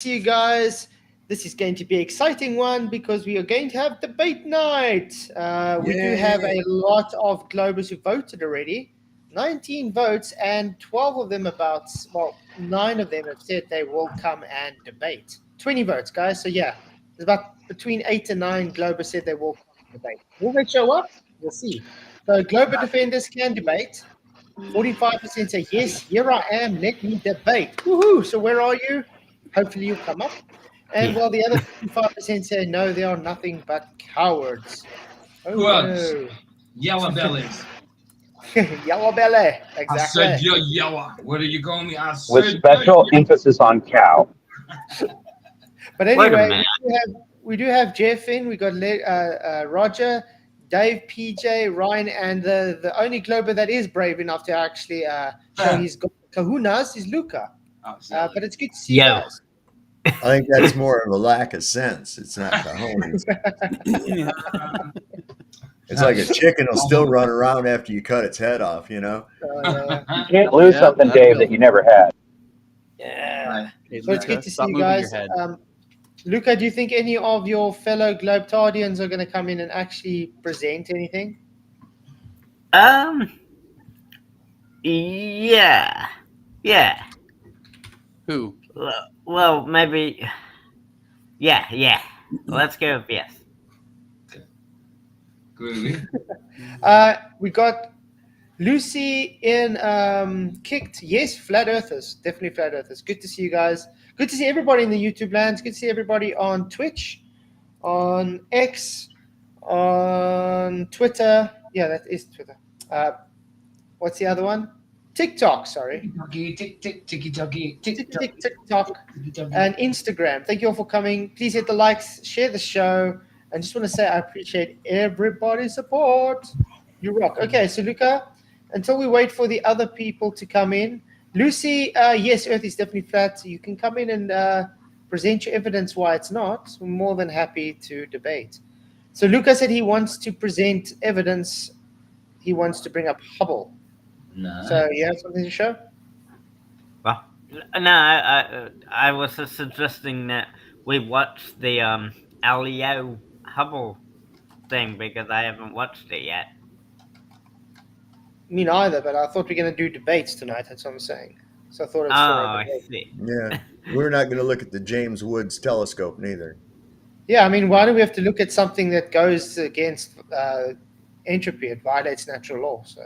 See you guys. This is going to be an exciting one because we are going to have debate night. We do have a Yay. lot of Globers who voted already. 19 votes, and 12 of them well, 9 of them have said they will come and debate. 20 votes, guys. So, yeah, there's about between 8 and 9 Globers said they will come and debate. Will they show up? We'll see. So, Glober defenders can debate. 45% say, yes, here I am, let me debate. Woohoo! So, where are you? Hopefully you'll come up. And while the other 55% say no, they are nothing but cowards. Oh Cowards. no. Yellow bellies. Yellow belly. I said Exactly. you're yellow. What are you calling me? I said with special you're emphasis on cow. But Wait a anyway, minute. we do have Jeff in. We got Roger, Dave, PJ, Ryan, and the only Glober that is brave enough to actually show he's got kahunas is Luca. But it's good to see you Yo. guys. I think that's more of a lack of sense. It's not cojones. It's like a chicken will still run around after you cut its head off, you know? You can't lose something, Dave, that you never had. Yeah. Hey, So it's good Luca, to see stop you moving guys. your head. Luca, do you think any of your fellow Globetardians are going to come in and actually present anything? Yeah. Who? Well, maybe. Yeah. Let's go with yes. Groovy. We got Lucy in kicked. Yes, flat earthers. Definitely flat earthers. Good to see you guys. Good to see everybody in the YouTube lands. Good to see everybody on Twitch, on X, on Twitter. Yeah, that is Twitter. What's the other one? TikTok, sorry. TikTok and Instagram. Thank you all for coming. Please hit the likes, share the show, and just want to say I appreciate everybody's support. You rock. Okay, so Luca, until we wait for the other people to come in, Lucy, yes, Earth is definitely flat. So you can come in and present your evidence why it's not. We're more than happy to debate. So Luca said he wants to present evidence. He wants to bring up Hubble. No. So you have something to show? Well, no, I was just suggesting that we watch the Leo Hubble thing because I haven't watched it yet. Me neither, but I thought we were going to do debates tonight. That's what I'm saying. So I thought it's Oh, for a I debate. see. Yeah. We're not going to look at the James Woods telescope neither. Yeah, I mean, why do we have to look at something that goes against entropy? It violates natural law. So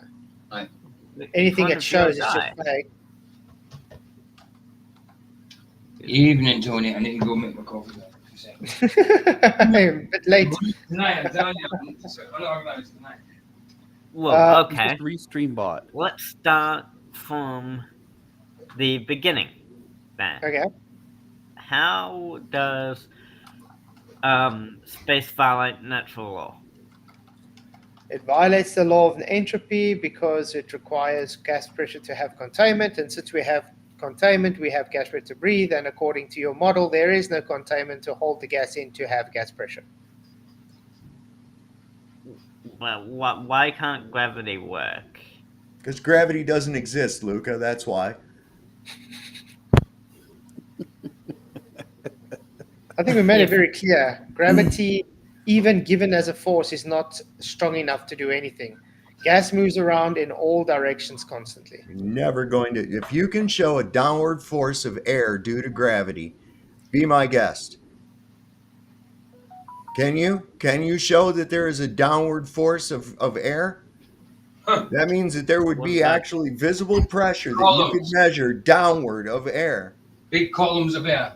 Right. anything Fun it of shows your is guy. just fake. Evening, Tony. I need to go make my coffee. A bit late. Tonight, I'm telling you. I'm unorganized tonight. Well, It's okay. just Restream bot. Let's start from the beginning. Then, Okay. how does space violate natural law? It violates the law of entropy because it requires gas pressure to have containment. And since we have containment, we have gas pressure to breathe. And according to your model, there is no containment to hold the gas in to have gas pressure. Well, why can't gravity work? Because gravity doesn't exist, Luca. That's why. I think we made it very clear. Gravity, even given as a force, is not strong enough to do anything. Gas moves around in all directions constantly. You're never going to. If you can show a downward force of air due to gravity, be my guest. Can you? Can you show that there is a downward force of air? That means that there would What be about- actually visible pressure that you could measure downward of air. Big columns of air.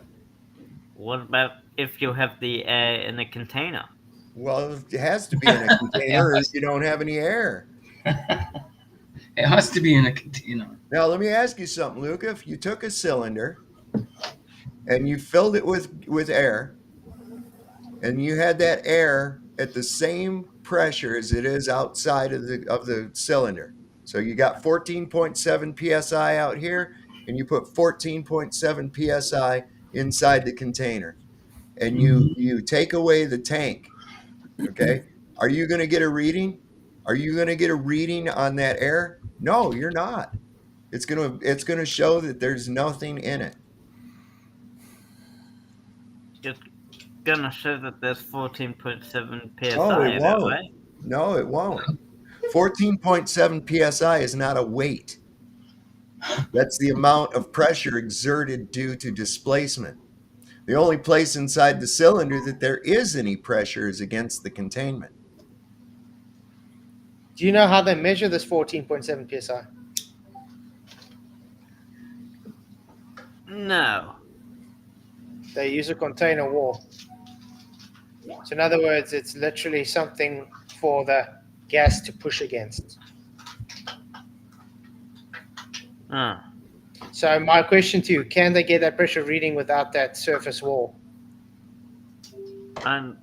What about if you have the air in a container? Well, it has to be in a container or you don't have any air. It has to be in a container. Now, let me ask you something, Luca. If you took a cylinder and you filled it with air, and you had that air at the same pressure as it is outside of the cylinder. So you got 14.7 psi out here, and you put 14.7 psi inside the container, and you take away the tank. Okay, are you going to get a reading? Are you going to get a reading on that air? No, you're not. It's going to show that there's nothing in it. it's gonna show that there's 14.7 Oh, psi it in it, won't. right? No, it won't. 14.7 psi is not a weight. That's the amount of pressure exerted due to displacement. The only place inside the cylinder that there is any pressure is against the containment. Do you know how they measure this 14.7 psi? No. They use a container wall. So in other words, it's literally something for the gas to push against. Oh. So my question to you, can they get that pressure reading without that surface wall? And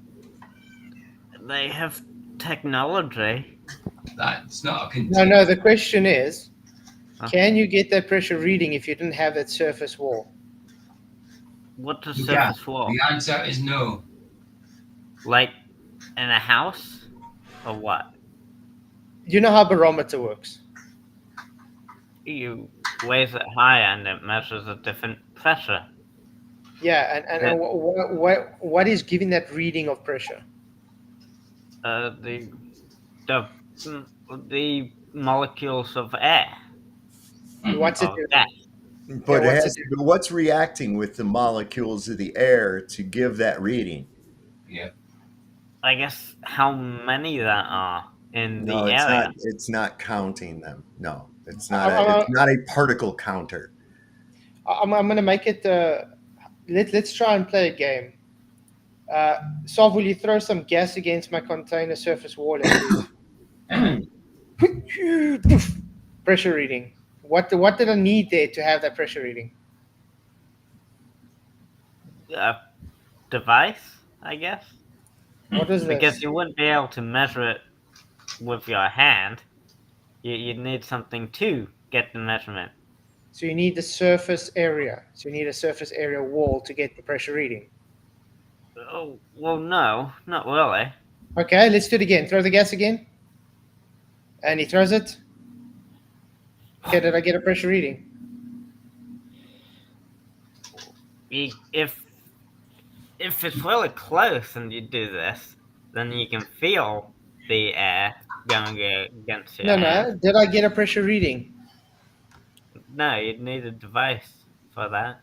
they have technology. That's not a No, container. the question is, Huh? can you get that pressure reading if you didn't have that surface wall? What's a Yeah. surface wall? The answer is no. Like in a house? Or what? You know how barometer works? You raise it high and it measures a different pressure. Yeah, and what is giving that reading of pressure? The the the molecules of air What's it of doing? gas. But Yeah, what's it what's reacting with the molecules of the air to give that reading? Yeah. I guess how many there are in No, the it's area. not. It's not counting them. No, it's I- not a. I- It's not a particle counter. I'm going to make it. Let's try and play a game. Sol, will you throw some gas against my container surface wall, please? Pressure reading. What did I need there to have that pressure reading? A device, I guess. What is Because this? you wouldn't be able to measure it with your hand. You'd need something to get the measurement. So you need the surface area. So you need a surface area wall to get the pressure reading. Oh, well, no, not really. Okay, let's do it again. Throw the gas again. And he throws it. Okay, did I get a pressure reading? If it's really close and you do this, then you can feel the air going against your hand. No. Did I get a pressure reading? No, you'd need a device for that.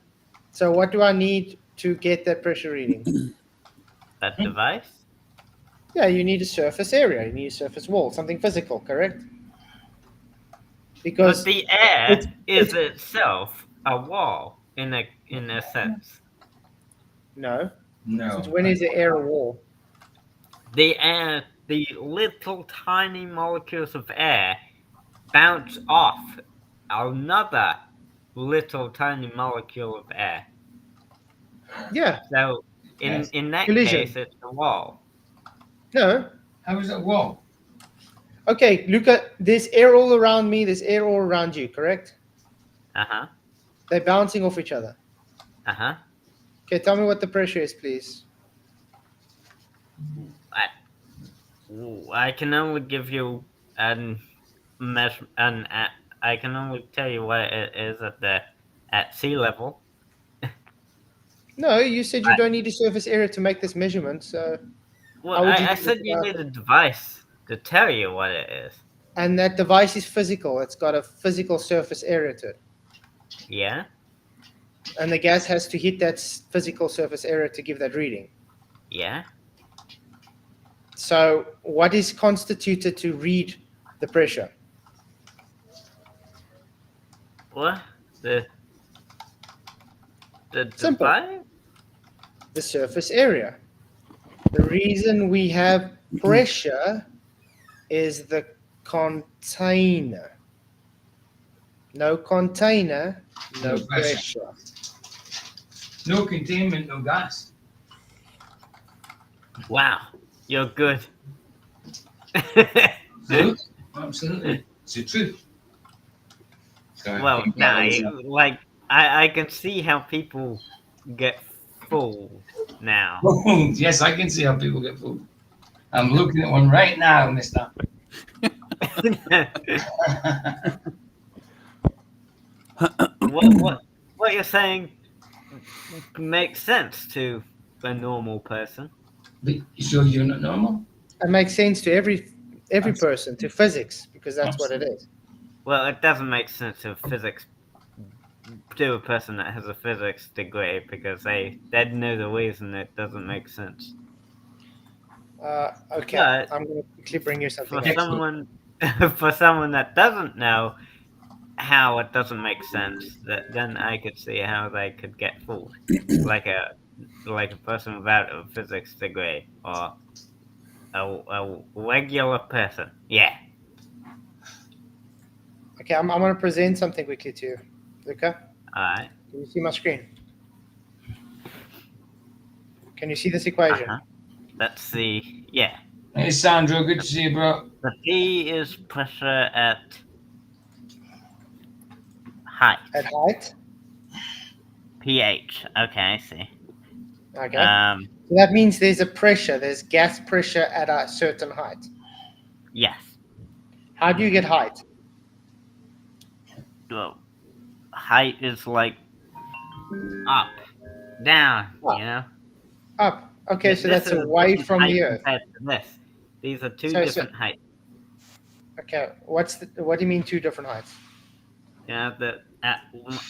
So what do I need to get that pressure reading? That device? Yeah, you need a surface area. You need a surface wall, something physical, correct? But Because the air it's, is it's itself a wall in a sense. no. No. Since when is the air a wall? The air, the little tiny molecules of air bounce off another little tiny molecule of air. Yeah. So Yes. in that Collision. case, it's a wall. No. How is it a wall? Okay, Luca, there's air all around me, there's air all around you, correct? Uh-huh. They're bouncing off each other. Uh-huh. Okay, tell me what the pressure is, please. I can only give you I can only tell you what it is at sea level. No, you said you I- don't need a surface area to make this measurement, so Well, how would you I do said it you without need it? a device to tell you what it is. And that device is physical. It's got a physical surface area to it. Yeah? And the gas has to hit that physical surface area to give that reading. Yeah? So what is constituted to read the pressure? What? The Simple. device? The surface area. The reason we have pressure is the container. No container, no No pressure. pressure. No containment, no gas. Wow, you're good. Absolutely. Absolutely. It's the truth. So I Well, think that was, like I can see how people get fooled now. yes, I can see how people get fooled. I'm looking at one right now, mister. what you're saying makes sense to a normal person. But so you're not normal? It makes sense to every person, to physics, because that's what it is. Well, it doesn't make sense of physics to a person that has a physics degree because they'd know the reason it doesn't make sense. Okay, But I'm going to quickly bring you for something else. someone for someone that doesn't know how it doesn't make sense, then I could see how they could get fooled, like a person without a physics degree or a regular person. Yeah. Okay, I'm going to present something quickly to you. Luca, All right. can you see my screen? Can you see this equation? Uh-huh. Let's see. Yeah. Hey, Sandro, good to see you, bro. The P is pressure at height. At height? pH. Okay, I see. Okay. So that means there's there's gas pressure at a certain height. Yes. How do you get height? Well, height is like up, down, Up. you know? Up. Okay, so that's This is a away different from height the Earth. compared to this. These are two So- different heights. Okay, what do you mean two different heights? You know, at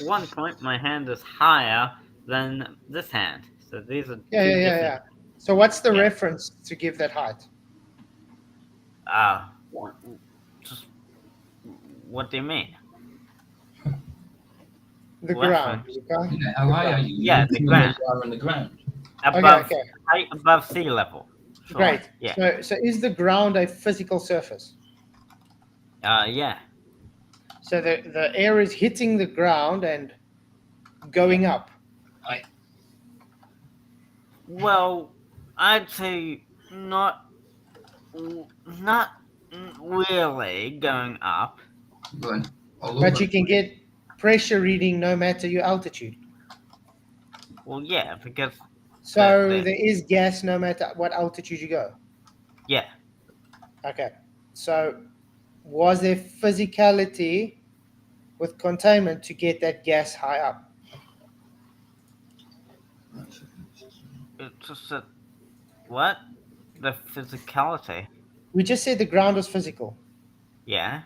one point my hand is higher than this hand. So these are Yeah, two yeah, yeah, different. yeah. So what's the Yeah. reference to give that height? Just what do you mean? The Reference. ground. Okay? Yeah, how high are you? Yeah, the ground. You are on the ground. Above Okay. height above sea level. Sure. Great. Yeah. So is the ground a physical surface? Yeah. So the air is hitting the ground and going up. Well, I'd say not really going up. Going all But over. you can get pressure reading no matter your altitude. Well, yeah, because So the- there is gas no matter what altitude you go. yeah, Okay. So was there physicality with containment to get that gas high up? it's just that what the physicality. We just said the ground was physical. Yeah,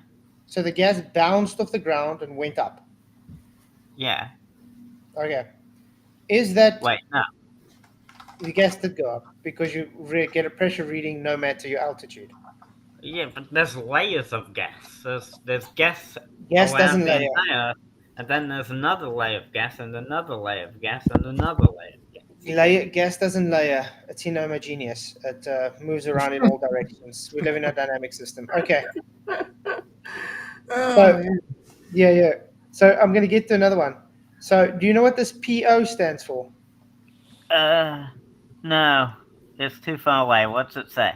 So the gas bounced off the ground and went up. yeah. Okay. Is that Wait, no. the gas did go up because you get a pressure reading no matter your altitude? Yeah, but there's layers of gas. There's gas Gas around doesn't the layer. entire, and then there's another layer of gas, and another layer of gas, and another layer of gas. Gas doesn't layer. It's inhomogeneous. It moves around in all directions. We live in a dynamic system. Okay. So, yeah. So I'm going to get to another one. So do you know what this PO stands for? No, it's too far away. What's it say?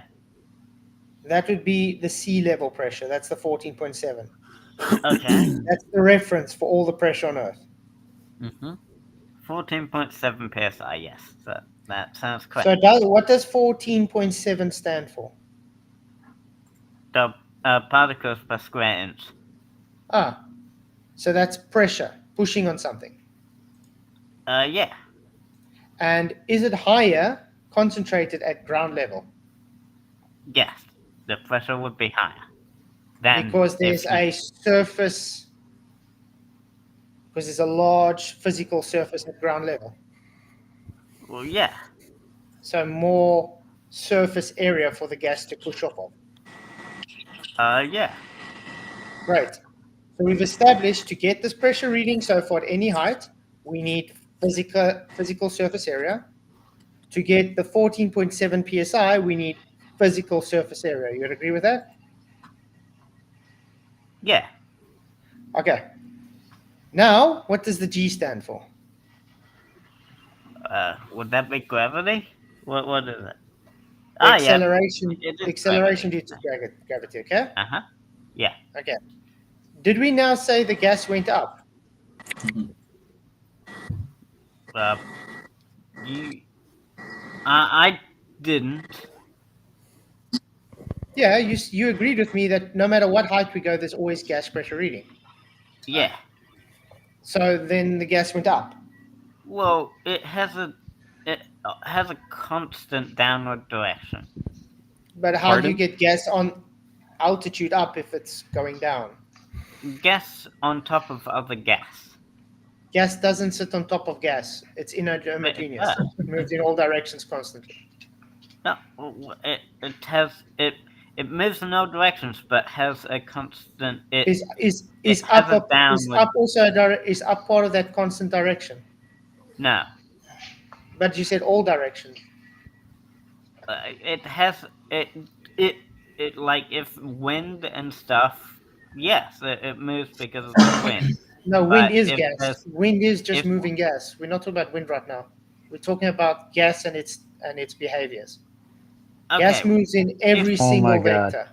That would be the sea level pressure. That's the 14.7. Okay. That's the reference for all the pressure on Earth. 14.7 psi. Yes, that sounds correct. So what does 14.7 stand for? The particles per square inch. So that's pressure pushing on something. Yeah. And is it higher concentrated at ground level? Yes, the pressure would be higher. Than Because there's if you- a surface, because there's a large physical surface at ground level. Well, yeah. So more surface area for the gas to push off of. Yeah. Great. So we've established to get this pressure reading, so for at any height, we need physical surface area. To get the 14.7 psi, we need physical surface area. You would agree with that? Yeah. Okay. Now, what does the G stand for? Would that be gravity? What is it? Acceleration. It is Acceleration due gravity. to gravity. Okay. Yeah. Okay. Did we now say the gas went up? I didn't. Yeah, you agreed with me that no matter what height we go, there's always gas pressure reading. Yeah. So then the gas went up. Well, it has a. has a constant downward direction. But how do you Pardon? get gas on altitude up if it's going down? Gas on top of other gas. Gas doesn't sit on top of gas. It's But it homogeneous. does. It moves in all directions constantly. No, it moves in all directions, but has a constant. Is It has a is downward. up also is up part of that constant direction? No, But you said all directions. it has it it like if wind and stuff. Yes, it moves because of the wind. No, wind But is if gas. there's Wind is just if moving gas. We're not talking about wind right now. We're talking about gas and its behaviors. Gas okay, moves in every Oh single my God. vector.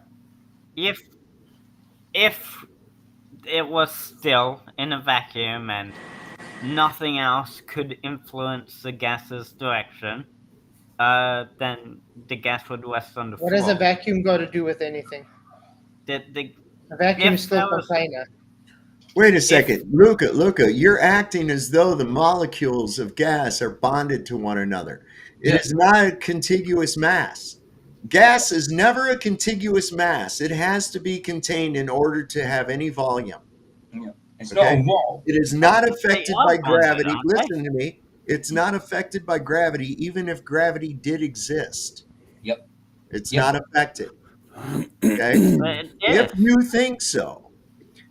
if it was still in a vacuum and nothing else could influence the gas's direction, then the gas would rest on the What floor. has a vacuum got to do with anything? The A vacuum If is still there was- container. Wait a second, Luca, you're acting as though the molecules of gas are bonded to one another. It Yeah. is not a contiguous mass. Gas is never a contiguous mass. It has to be contained in order to have any volume. It's Okay. not a wall. It is not affected are by bonded, gravity. aren't they? Listen to me. It's not affected by gravity, even if gravity did exist. Yep. It's Yep. not affected. Okay. But it If is. you think so,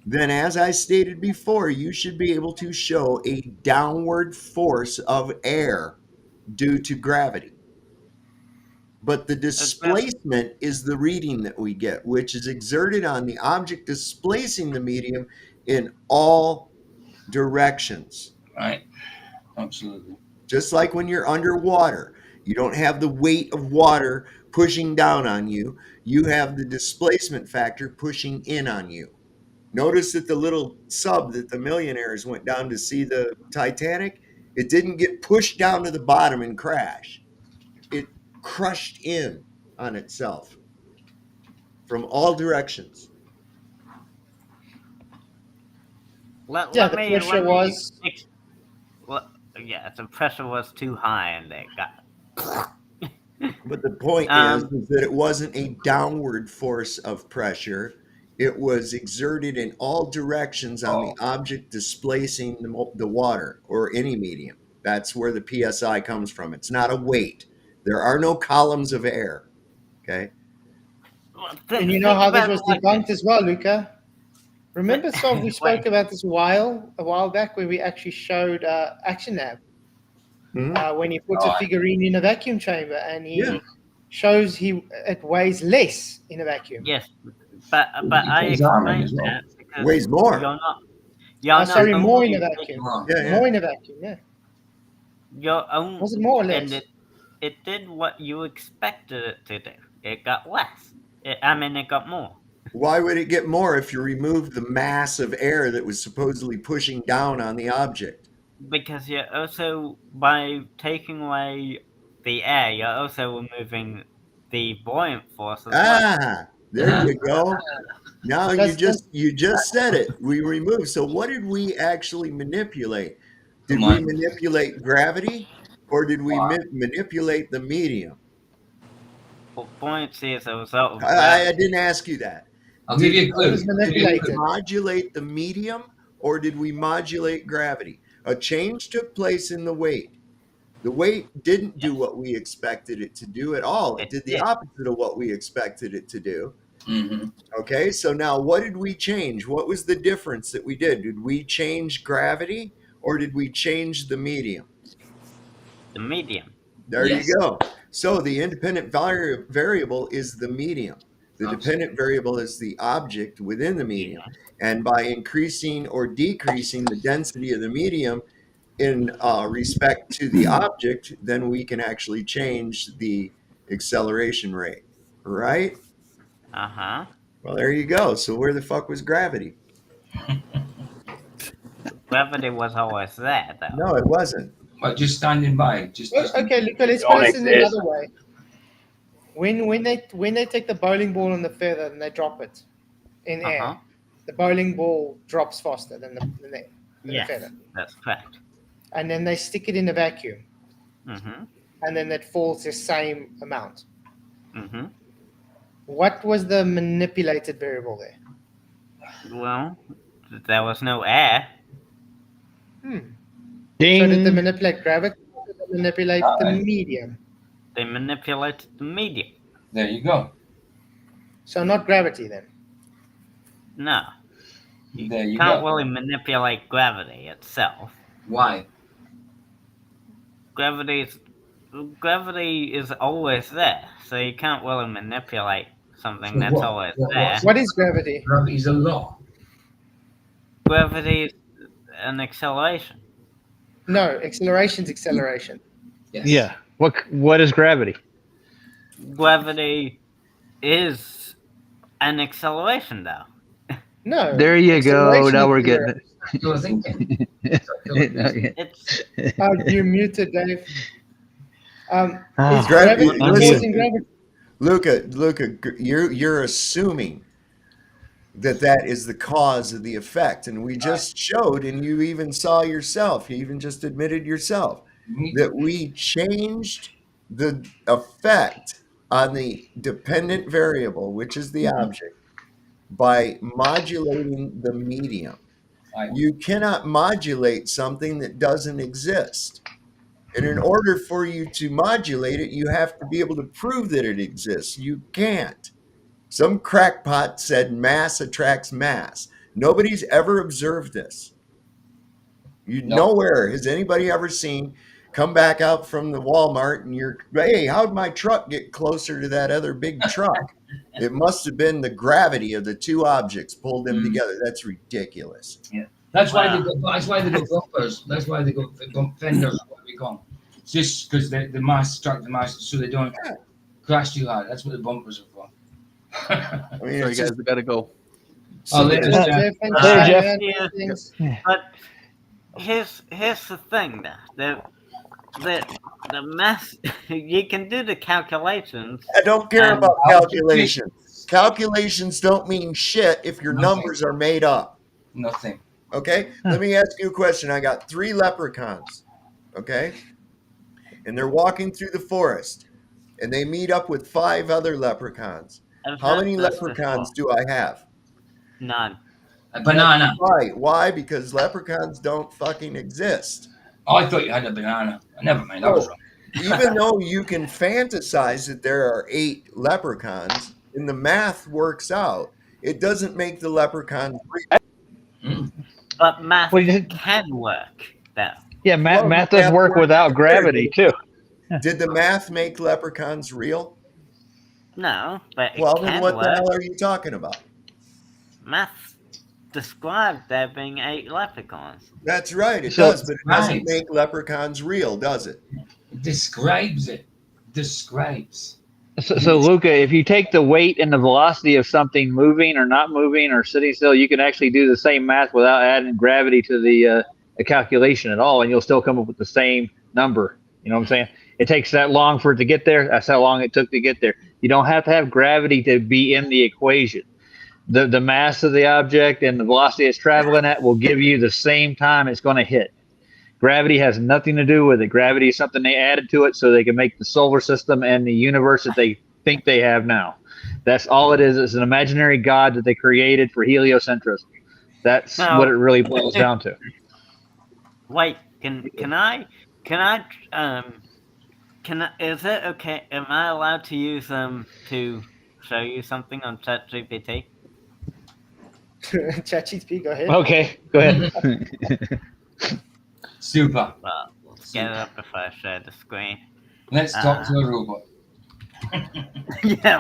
then as I stated before, you should be able to show a downward force of air due to gravity. But the displacement is the reading that we get, which is exerted on the object displacing the medium in all directions. Right. Absolutely. Just like when you're underwater, you don't have the weight of water pushing down on you. You have the displacement factor pushing in on you. Notice that the little sub that the millionaires went down to see the Titanic, it didn't get pushed down to the bottom and crash. It crushed in on itself from all directions. Yeah, the pressure was. Yeah, the pressure was too high, and they got. But the point is that it wasn't a downward force of pressure. It was exerted in all directions on the object displacing the water or any medium. That's where the PSI comes from. It's not a weight. There are no columns of air. Okay. And you know how this was debunked as well, Luca? Remember, so we spoke about this a while back when we actually showed Action Lab when he puts a figurine in a vacuum chamber and he shows it weighs less in a vacuum. Yes, but I explained that because weighs more. More in a vacuum. More in a vacuum. Yeah. Your own was it more or less? And it did what you expected it to do. It got less. It got more. Why would it get more if you removed the mass of air that was supposedly pushing down on the object? Because you're also, by taking away the air, you're also removing the buoyant force as well. There you go. Now you just said it. We removed. So what did we actually manipulate? Did we manipulate gravity or did we manipulate the medium? Well, buoyancy is a result of I didn't ask you that. I'll give you a clue. Did we modulate the medium or did we modulate gravity? A change took place in the weight. The weight didn't do what we expected it to do at all. It did the opposite of what we expected it to do. Mm-hmm. Okay, so now what did we change? What was the difference that we did? Did we change gravity or did we change the medium? The medium. There you go. So the independent variable is the medium. The dependent variable is the object within the medium. And by increasing or decreasing the density of the medium in respect to the object, then we can actually change the acceleration rate, right? Uh-huh. Well, there you go. So where the fuck was gravity? Gravity was always there, though. No, it wasn't. But just standing by. Okay, Luca, let's put this in another way. When they take the bowling ball and the feather and they drop it in air, the bowling ball drops faster than the feather. That's correct. And then they stick it in a vacuum. Mm-hmm. and then it falls the same amount. Mm-hmm. What was the manipulated variable there? Well, there was no air. So Ding. did they manipulate gravity or did they manipulate the Alright. medium? They manipulated the medium. There you go. So not gravity then. No, you There you can't go. really manipulate gravity itself. Why? Gravity is always there, so you can't really manipulate something So that's what? always What- there. what's- What is gravity? Gravity's a law. Gravity is an acceleration. No, acceleration's acceleration. Yes. Yeah. What is gravity? Gravity is an acceleration, though. No. There you go. acceleration Now is we're zero. getting Circular thinking. it. It's Oh, you muted, Dave. Is Ah. gravity Listen. causing gravity? Luca, you're assuming that is the cause of the effect, and we just showed, and you even saw yourself. You even just admitted yourself that we changed the effect on the dependent variable, which is the object, by modulating the medium. Right. You cannot modulate something that doesn't exist. And in order for you to modulate it, you have to be able to prove that it exists. You can't. Some crackpot said mass attracts mass. Nobody's ever observed this. Nowhere has anybody ever seen come back out from the Walmart and hey, how'd my truck get closer to that other big truck? It must have been the gravity of the two objects pulled them together. That's ridiculous. That's why they got. That's why they got bumpers. That's why they got fenders. What we call them. It's just because the mass struck the mass, so they don't crash too hard. That's what the bumpers are for. I mean, Sorry, it's guys, just, we gotta go. Oh, there's Jeff. Jeff, thanks There, for Jeff. sharing Yeah. things. but here's the thing, though. The mass you can do the calculations. I don't care And about calculations. Calculations don't mean shit if your Nothing. numbers are made up. Nothing. Okay, let me ask you a question. I got 3 leprechauns, okay, and they're walking through the forest, and they meet up with 5 other leprechauns. I've How heard many this leprechauns before. do I have? None. A banana. Right? Why? Because leprechauns don't fucking exist. Oh, I thought you had a banana. Never mind. I was wrong. Even though you can fantasize that there are 8 leprechauns, and the math works out, it doesn't make the leprechauns real. Mm. But math Well, you- can work, though. Yeah, math Well, math does math work works without better. gravity too. Did the math make leprechauns real? No, but it Well, can then what the work. hell are you talking about? Math described there being 8 leprechauns. That's right, it So- does, but it doesn't Right. make leprechauns real, does it? It describes it. Describes. So Luca, if you take the weight and the velocity of something moving or not moving or sitting still, you can actually do the same math without adding gravity to the calculation at all, and you'll still come up with the same number. You know what I'm saying? It takes that long for it to get there. That's how long it took to get there. You don't have to have gravity to be in the equation. The mass of the object and the velocity it's traveling at will give you the same time it's going to hit. Gravity has nothing to do with it. Gravity is something they added to it so they can make the solar system and the universe that they think they have now. That's all it is. It's an imaginary god that they created for heliocentrism. That's No. what it really boils down to. Wait, can I is it okay? Am I allowed to use them to show you something on ChatGPT? ChatGPT, go ahead. Okay, go ahead. Super. Well, let's get it up if I share the screen. Let's talk to a robot. Yeah,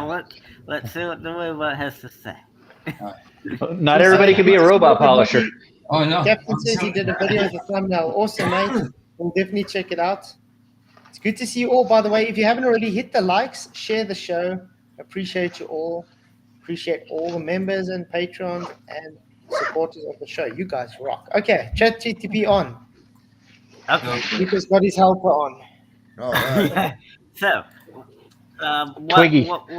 let's see what the robot has to say. Not everybody can be a robot polisher. Oh no. Captain says he did a video with a thumbnail. Awesome, mate. We'll definitely check it out. It's good to see you all. By the way, if you haven't already, hit the likes, share the show. Appreciate you all. Appreciate all the members and patrons and supporters of the show. You guys rock. Okay, ChatGPT on. Okay. Lucas got his helper on. All right. So, Twiggy. what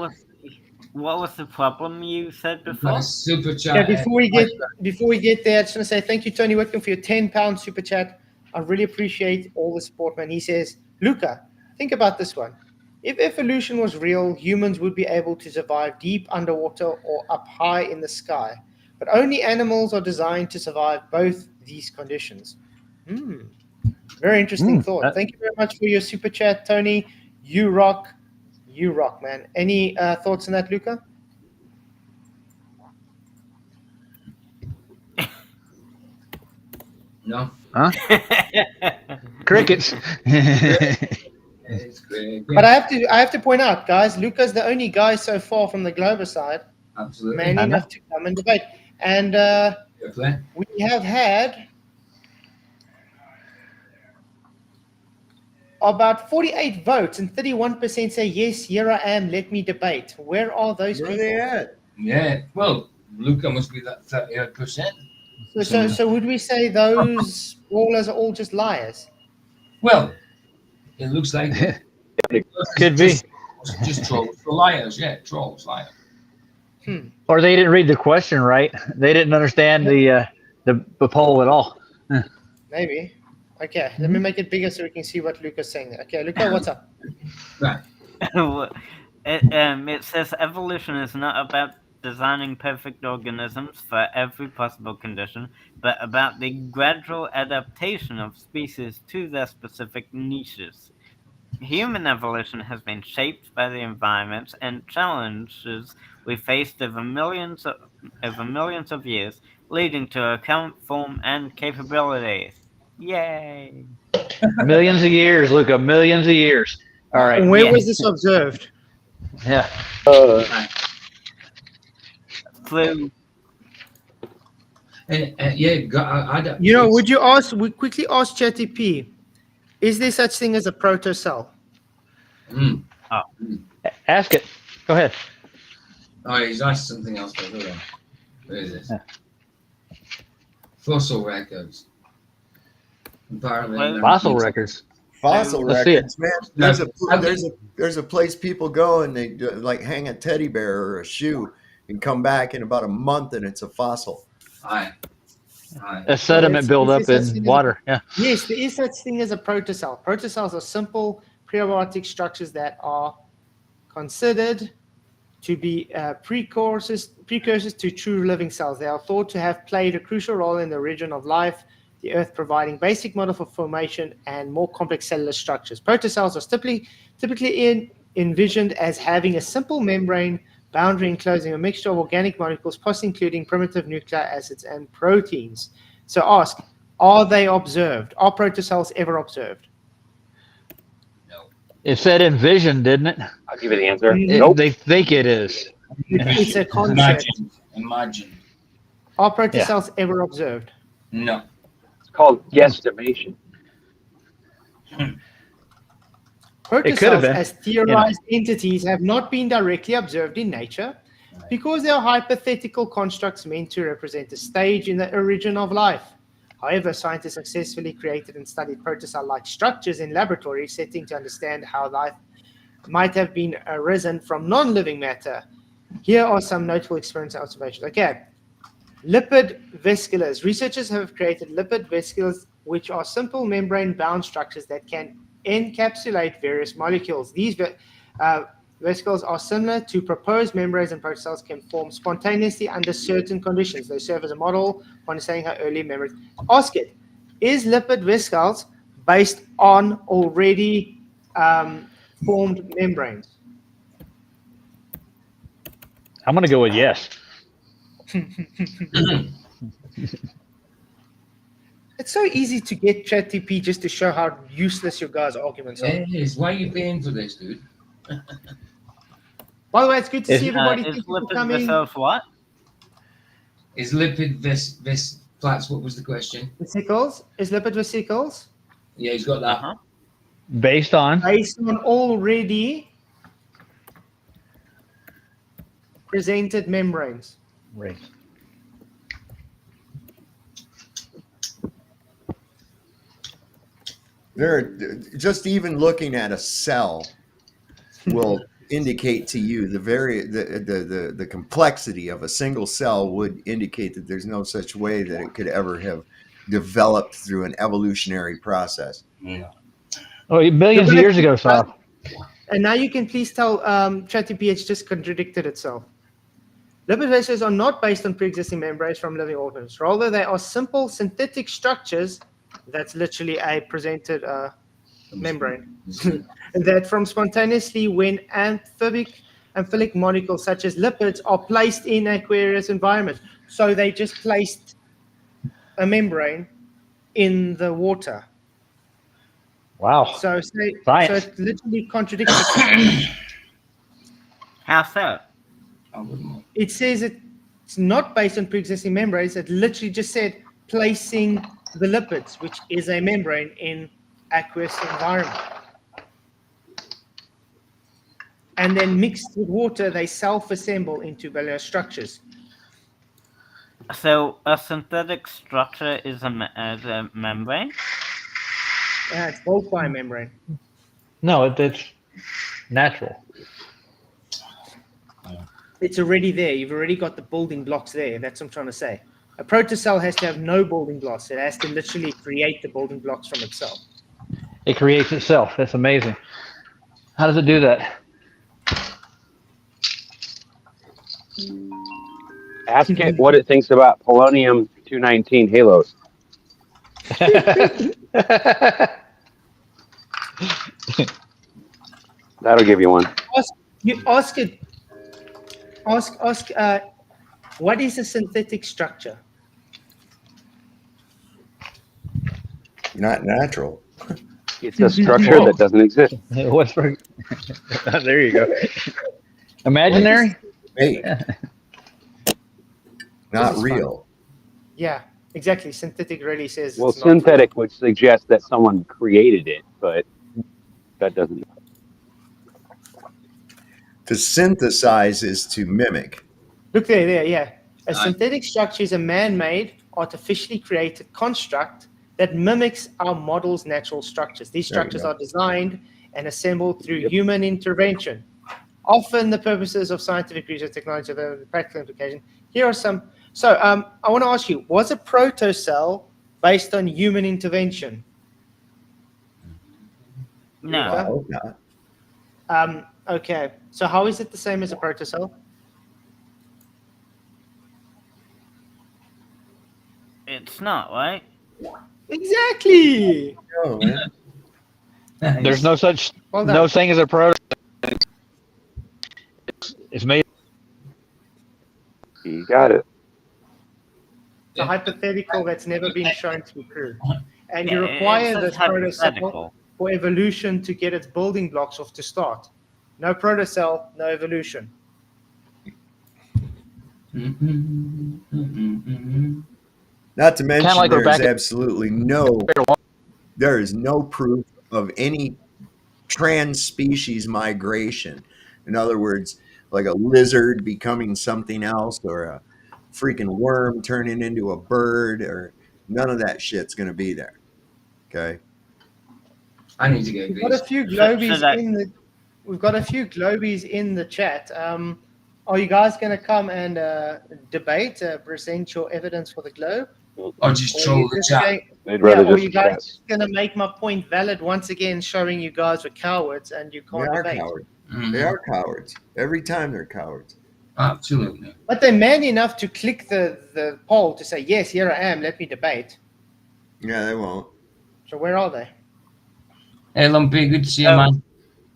was the problem you said before? Got a super chat. Okay, before we get there, I just want to say thank you, Tony Whitcomb, for your £10 super chat. I really appreciate all the support, man. He says, Luca, Think about this one. If evolution was real, humans would be able to survive deep underwater or up high in the sky. But only animals are designed to survive both these conditions. Very interesting thought. Thank you very much for your super chat, Tony. You rock, man. Any thoughts on that, Luca? No. Huh? Crickets. It's great. But I have to point out, guys, Luca's the only guy so far from the Glover side Absolutely. man enough to come and debate. And we have had about 48 votes, and 31% say, yes, here I am, let me debate. Where are those Where are people? they at? Yeah. Well, Luca must be that 38%. So would we say those ballers are all just liars? Well, it looks like it. Could be. Just trolls. So liars, yeah, trolls, liars. Or they didn't read the question right. They didn't understand the poll at all. Maybe. Okay, let me make it bigger so we can see what Luca's saying there. Okay, Luca, what's up? Right. It says evolution is not about designing perfect organisms for every possible condition, but about the gradual adaptation of species to their specific niches. Human evolution has been shaped by the environments and challenges we faced over millions of years, leading to our current form and capabilities. Yay! Millions of years, Luca. Millions of years. All right. And where was this observed? Yeah. Through And would you quickly ask ChatGPT, is there such thing as a protocell? Ask it. Go ahead. Oh, he's asked something else. But hold on. Where is this? Fossil records. Apparently, Fossil records. Fossil Let's see records, man. There's a place people go and they like hang a teddy bear or a shoe and come back in about a month and it's a fossil. Aye. A sediment buildup in water. Yeah. Yes, there is such thing as a protocell. Protocells are simple prebiotic structures that are considered to be precursors to true living cells. They are thought to have played a crucial role in the origin of life, the Earth providing basic model for formation and more complex cellular structures. Protocells are typically envisioned as having a simple membrane boundary enclosing a mixture of organic molecules, possibly including primitive nucleic acids and proteins. So ask, are they observed? Are protocells ever observed? No. It said envisioned, didn't it? I'll give you the answer. Nope. They think it is. It's a concept. Imagine. Are protocells ever observed? No. It's called guesstimation. Protocells as theorized entities have not been directly observed in nature because they are hypothetical constructs meant to represent a stage in the origin of life. However, scientists successfully created and studied protocell-like structures in laboratory settings to understand how life might have been arisen from non-living matter. Here are some notable experiments and observations. Okay, lipid vesicles. Researchers have created lipid vesicles, which are simple membrane-bound structures that can encapsulate various molecules. These vesicles are similar to proposed membranes, and protocells can form spontaneously under certain conditions. They serve as a model for understanding how early memories. Ask it, is lipid vesicles based on already formed membranes? I'm going to go with yes. It's so easy to get ChatGPT just to show how useless your guys' arguments are. Yes. Why are you paying for this, dude? By the way, it's good to see everybody. Is Thank you for lipid coming. vesicles what? Is lipid flats? What was the question? Vesicles? Is lipid vesicles Yeah, he's got that. Based on? based on already presented membranes? Right. Just even looking at a cell will indicate to you the complexity of a single cell would indicate that there's no such way that it could ever have developed through an evolutionary process. Yeah. Oh, billions of You're gonna years ago, Sal. And now you can please tell ChatGPT just contradicted itself. Lipid vessels are not based on pre-existing membranes from living organisms. Rather, they are simple synthetic structures. That's literally a presented membrane. That from spontaneously when amphibic molecules such as lipids are placed in aqueous environments. So they just placed a membrane in the water. Wow. So Science. it literally contradicts itself. How so? I wouldn't know. It says it's not based on pre-existing membranes. It literally just said placing the lipids, which is a membrane, in aqueous environment. And then mixed with water, they self-assemble into cellular structures. So a synthetic structure is a membrane? It's built by a membrane. No, it's natural. It's already there. You've already got the building blocks there. That's what I'm trying to say. A protocell has to have no building blocks. It has to literally create the building blocks from itself. It creates itself. That's amazing. How does it do that? Ask it what it thinks about polonium-219 halos. That'll give you one. Ask it. What is a synthetic structure? Not natural. It's a structure that doesn't exist. What's for? There you go. Imaginary. Fake. Not real. Yeah, exactly. Synthetic really says. Well, it's not synthetic would suggest that someone created it, but that doesn't. To synthesize is to mimic. Look there, yeah. A Aye. synthetic structure is a man-made, artificially created construct that mimics our model's natural structures. These There you structures go. are designed and assembled through human intervention. Often the purposes of scientific research, technology, have practical implication. Here are some. So I want to ask you, was a protocell based on human intervention? No. I hope not. Okay, so how is it the same as a protocell? It's not, right? Exactly. No, man. There's no such Well done. no thing as a prototype. It's made. You got it. It's a hypothetical that's never been shown to be true. And you Yeah, require it's this hypothetical. protocell for evolution to get its building blocks off to start. No protocell, no evolution. Not to mention, like we're there's back at- absolutely there is no proof of any trans-species migration. In other words, like a lizard becoming something else, or a freaking worm turning into a bird, or none of that shit's going to be there. Okay. I need to get We've got a these. few globies that- in the. We've got a few globies in the chat. Are you guys going to come and debate, present your evidence for the globe? Or just Or are troll you the just chat. going- They'd rather or just you guys chat. just going to make my point valid once again, showing you guys were cowards and you They can't are debate? cowards. Mhm. They are cowards. Every time they're cowards. Absolutely. But they're man enough to click the poll to say, yes, here I am, let me debate. Yeah, they won't. So where are they? Hey, Lumpy, good to see you, So- man.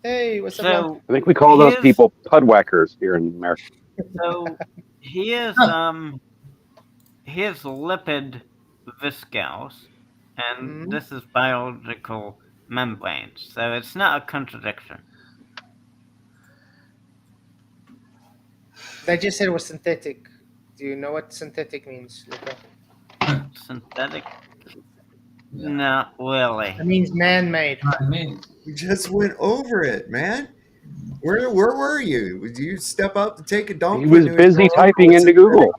Hey, what's up, man? So I think we call those Here's- people pudwhackers here in America. here's lipid viscose, and Mhm. this is biological membranes. So it's not a contradiction. They just said it was synthetic. Do you know what synthetic means, Luca? Synthetic? Yeah. Not really. It means man-made. I mean, We just went over it, man. Where were you? Did you step up to take a dump? He was when it busy wrong? typing into Google.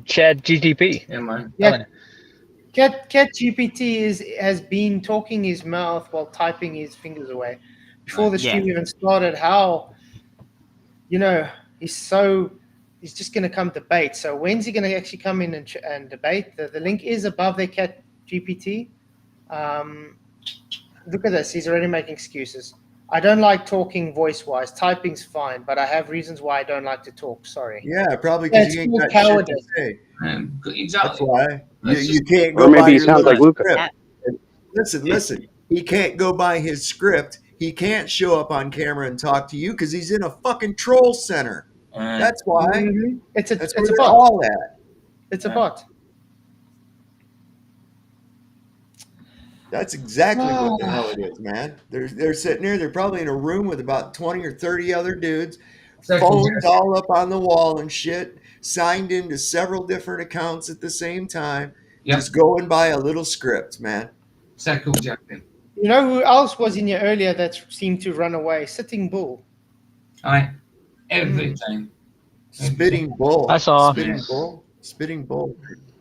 Chad GTP. yeah, man. Yeah. Cat GPT has been talking his mouth while typing his fingers away. Before the stream even started, how, he's just going to come debate. So when's he going to actually come in and debate? The link is above there, Cat GPT. Look at this. He's already making excuses. I don't like talking voice-wise. Typing's fine, but I have reasons why I don't like to talk. Sorry. Yeah, probably Yeah, because it's you ain't called got shit to cowardice. say. That's Exactly. why. That's You just- can't Or go by maybe he your sounds little like Luca. script. Listen. He can't go by his script. He can't show up on camera and talk to you because he's in a fucking troll center. That's why. Mhm. It's That's a where they're bot. all at. It's a bot. That's exactly what the hell it is, man. They're sitting there. They're probably in a room with about 20 or 30 other dudes, phones all up on the wall and shit, signed into several different accounts at the same time, just going by a little script, man. Circle jacking. You know who else was in here earlier that seemed to run away? Sitting Bull. Every time. Spitting Bull. I saw. Spitting Bull. Spitting Bull.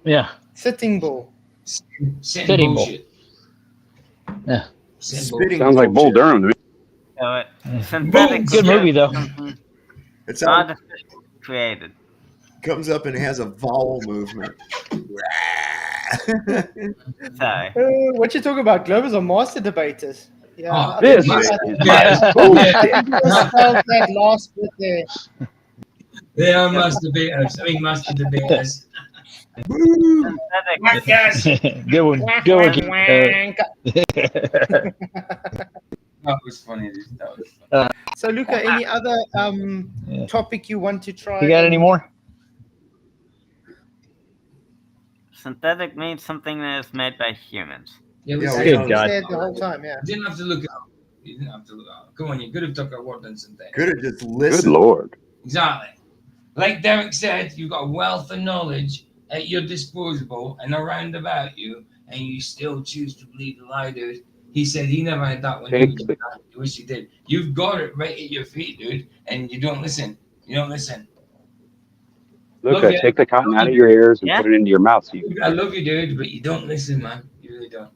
Yeah. Sitting Bull. Sitting Bull. bullshit. Yeah. Spitting Sounds like Bull bullshit. Durham to me. So synthetic Good movie, though. It's how it artificial created. comes up and has a vowel movement. Sorry. What you talking about? Globers are master debaters. Yeah. Oh, I This think- is Yeah. bullshit. I think you spelled that last bit there. They are master debaters. I mean, master debaters. Synthetic. Yes. Good one. Good one. Keith. Wank. That was funny. That was funny. So, Luca, any other Yeah. topic you want to try? You got any more? Synthetic means something that is made by humans. Yeah, we Yeah, said Good You God. said the whole time, yeah. You didn't have to look it up. You didn't have to look it up. Come on, you could have took a word and something. Could have just Good listened. Lord. Exactly. Like Derek said, you've got a wealth of knowledge at your disposal and around about you, and you still choose to believe the lie, dude. He said he never had that when he was young. You wish you did. You've got it right at your feet, dude, and you don't listen. You don't listen. Luca, Look, take the cotton out of your ears and Yeah. put it into your mouth so you I can. love you, dude, but you don't listen, man. You really don't.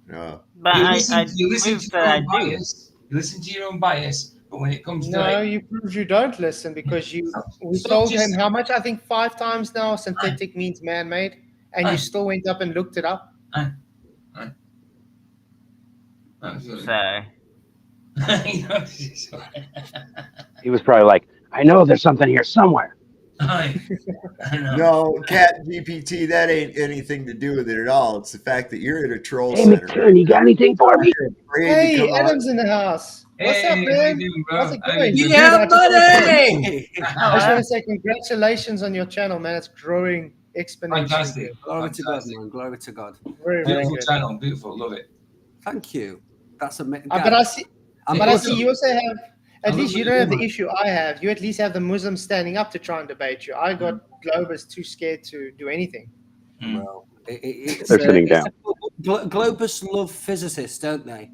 No. But You I listen to prove your that I own do. bias. You listen to your own bias, but when it comes to No, it, you prove you don't listen because we So told just- him how much? I think 5 times now synthetic means man-made, and you still went up and looked it up. absolutely. Sorry. He was probably like, I know there's something here somewhere. I know. No, Cat GPT, that ain't anything to do with it at all. It's the fact that you're at a troll Hey, center. McTurn, you got anything for me? You're afraid to Hey, come out. Adam's in the house. What's Hey, up, how you man? doing, bro? How's it How you going? doing? Dude, I just wanna say- buddy! I just want to say congratulations on your channel, man. It's growing exponentially. Fantastic. Glory to God, Fantastic. man. Glory to God. Very, very Beautiful good. channel, beautiful, love it. Thank you. That's amazing. But I see, I'm but I awesome. see you also have. At I least love you what don't you have do, the man. issue I have. You at least have the Muslims standing up to try and debate you. I got Globers too scared to do anything. Well, it's, They're sitting it's- down. Globus love physicists, don't they?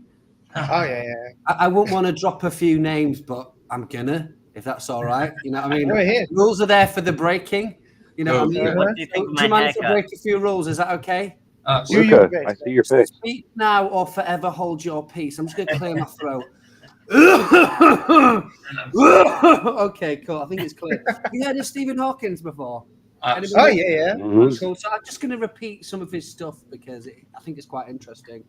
Oh yeah, yeah. I wouldn't want to drop a few names, but I'm gonna, if that's all right. You know what I mean? Go ahead. Rules are there for the breaking. You know what I mean? What do you think Do of you my mind if I haircut? break a few rules? Is that okay? Absolutely. your Luca, best, I see your face. Speak now or forever hold your peace. I'm just going to clear my throat. Okay, cool. I think it's clear. Have you heard of Stephen Hawkings before? Absolutely. Oh yeah, yeah. Mhm. Cool. So I'm just going to repeat some of his stuff because I think it's quite interesting.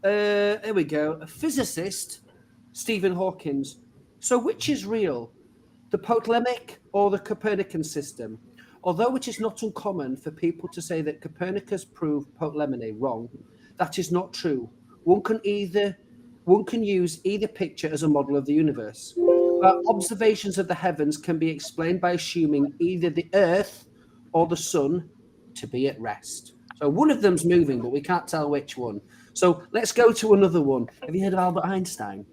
Here we go. A physicist, Stephen Hawkins. So which is real, the Ptolemaic or the Copernican system? Although it is not uncommon for people to say that Copernicus proved Ptolemy wrong, that is not true. One can use either picture as a model of the universe. But observations of the heavens can be explained by assuming either the Earth or the Sun to be at rest. So one of them's moving, but we can't tell which one. So let's go to another one. Have you heard of Albert Einstein?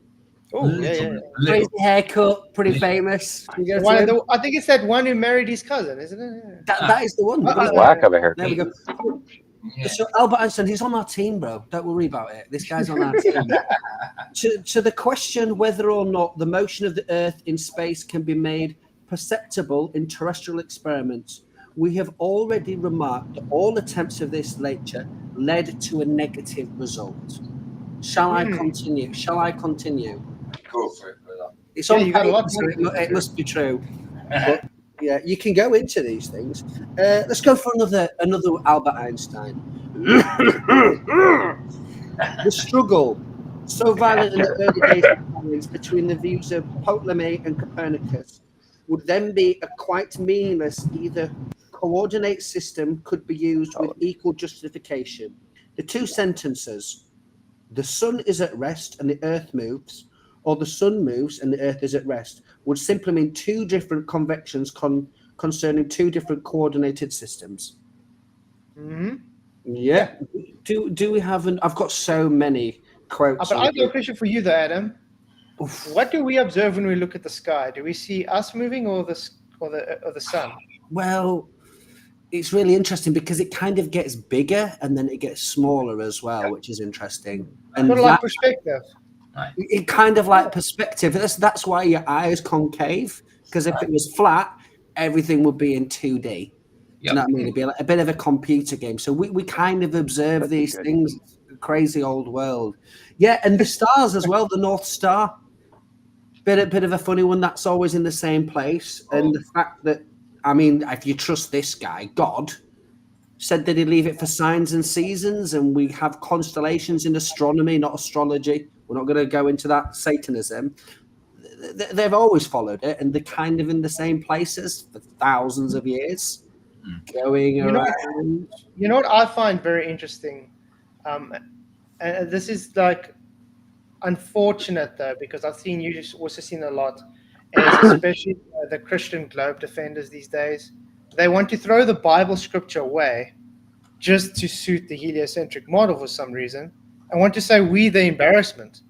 Oh yeah, yeah. Little. Crazy haircut, pretty famous. You go to One of him? the, I think it's that one who married his cousin, isn't it? That is the one. Whack of a haircut. There we go. Yeah. So Albert Einstein, he's on our team, bro. Don't worry about it. This guy's on our team. To the question whether or not the motion of the Earth in space can be made perceptible in terrestrial experiments, we have already remarked that all attempts of this nature led to a negative result. Shall I continue? Shall I continue? Go for it, brother. It's Yeah, on you got a lot paper, so more. it must be true. But, yeah, you can go into these things. Let's go for another Albert Einstein. The struggle, so violent in the early days of science between the views of Ptolemy and Copernicus, would then be a quite meaningless either coordinate system could be used with equal justification. The two sentences, the sun is at rest and the earth moves, or the sun moves and the earth is at rest, would simply mean two different convections concerning two different coordinated systems. Mm-hmm. Yeah. Do we have an? I've got so many quotes. But I've got a question for you, though, Adam. Oof. What do we observe when we look at the sky? Do we see us moving, or the sun? Well, it's really interesting because it kind of gets bigger and then it gets smaller as well, which is interesting. And Sort of like perspective. it kind of like perspective. That's why your eye is concave, because if it was flat, everything would be in 2D. Do you know what I mean? It'd be like a bit of a computer game. So we kind of observe these things. Crazy old world. Yeah, and the stars as well, the North Star. Bit of a funny one. That's always in the same place. And the fact that, I mean, if you trust this guy, God said that he'd leave it for signs and seasons, and we have constellations in astronomy, not astrology. We're not going to go into that. Satanism. They've always followed it, and they're kind of in the same places for thousands of years, going around. You know what I find very interesting? And this is like unfortunate, though, because I've seen you just also seen a lot, is especially the Christian globe defenders these days. They want to throw the Bible scripture away just to suit the heliocentric model for some reason. I want to say we the embarrassment.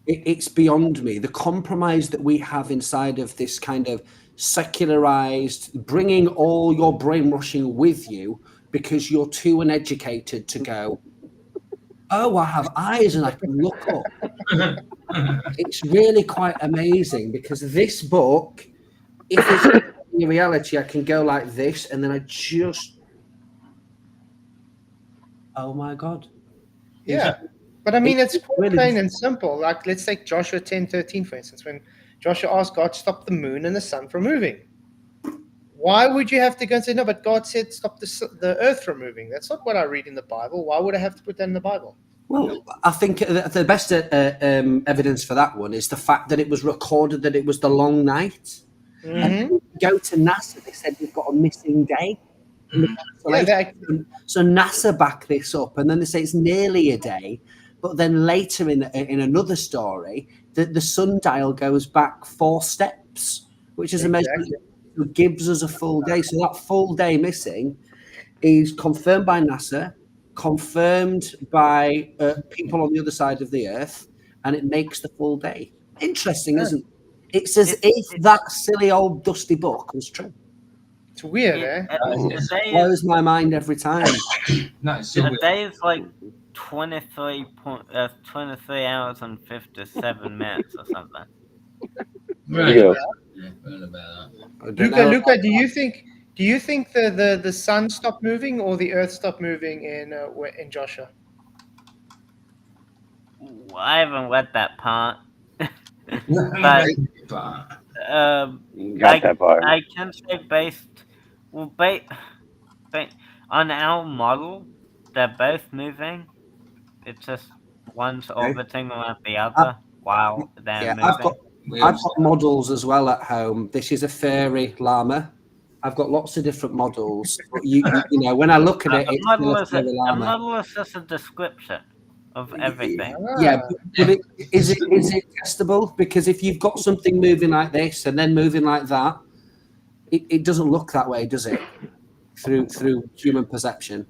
It's beyond me. The compromise that we have inside of this kind of secularized, bringing all your brainwashing with you because you're too uneducated to go, oh, I have eyes and I can look up. It's really quite amazing because this book, if it's in reality, I can go like this and then I just, oh my God. Yeah. But I mean, it's quite really plain and simple. Like, let's take Joshua 10:13, for instance, when Joshua asked God to stop the moon and the sun from moving. Why would you have to go and say, no, but God said stop the earth from moving? That's not what I read in the Bible. Why would I have to put that in the Bible? Well, I think the best evidence for that one is the fact that it was recorded that it was the long night. Mm-hmm. And go to NASA, they said we've got a missing day. Yeah, so NASA back this up, and then they say it's nearly a day. But then later in another story, the sundial goes back 4 steps, which is amazing. It gives us a full day. So that full day missing is confirmed by NASA, confirmed by people on the other side of the Earth, and it makes the full day. Interesting, isn't it? It's as if that silly old dusty book was true. It's weird, eh? It blows my mind every time. The day is like 23 hours and 57 minutes or something. Right. Luca, do you think the sun stopped moving or the earth stopped moving in Joshua? I haven't read that part. But Got that part. I can say on our model, they're both moving. It's just one's orbiting around the other while they're moving. I've got models as well at home. This is a fairy llama. I've got lots of different models. But you know, when I look at it, it's still a model is just a description of everything. Yeah, but is it testable? Because if you've got something moving like this and then moving like that, it doesn't look that way, does it? Through human perception.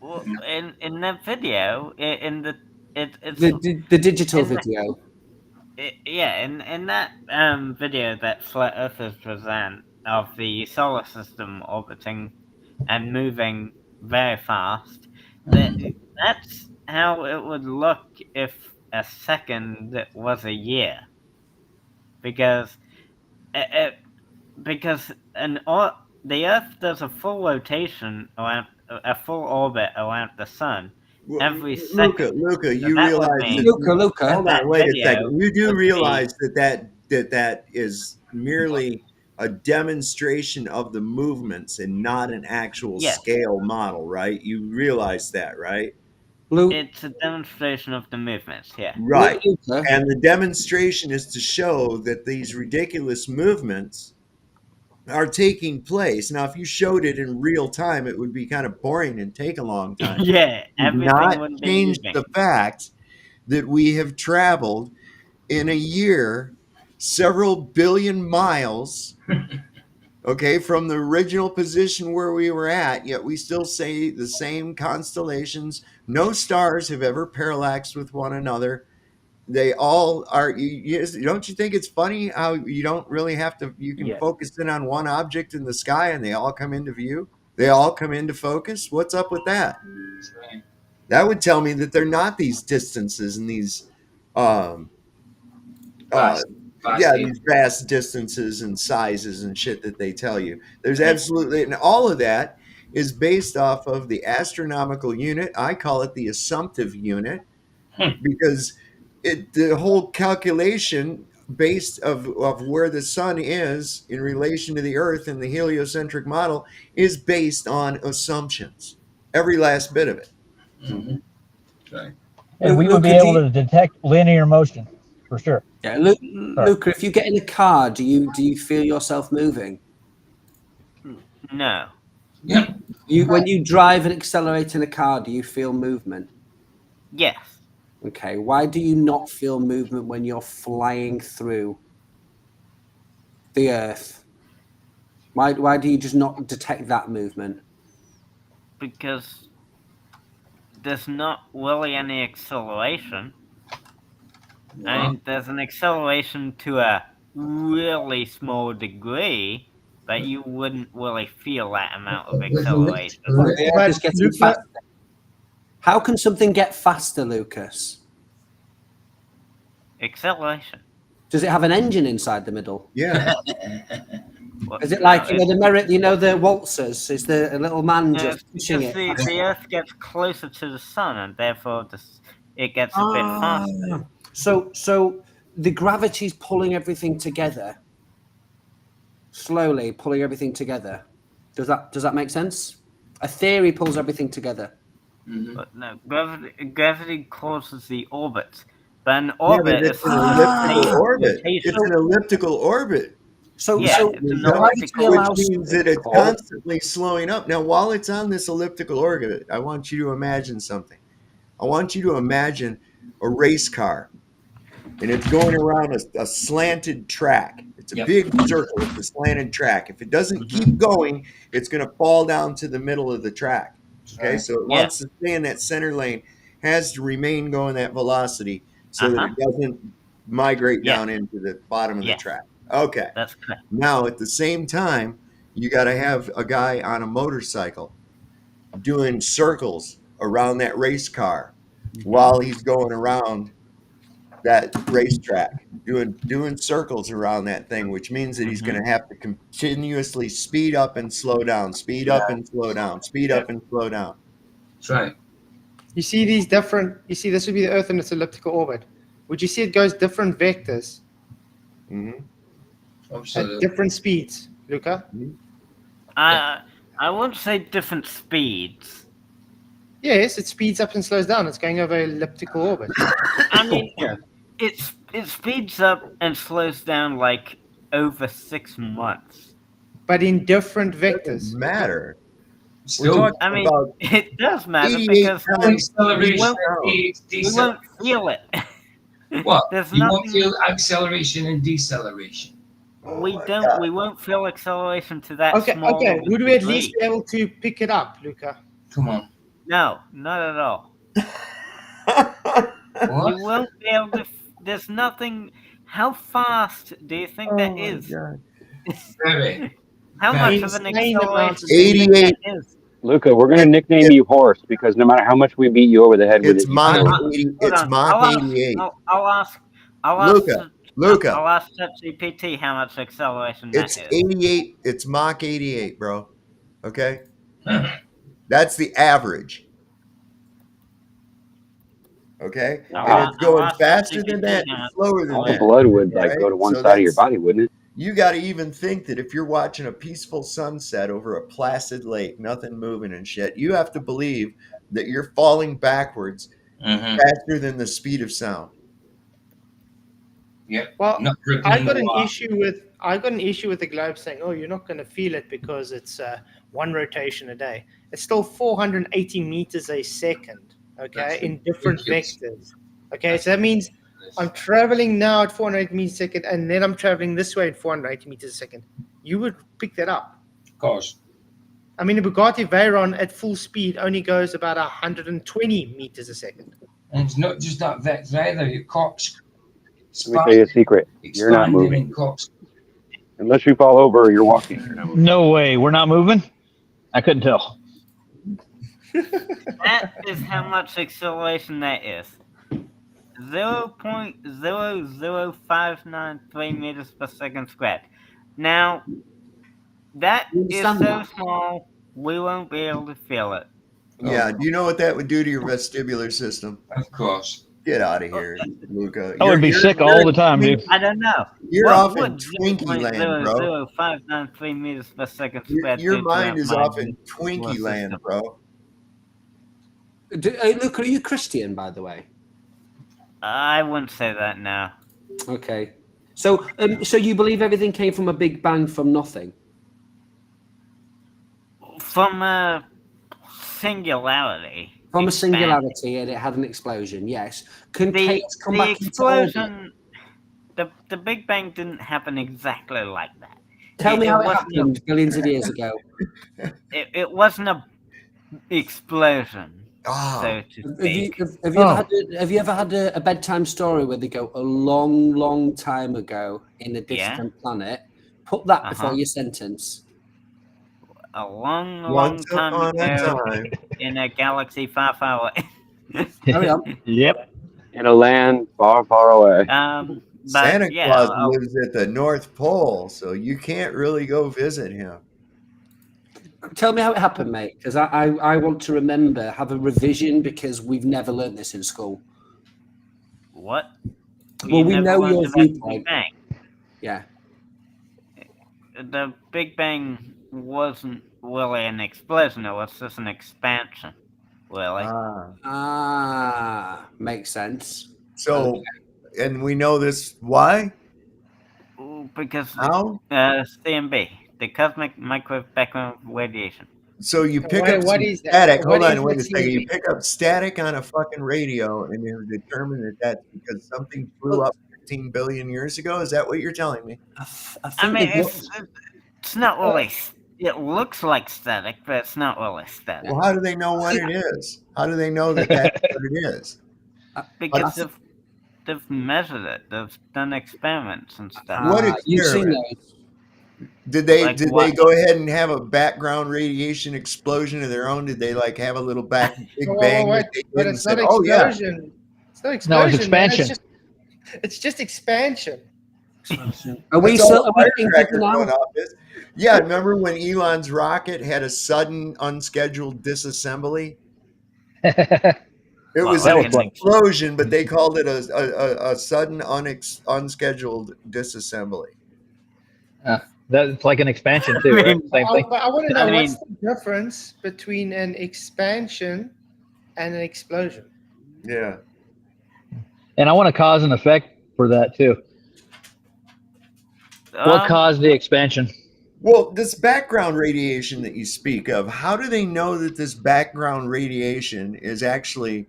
Well, in the video, it's the digital video. In that video that Flat Earthers present of the solar system orbiting and moving very fast, that's how it would look if a second was a year, because the Earth does a full rotation around a full orbit around the sun. Every second. Luca, you realize Luca. Hold on, wait a second. You do realize that is merely a demonstration of the movements and not an actual scale model, right? You realize that, right? Luke, It's a demonstration of the movements, yeah. Right. Luke, And the demonstration is to show that these ridiculous movements are taking place. Now, if you showed it in real time, it would be kind of boring and take a long time. Yeah, Would everything not wouldn't be change moving. the fact that we have traveled in a year several billion miles, okay, from the original position where we were at, yet we still say the same constellations. No stars have ever parallaxed with one another. They all are. Don't you think it's funny how you don't really have to? You can Yes. focus in on one object in the sky, and they all come into view. They all come into focus. What's up with that? That's right. That would tell me that they're not these distances and these, um, Vast, these vast distances and sizes and shit that they tell you. There's absolutely, and all of that is based off of the astronomical unit. I call it the assumptive unit because the whole calculation based of where the sun is in relation to the earth in the heliocentric model is based on assumptions, every last bit of it. Mhm. Right. And we would be able to detect linear motion for sure. Yeah, Luca, if you get in a car, do you feel yourself moving? No. Yeah. When you drive and accelerate in a car, do you feel movement? Yes. Okay. Why do you not feel movement when you're flying through the Earth? Why do you just not detect that movement? Because there's not really any acceleration. I mean, there's an acceleration to a really small degree, but you wouldn't really feel that amount of acceleration. The Earth is getting Luca- faster. How can something get faster, Lucas? Acceleration. Does it have an engine inside the middle? Yeah. What- Is it like no, the merit? The waltzers? Is there a little man just pushing it? the Earth gets closer to the sun, and therefore it gets a bit faster. So the gravity's pulling everything together, slowly pulling everything together. Does that make sense? A theory pulls everything together. But no, gravity causes the orbit. But an Yeah, orbit but is it's an elliptical orbit. rotation. It's an elliptical orbit. So Yeah, so it's an gravity elliptical, Which allows means that it's constantly slowing up. Now, while it's on this elliptical orbit, I want you to imagine something. I want you to imagine a race car, and it's going around a slanted track. It's a big circle. It's a slanted track. If it doesn't keep going, it's going to fall down to the middle of the track. Okay, so it wants to stay in that center lane, has to remain going that velocity so that it doesn't migrate down into the bottom of the track. Okay. That's correct. Now, at the same time, you got to have a guy on a motorcycle doing circles around that race car while he's going around that racetrack, doing circles around that thing, which means that he's going to have to continuously speed up and slow down, speed up and slow down, speed up and slow down. That's right. You see these different. You see, this would be the Earth in its elliptical orbit. Would you see it goes different vectors at different speeds, Luca? I wouldn't say different speeds. Yes, it speeds up and slows down. It's going over elliptical orbit. I mean, it speeds up and slows down like over 6 months. But in different Doesn't vectors. matter. Still, I mean, about it does matter 88 because acceleration, we won't feel it. What? There's You won't nothing. feel acceleration and deceleration. We won't feel acceleration to that Okay, small. okay. of a Would we at degree. least be able to pick it up, Luca? Come on. No, not at all. What? You won't be able to. There's nothing. How fast do you think that is? Very. How much of an Insane amounts acceleration do you think 88. that is? Luca, we're going to nickname you Horse because no matter how much we beat you over the head with It's it, you Mach still- 80. Hold It's on, Mach 88. I'll ask. Luca. I'll ask ChatGPT how much acceleration that It's is. 88. It's Mach 88, bro. Okay? That's the average. Okay? No, And it's going I'll ask faster than that, ChatGPT and slower than all the that. blood would like Right? go to one So side of your that's- body, wouldn't it? You got to even think that if you're watching a peaceful sunset over a placid lake, nothing moving and shit, you have to believe that you're falling backwards Mm-hmm. faster than the speed of sound. Yep. Well, Not I crippling got the an wire. issue with the globe saying, "Oh, you're not going to feel it because it's one rotation a day." It's still 480 meters a second. Okay, That's in different ridiculous. vectors. Okay, so that means I'm traveling now at 480 meters a second, and then I'm traveling this way at 480 meters a second. You would pick that up. Of course. I mean, a Bugatti Veyron at full speed only goes about 120 meters a second. And it's not just that vector either. Your corks Let me tell you a secret. You're not expanding moving. in corks. Unless you fall over or you're walking, you're not moving. No way. We're not moving? I couldn't tell. That is how much acceleration that is. 0.00593 meters per second squared. Now, that You is understand so that? small, we won't be able to feel it. Yeah. Do you know what that would do to your vestibular system? Of course. Get out of here, Luca. I would be sick all the time, dude. I don't know. You're What off in would Twinkie land, bro. 0.00593 meters per second squared Your do to mind is my off in Twinkie vestibular land, system? bro. Luke, are you Christian, by the way? I wouldn't say that now. Okay. So you believe everything came from a big bang from nothing? From a singularity. From a expand- singularity, and it had an explosion. Yes. Can The, chaos come the back into orbit? explosion, the Big Bang didn't happen exactly like that. Tell me how it wasn't a- happened billions of years ago. It wasn't a explosion, Ah, so to speak. Have you ever had a bedtime story where they go a long, long time ago in a distant planet? Put that before your sentence. A long, long once time upon a ago time. in a galaxy far, far away. Carry on. Yep. In a land far, far away. But Santa yeah, Claus lives at the North Pole, so you can't really go visit him. Tell me how it happened, mate, because I want to remember, have a revision, because we've never learned this in school. what? Well, we never know learned your about the viewpoint. Big Bang. Yeah. The Big Bang wasn't really an explosion; it was just an expansion. Really, Makes sense. So, and we know this. Why? because How? CMB, the cosmic microwave background radiation. So you pick What- up what some is that? static. What Hold is on, wait a the second. You CMB? pick up static on a fucking radio, and you determine that that's because something flew up 15 billion years ago. Is that what you're telling me? I think I mean, they've it's not really. It looks like static, but it's not really static Well, how do they know what it is? How do they know that that's what it is? because they've measured it. They've done experiments and stuff. What you've seen experiment? those. Did they Like did what? they go ahead and have a background radiation explosion of their own? Did they like have a little big bang that they But did and it's not said, "Oh yeah"? explosion. It's not No, it's explosion. man. expansion. It's just expansion. Are we That's all still the are we thinking firecrackers now? going off is. Yeah, remember when Elon's rocket had a sudden unscheduled disassembly? It was that an was fun. explosion, but they called it a sudden unscheduled disassembly. That's like an expansion too, right? Same thing. But I want to I know mean- what's the difference between an expansion and an explosion. Yeah. And I want a cause and effect for that too. What caused the expansion? Well, this background radiation that you speak of, how do they know that this background radiation is actually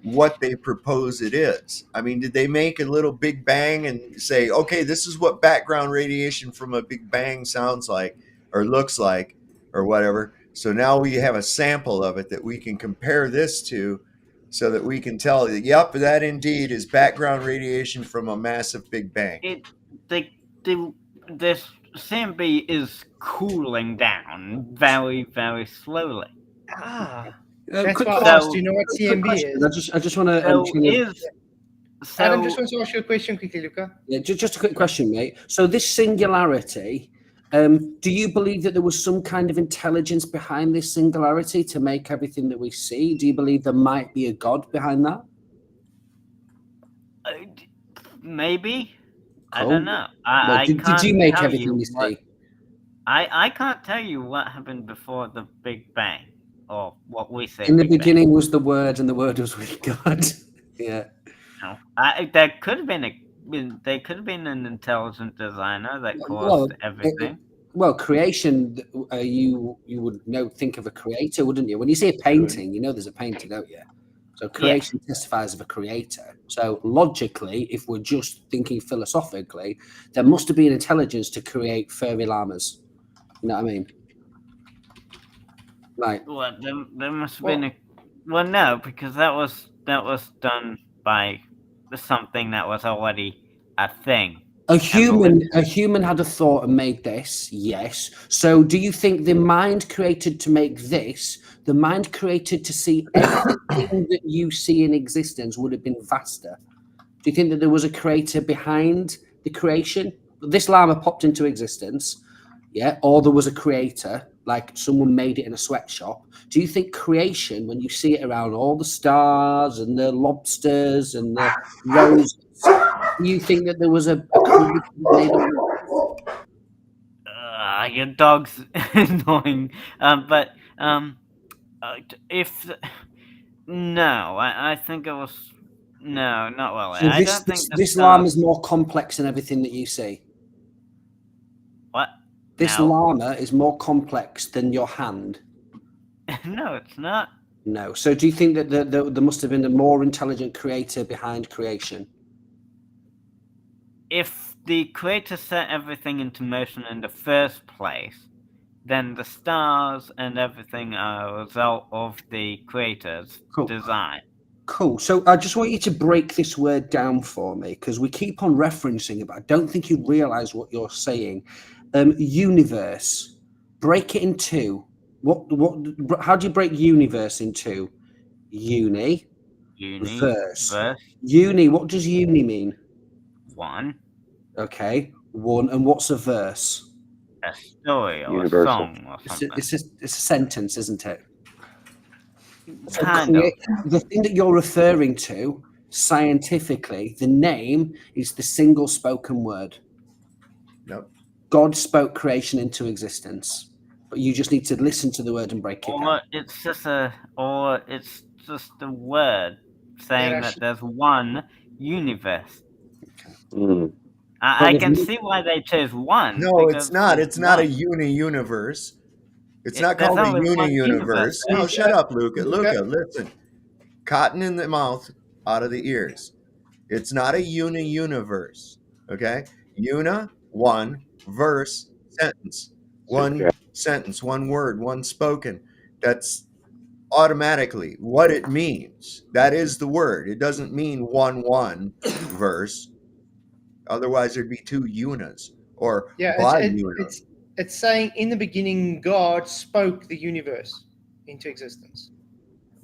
what they propose it is? I mean, did they make a little big bang and say, okay, this is what background radiation from a big bang sounds like or looks like or whatever? So now we have a sample of it that we can compare this to so that we can tell that, yep, that indeed is background radiation from a massive big bang. This CMB is cooling down very, very slowly. That's quick why I question. asked, do you know what Quick CMB question. is? I just want to. Adam, just want to ask you a question quickly, Luca. Yeah, just a quick question, mate. So this singularity, do you believe that there was some kind of intelligence behind this singularity to make everything that we see? Do you believe there might be a god behind that? Maybe. I Cool. don't know. Well, did you make everything you see? I can't tell you what happened before the Big Bang. or what we say. In the Big Bang. beginning was the Word, and the Word was with God. Yeah. No, there could have been they could have been an intelligent designer that caused everything. Well, creation. You would think of a creator, wouldn't you? When you see a painting, you know there's a painter, don't you? So creation testifies of a creator. So logically, if we're just thinking philosophically, there must have been intelligence to create furry llamas. You know what I mean? Right. Well, there must have been well, no, because that was done by something that was already a thing. A human had a thought and made this, yes. So do you think the mind created to make this, the mind created to see everything that you see in existence would have been vaster? Do you think that there was a creator behind the creation? This llama popped into existence, yeah, or there was a creator, like someone made it in a sweatshop. Do you think creation, when you see it around all the stars and the lobsters and the roses, do you think that there was a creator that made all this? Your dog's annoying. But if no, I think it was no, not really. So I don't think this llama is more complex than everything that you see. What? This llama is more complex than your hand. No, it's not. No. So do you think that there must have been a more intelligent creator behind creation? If the creator set everything into motion in the first place, then the stars and everything are a result of the creator's design. Cool. So I just want you to break this word down for me, because we keep on referencing it, but I don't think you realize what you're saying. Universe. Break it in two. How do you break universe in two? Uni. Verse. Uni. What does uni mean? One. Okay. One. And what's a verse? A story or Universal. a song or something. It's a sentence, isn't it? So Kind of. the thing that you're referring to, scientifically, the name is the single spoken word. Nope. God spoke creation into existence, but you just need to listen to the word and break it down. It's just a word saying that there's one universe. Mm. I can see why they chose one. No, it's not. It's not a uni-universe. It's not called a uni-universe. No, shut up, Luca. Luca, listen. Cotton in the mouth, out of the ears. It's not a uni-universe. Okay? Una, one, verse, sentence. One sentence, one word, one spoken. That's automatically what it means. That is the word. It doesn't mean one verse. Otherwise, there'd be two unas or it's saying in the beginning God spoke the universe into existence.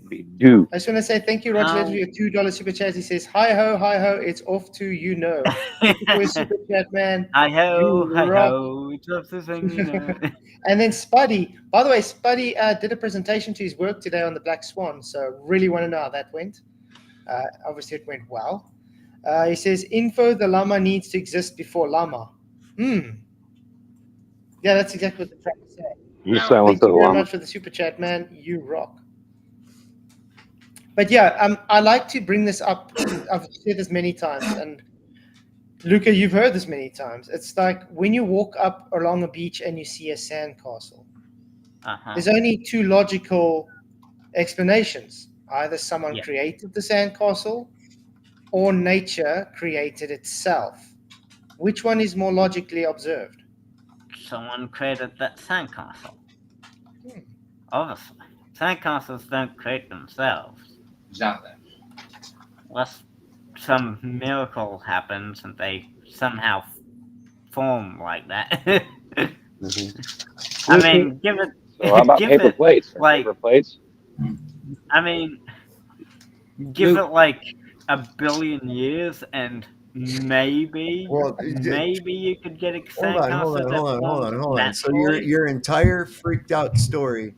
We do. I just want to say thank you, Roger, for your $2 super chat. He says, hi ho, it's off to you know. Thank you for your super chat, man. Hi ho, it's off to saying you know. And then Spuddy. By the way, Spuddy did a presentation to his work today on the Black Swan, so really want to know how that went. Obviously, it went well. He says, info, the llama needs to exist before llama. Yeah, that's exactly what the track said. Thank you very much for the super chat, man. You rock. But yeah, I like to bring this up. I've said this many times, and Luca, you've heard this many times. It's like when you walk up along a beach and you see a sandcastle. There's only two logical explanations. Either someone created the sandcastle or nature created itself. Which one is more logically observed? Someone created that sandcastle. Obviously. Sandcastles don't create themselves. Exactly. Unless some miracle happens and they somehow form like that. I mean, give it. So how about paper plates? Like, paper plates? I mean, give it like a billion years and maybe you could get a sandcastle. Hold on. So your entire freaked out story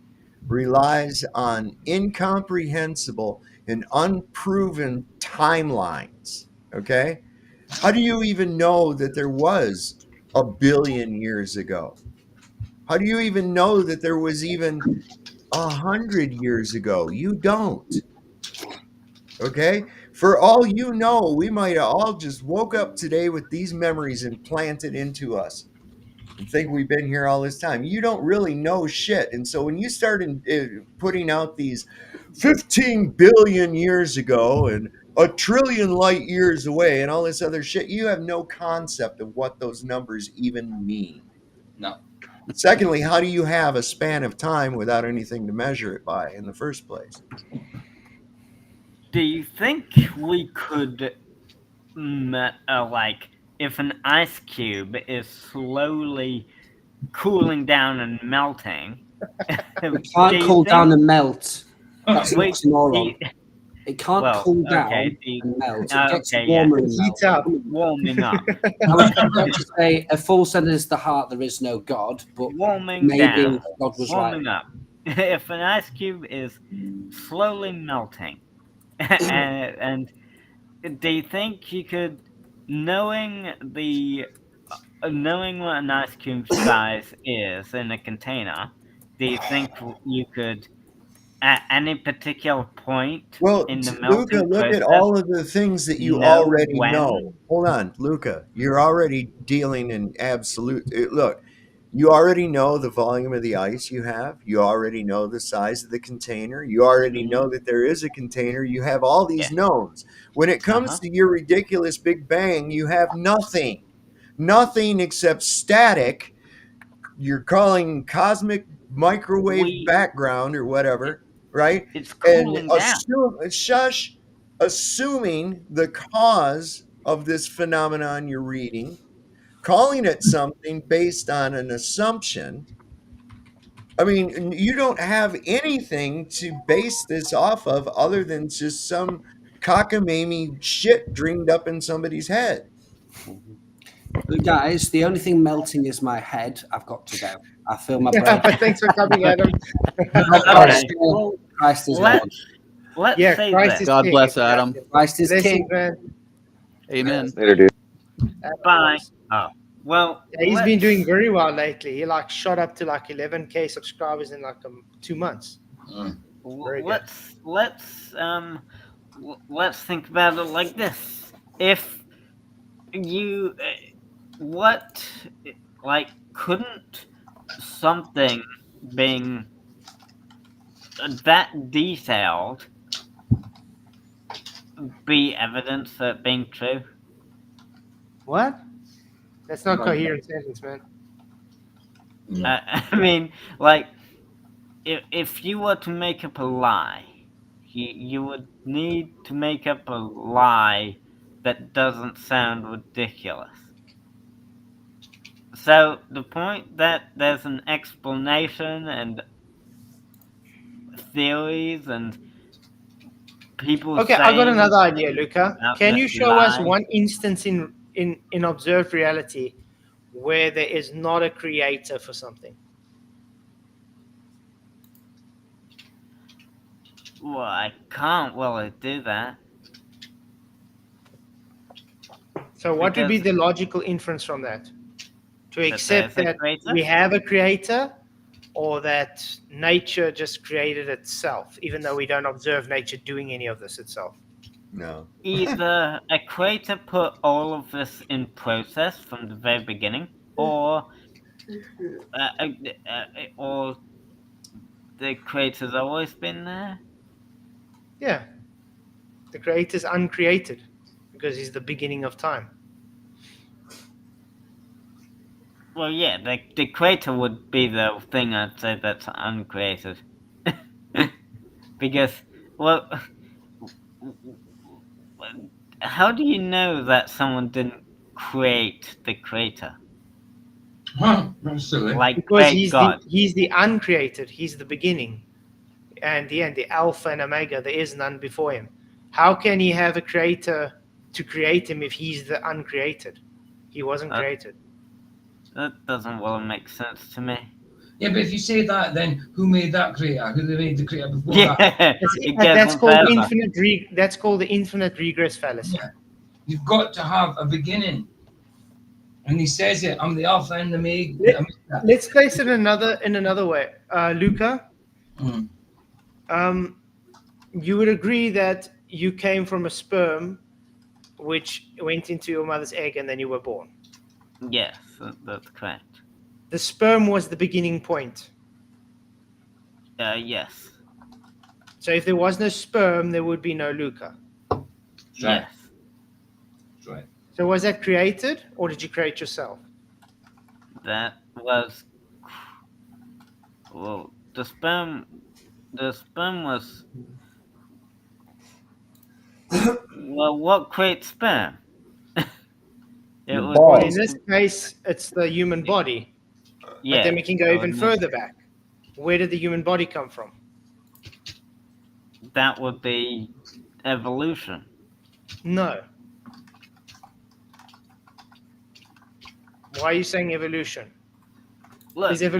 relies on incomprehensible and unproven timelines. Okay? How do you even know that there was a billion years ago? How do you even know that there was even 100 years ago. You don't. Okay? For all you know, we might have all just woke up today with these memories implanted into us and think we've been here all this time. You don't really know shit. And so when you start putting out these 15 billion years ago and a trillion light years away and all this other shit, you have no concept of what those numbers even mean. No. Secondly, how do you have a span of time without anything to measure it by in the first place? Do you think we could, like, if an ice cube is slowly cooling down and melting, It can't cool down and melt. That's an Wait, oxymoron. It can't well, cool down okay, and melt. It gets okay, warmer and Heats melts. up. warming up, I was about to say, a fool says the heart there is no God, but warming maybe down, God was right. warming up. If an ice cube is slowly melting, and do you think you could, knowing what an ice cube size is in a container, do you think you could, at any particular point Well, in the Luca, melting look at process, all of the things that you know already when? know. Hold on, Luca. You're already dealing in absolute. Look, you already know the volume of the ice you have. You already know the size of the container. You already know that there is a container. You have all these knowns. When it comes to your ridiculous Big Bang, you have nothing. Nothing except static. You're calling cosmic microwave background or whatever, right? It's And cooling down. assuming the cause of this phenomenon you're reading, calling it something based on an assumption. I mean, you don't have anything to base this off of other than just some cockamamie shit dreamed up in somebody's head. But guys, the only thing melting is my head. I've got to go. I feel my brain. But thanks for coming, Adam. Okay, well, Christ is Lord. let's Yeah, say Christ this. is God king. bless Adam. Christ is Blessings, king. man. Amen. Later, dude. Bye. Oh, well, Yeah, he's been doing very well lately. He like shot up to like 11K subscribers in like 2 months. Very good. Let's think about it like this. If you couldn't something being that detailed be evidence for it being true? What? That's not coherent sentence, man. I mean, like, if you were to make up a lie, you would need to make up a lie that doesn't sound ridiculous. So the point that there's an explanation and theories and people Okay, I got saying another idea, Luca. about Can this you show us lie. one instance in observed reality where there is not a creator for something? Well, I can't really do that. So what would be Because the logical inference from that? To accept there's a that creator? we have a creator, or that nature just created itself, even though we don't observe nature doing any of this itself? No. Either a creator put all of this in process from the very beginning, or the creator's always been there. Yeah. The creator's uncreated because he's the beginning of time. Well, yeah, the creator would be the thing I'd say that's uncreated. Because, well, how do you know that someone didn't create the creator? That's silly. Like, Because create God. he's the uncreated, he's the beginning. And the end, the Alpha and Omega, there is none before him. How can he have a creator to create him if he's the uncreated? He wasn't created. That doesn't really make sense to me. Yeah, but if you say that, then who made that creator? Who made the creator before that? Yeah, That's called that's called the infinite regress fallacy. Yeah. You've got to have a beginning. And he says it, I'm the Alpha and the Omega. Let's place it in another way. Luca, Mm. You would agree that you came from a sperm which went into your mother's egg and then you were born. Yes, that's correct. The sperm was the beginning point. Yes. So if there was no sperm, there would be no Luca. That's right. Yes. That's right. So was that created, or did you create yourself? That was. Well, the sperm was. Well, what creates sperm? Your would balls. In this case, it's the human body. Yeah. But then we can go so even further back. Where did the human body come from? That would be evolution. No. Why are you saying evolution? Look, Did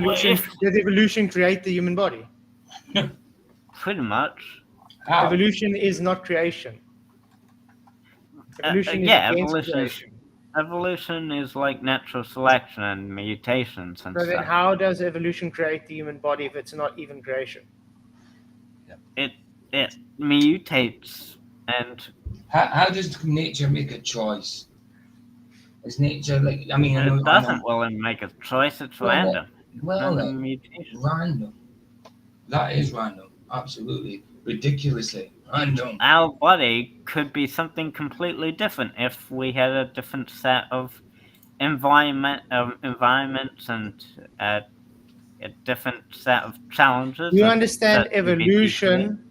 evolution create the human body? pretty much. How? Evolution is not creation. Evolution is yeah, against evolution is creation. evolution is like natural selection and mutations and So then stuff. how does evolution create the human body if it's not even creation? It mutates and How does nature make a choice? Is nature like? I mean, I it know, doesn't really make a choice. It's Well, random. Well, Random mutation. random. That is random. Absolutely, ridiculously random. Our body could be something completely different if we had a different set of environments and a different set of challenges. You that- understand that would be equally- evolution,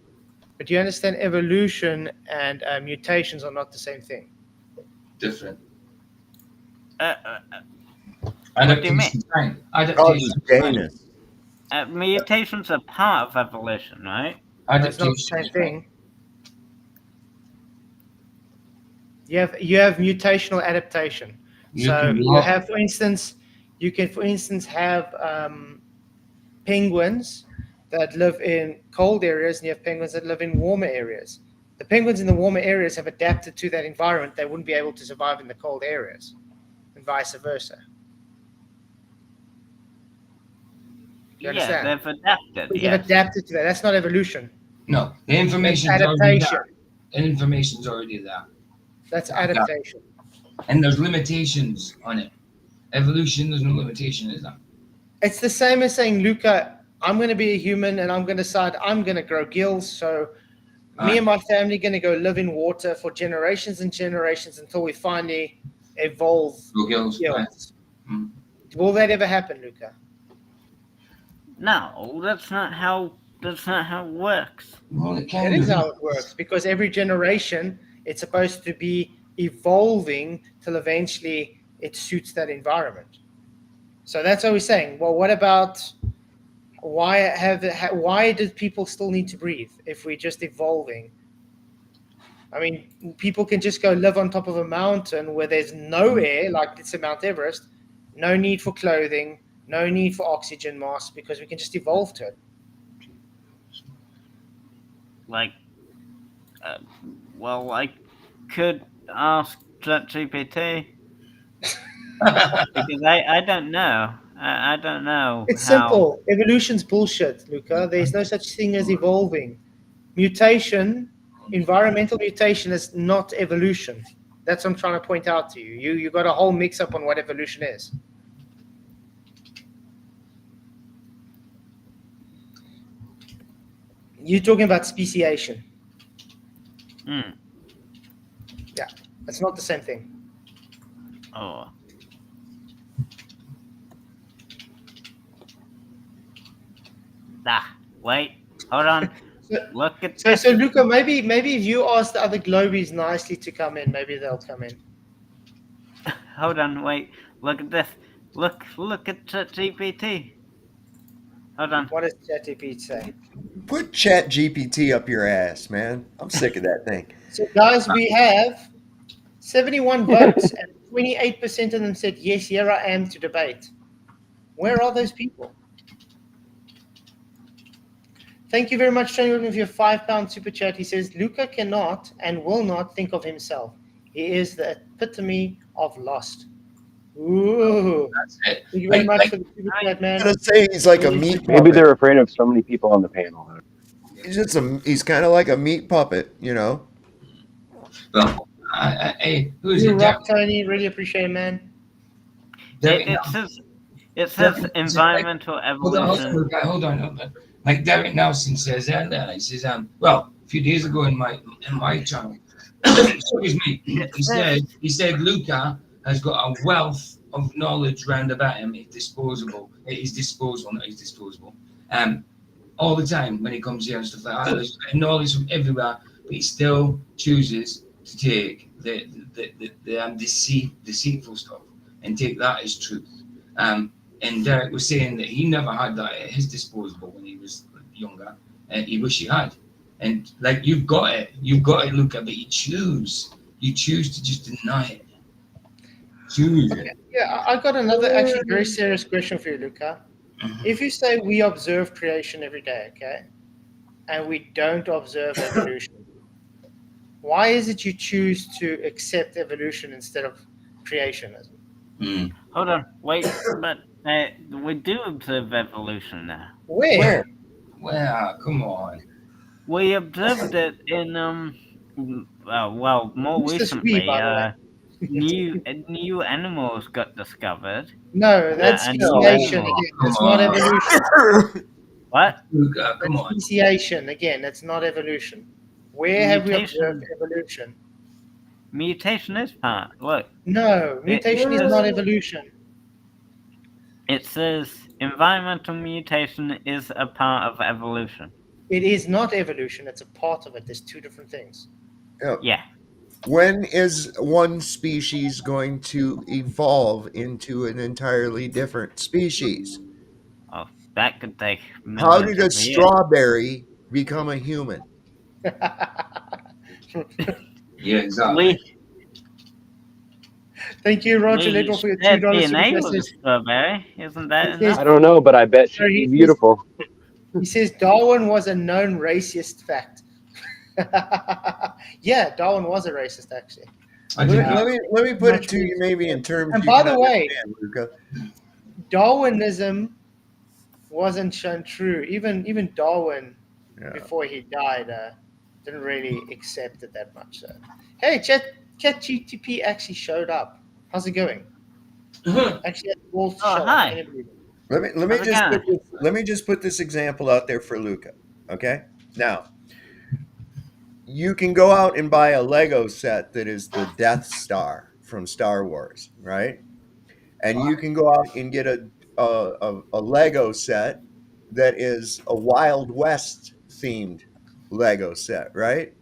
but you understand evolution and mutations are not the same thing. Different. Uh, Adaptation. do you mean? Fine. Causes Adaptation. gayness. Mutations are part of evolution, right? But it's not the same thing. You have mutational adaptation. So you have, for instance, you can, for instance, have penguins that live in cold areas, and you have penguins that live in warmer areas. The penguins in the warmer areas have adapted to that environment. They wouldn't be able to survive in the cold areas, and vice versa. You understand? Yeah, they've adapted. They've Yes. adapted to that. That's not evolution. No, the information That's is already adaptation. there. The information's already there, That's adaptation. and there's limitations on it. Evolution, there's no limitation, is there? It's the same as saying, Luca, I'm going to be a human and I'm going to decide I'm going to grow gills. So me and my family are going to go live in water for generations and generations until we finally evolve Go gills. gills. Mm. Will that ever happen, Luca? No, that's not how it works. Well, it It can is be. how it works, because every generation it's supposed to be evolving till eventually it suits that environment. So that's what we're saying. Well, what about why did people still need to breathe if we're just evolving? I mean, people can just go live on top of a mountain where there's no air, like it's Mount Everest, no need for clothing, no need for oxygen masks, because we can just evolve to it. Like, well, I could ask ChatGPT because I don't know. I don't know. It's how... simple. Evolution's bullshit, Luca. There's no such thing as evolving. Mutation, environmental mutation is not evolution. That's what I'm trying to point out to you. You got a whole mix up on what evolution is. You're talking about speciation. Yeah, it's not the same thing. Oh. Wait, hold on. Look at So Luca, maybe if you ask the other globies nicely to come in, maybe they'll come in. Hold on, wait. Look at this. Look at ChatGPT. Hold on. What does ChatGPT say? Put Chat GPT up your ass, man. I'm sick of that thing. So guys, we have 71 votes, and 28% of them said, yes, here I am to debate. Where are those people? Thank you very much, Tony Williams, for your £5 super chat. He says, Luca cannot and will not think of himself. He is the epitome of lost. Ooh. That's it. Thank you very Like- much like- for the super chat, man. I'm gonna say he's like a meat Maybe puppet. they're afraid of so many people on the panel. He's kind of like a meat puppet, you know. Well, who is You it? rock, Tony. Really appreciate it, man. Derek It says Derek- environmental evolution. Hold on. Like Derek Nelson says earlier, he says, well, a few days ago in my channel, excuse me, he said Luca has got a wealth of knowledge round about him. It's disposable. It is disposable, not his disposable. All the time when he comes here and stuff like that, there's knowledge from everywhere, but he still chooses to take the deceitful stuff and take that as truth. And Derek was saying that he never had that at his disposal when he was younger, and he wish he had. And like you've got it, Luca, but you choose to just deny it. Choose Okay. it. Yeah, I got another actually very serious question for you, Luca. If you say we observe creation every day, okay, and we don't observe evolution, why is it you choose to accept evolution instead of creationism? Mm. Hold on, wait, but we do observe evolution now. Where? Well, come on. We observed it in well, more Who's this we, recently. by the way? New animals got discovered. No, that's and speciation animals. again. That's Come not on. evolution. What? Luca, come on. Speciation again. That's not evolution. Where have we observed evolution? Mutation is part. Look, No, mutation is not evolution. it says environmental mutation is a part of evolution. It is not evolution. It's a part of it. There's two different things. Yeah. When is one species going to evolve into an entirely different species? Oh, that could take How millions did a of years. strawberry become a human? Yeah, exactly. Thank you, Roger Little, for your Their $2 DNA super was a chat. strawberry. Isn't that It enough? I don't know, but I bet she'd Sorry, be he says- beautiful. He says Darwin was a known racist fact. Yeah, Darwin was a racist, actually. Let me put it to you maybe in terms. And you by can the way, understand, Luca. Darwinism wasn't shown true. Even Darwin, Yeah. before he died, didn't really accept it that much. So, hey, ChatGTP actually showed up. How's it going? Actually, had the balls to Oh, show up. hi. Can you believe it? Let me just put this example out there for Luca. Okay, now you can go out and buy a Lego set that is the Death Star from Star Wars, right? And you can go out and get a Lego set that is a Wild West themed Lego set, right?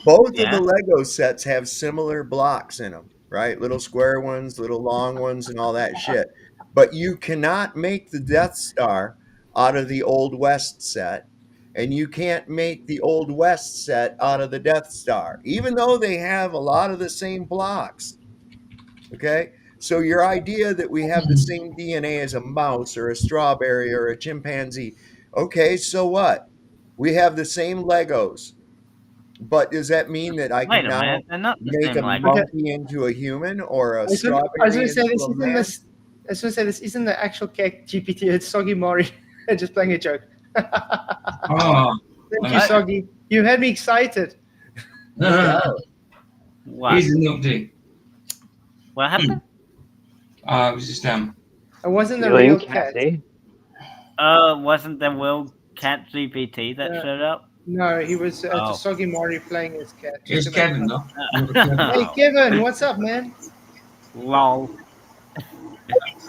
Both of Yeah. the Lego sets have similar blocks in them, right? Little square ones, little long ones, and all that shit. But you cannot make the Death Star out of the Old West set, and you can't make the Old West set out of the Death Star, even though they have a lot of the same blocks. Okay? So your idea that we have the same DNA as a mouse or a strawberry or a chimpanzee, okay, so what? We have the same Legos. But does that mean that I Wait can a now minute, they're not the make same a like. monkey into a human or a I was strawberry going to say into this a isn't man? this. I was going to say this isn't the actual GPT. It's Soggy Mori. Just playing a joke. Oh, Thank you, Soggy. You had me excited. What? here's an update. What happened? It was just I wasn't the Feeling real cat. catty? Wasn't there Will Cat GPT that Yeah. showed up? No, he was Oh. just Soggy Mori playing his cat. here's Just to make Kevin, fun. though. Hey, Kevin, what's up, man? Lol.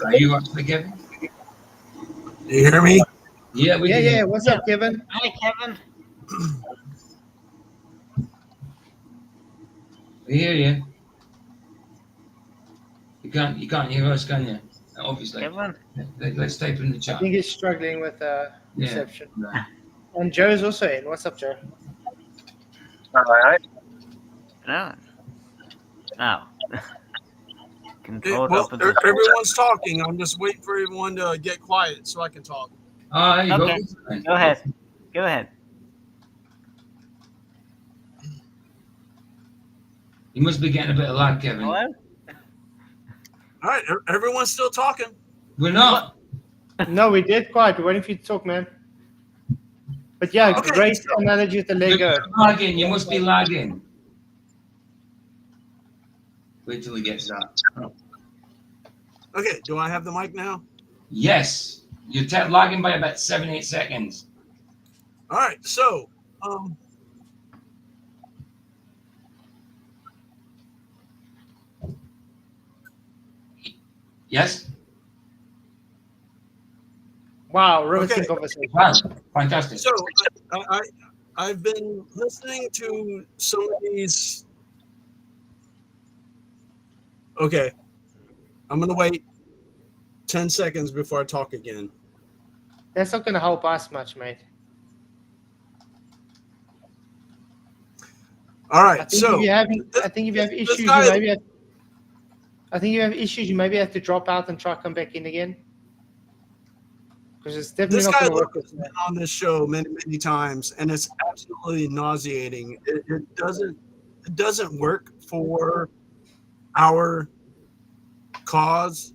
Are you actually Kevin? Do you hear me? Yeah, we Yeah, can. yeah. What's up, Kevin? Hi, Kevin. We hear you. You can't hear us, can you? Obviously. Kevin. Let's type in the I chat. think he's struggling with reception. Yeah. And Joe's also in. What's up, Joe? All right. No. Oh. Controlled opposition. Everyone's talking. I'm just waiting for everyone to get quiet so I can talk. Oh, there you Okay. go. Go ahead. Go ahead. You must be getting a bit of lag, Kevin. Hello? All right, everyone's still talking. We're not. No, we did quiet. We're waiting for you to talk, man. But yeah, Okay, great so- analogy with the You're Lego. lagging. You must be lagging. Wait till he gets that. Okay, do I have the mic now? Yes, you're lagging by about 7-8 seconds. All right, so Yes. Wow, riveting Okay. conversation. Wow, fantastic. so I've been listening to some of these. Okay, I'm gonna wait 10 seconds before I talk again. That's not going to help us much, mate. All I right, think so if you have, th- I think if you have this issues, guy- you maybe have, I think you have issues. You maybe have to drop out and try to come back in again, because it's definitely this not guy going to work. has been on this show many times, and it's absolutely nauseating. It doesn't work for our cause,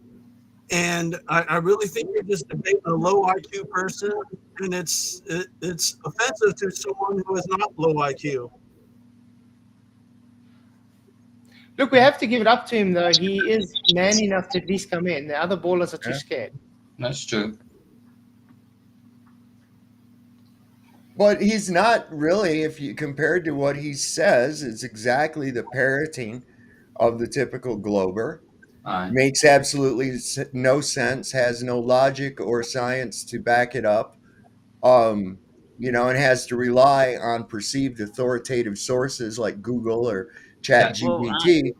and I really think you're just debating a low IQ person, and it's offensive to someone who is not low IQ. Look, we have to give it up to him, though. He is man enough to at least come in. The other ballers are too Yeah. scared. That's true. But he's not really, if you compared to what he says, it's exactly the parroting of the typical glober. Aye. Makes absolutely no sense, has no logic or science to back it up. And has to rely on perceived authoritative sources like Google or ChatGPT.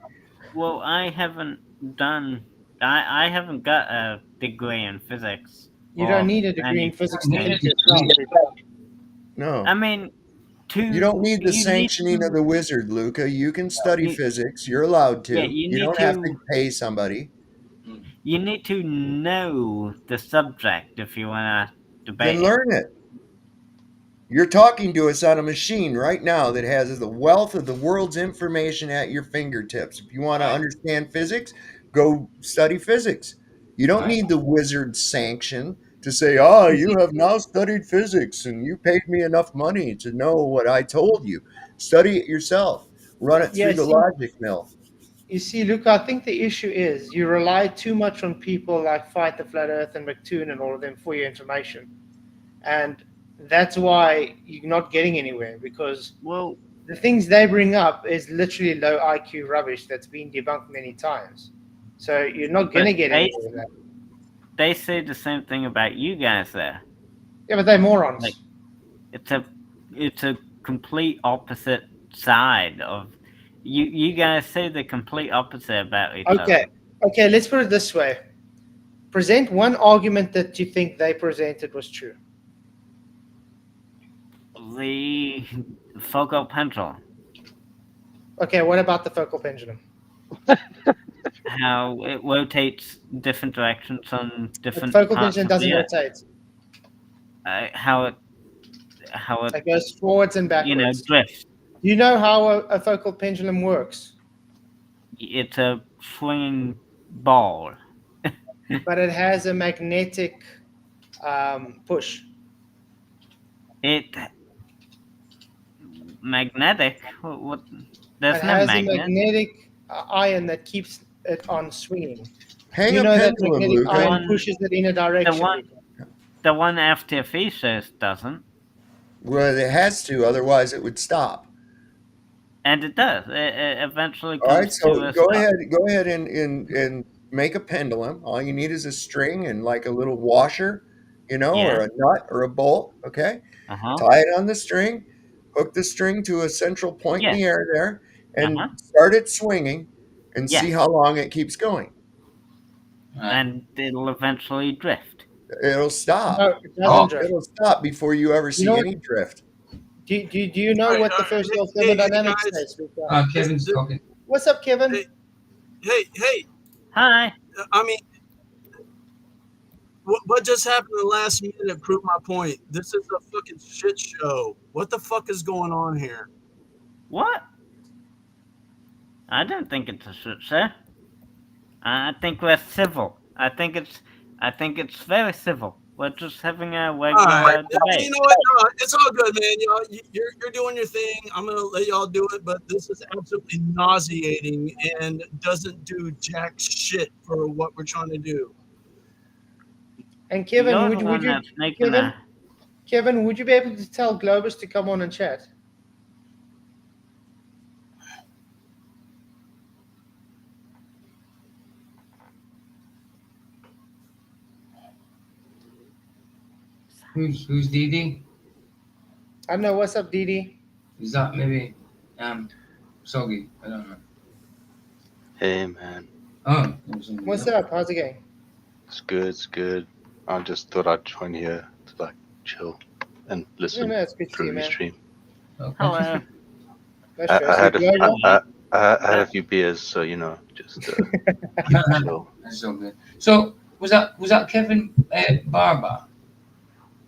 Well, I haven't done. I haven't got a degree in physics. You or don't need a degree in any- physics to need think it. yourself. No. I mean, You don't need the you sanctioning to- of the wizard, Luca. You can study You- physics. You're allowed to. Yeah, you need don't have to to- pay somebody. You need to know the subject if you want to debate. Then learn it. You're talking to us on a machine right now that has the wealth of the world's information at your fingertips. If you want to Right. understand physics, go study physics. You don't Right. need the wizard's sanction to say, "Ah, you have now studied physics and you paid me enough money to know what I told you." Study it yourself. Run it Yeah, through the see- logic mill. You see, Luke, I think the issue is you rely too much on people like Fight the Flat Earth and McToon and all of them for your information. And that's why you're not getting anywhere, because Well, the things they bring up is literally low IQ rubbish that's been debunked many times. So you're not going to But get they- anywhere with that. they say the same thing about you guys there. Yeah, but they're morons. Like, It's a complete opposite side of you. You guys say the complete opposite about each Okay. other. Okay, let's put it this way. Present one argument that you think they presented was true. The focal pendulum, Okay, what about the focal pendulum? how it rotates different directions on The different focal parts pendulum of doesn't the Earth. rotate. How it It goes forwards and backwards. drifts. Do you know how a focal pendulum works? It's a swinging ball. But it has a magnetic push. It magnetic. What? There's It no has magnet. a magnetic ion that keeps it on swinging. Hang You a know that pendulum, magnetic Luca. ion One- pushes it in a direction. one- The one FTFE says doesn't, Well, it has to, otherwise it would stop. and it does. It eventually All right, comes so to a go stop. ahead and make a pendulum. All you need is a string and like a little washer, or a nut or a bolt. Okay, Uh-huh. tie it on the string, hook the string to a central point in the air there, and Uh-huh. start it swinging, and see Yes. how long it keeps going. And it'll eventually drift. It'll stop. No, it doesn't drift. It'll stop before you ever see know what- any drift. Do you know Alright, what the first law of hey, thermodynamics guys. says? Luca? Kevin's talking. What's up, Kevin? Hey, Hi. I mean, what just happened in the last minute proved my point. This is a fucking shit show. What the fuck is going on here? What? I don't think it's a shit show. I think we're civil. I think it's very civil. We're just having a All right. regular Yeah, debate. you know what? No, it's all good, man. You're doing your thing. I'm gonna let y'all do it, but this is absolutely nauseating and doesn't do jack shit for what we're trying to do. And Kevin, You're would, the would one you, that's making Kevin, a. Kevin, would you be able to tell Globus to come on and chat? Who's Didi? I don't know. What's up, Didi? Is that maybe Soggy? I don't know. Hey man, Oh, What's up? How's it going? it's good, it's good. I just thought I'd join here to like chill and No, listen no, it's good to see through you, your man. stream. Okay. Hello. No I, stress. I had a You global? I had a few beers, so you know, just keep it chill. That's so good. So was that Kevin Barber?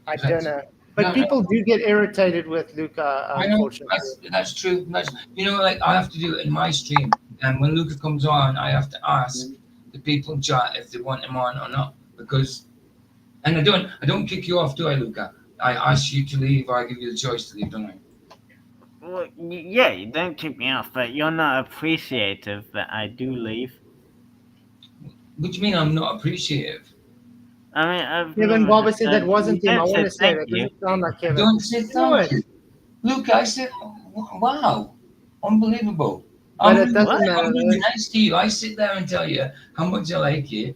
I Is that- don't know. But No, people do get irritated with Luca, I know unfortunately. that's true. Like I have to do it in my stream, and when Luca comes on, I have to ask the people in chat if they want him on or not, because and I don't kick you off, do I, Luca? I ask you to leave, or I give you the choice to leave, don't I? Well, yeah, you don't keep me off, but you're not appreciative that I do leave. What do you mean I'm not appreciative? I mean, I've Kevin never Barber had, said that wasn't you him. I don't want say to say thank that you. doesn't sound like Kevin. Don't say You know what? thank you. Luca, I said, wow, unbelievable. But it I'm doesn't matter. I'm being nice to you. I sit there and tell you how much I like you,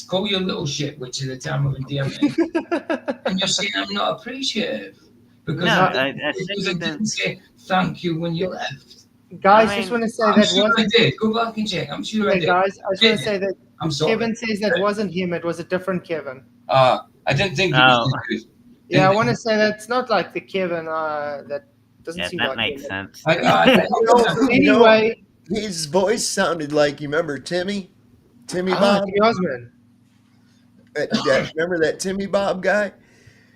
call you a little shit, which is a term of endearment, and you're saying I'm not appreciative because No, I, I said because I you didn't don't. say thank you when you left. Guys, I just mean, want to say I'm that sure I wasn't. did. Go back and check. I'm sure I Yeah, did. guys, I just want to say that I'm sorry. Kevin says that wasn't him. It was a different Kevin. I didn't think it was Oh. this good. Yeah, I want to say that's not like the Kevin that doesn't yeah, seem that like makes him. sense. Anyway, His voice sounded like, you remember Timmy Bob? Timmy Osmond. Remember that Timmy Bob guy?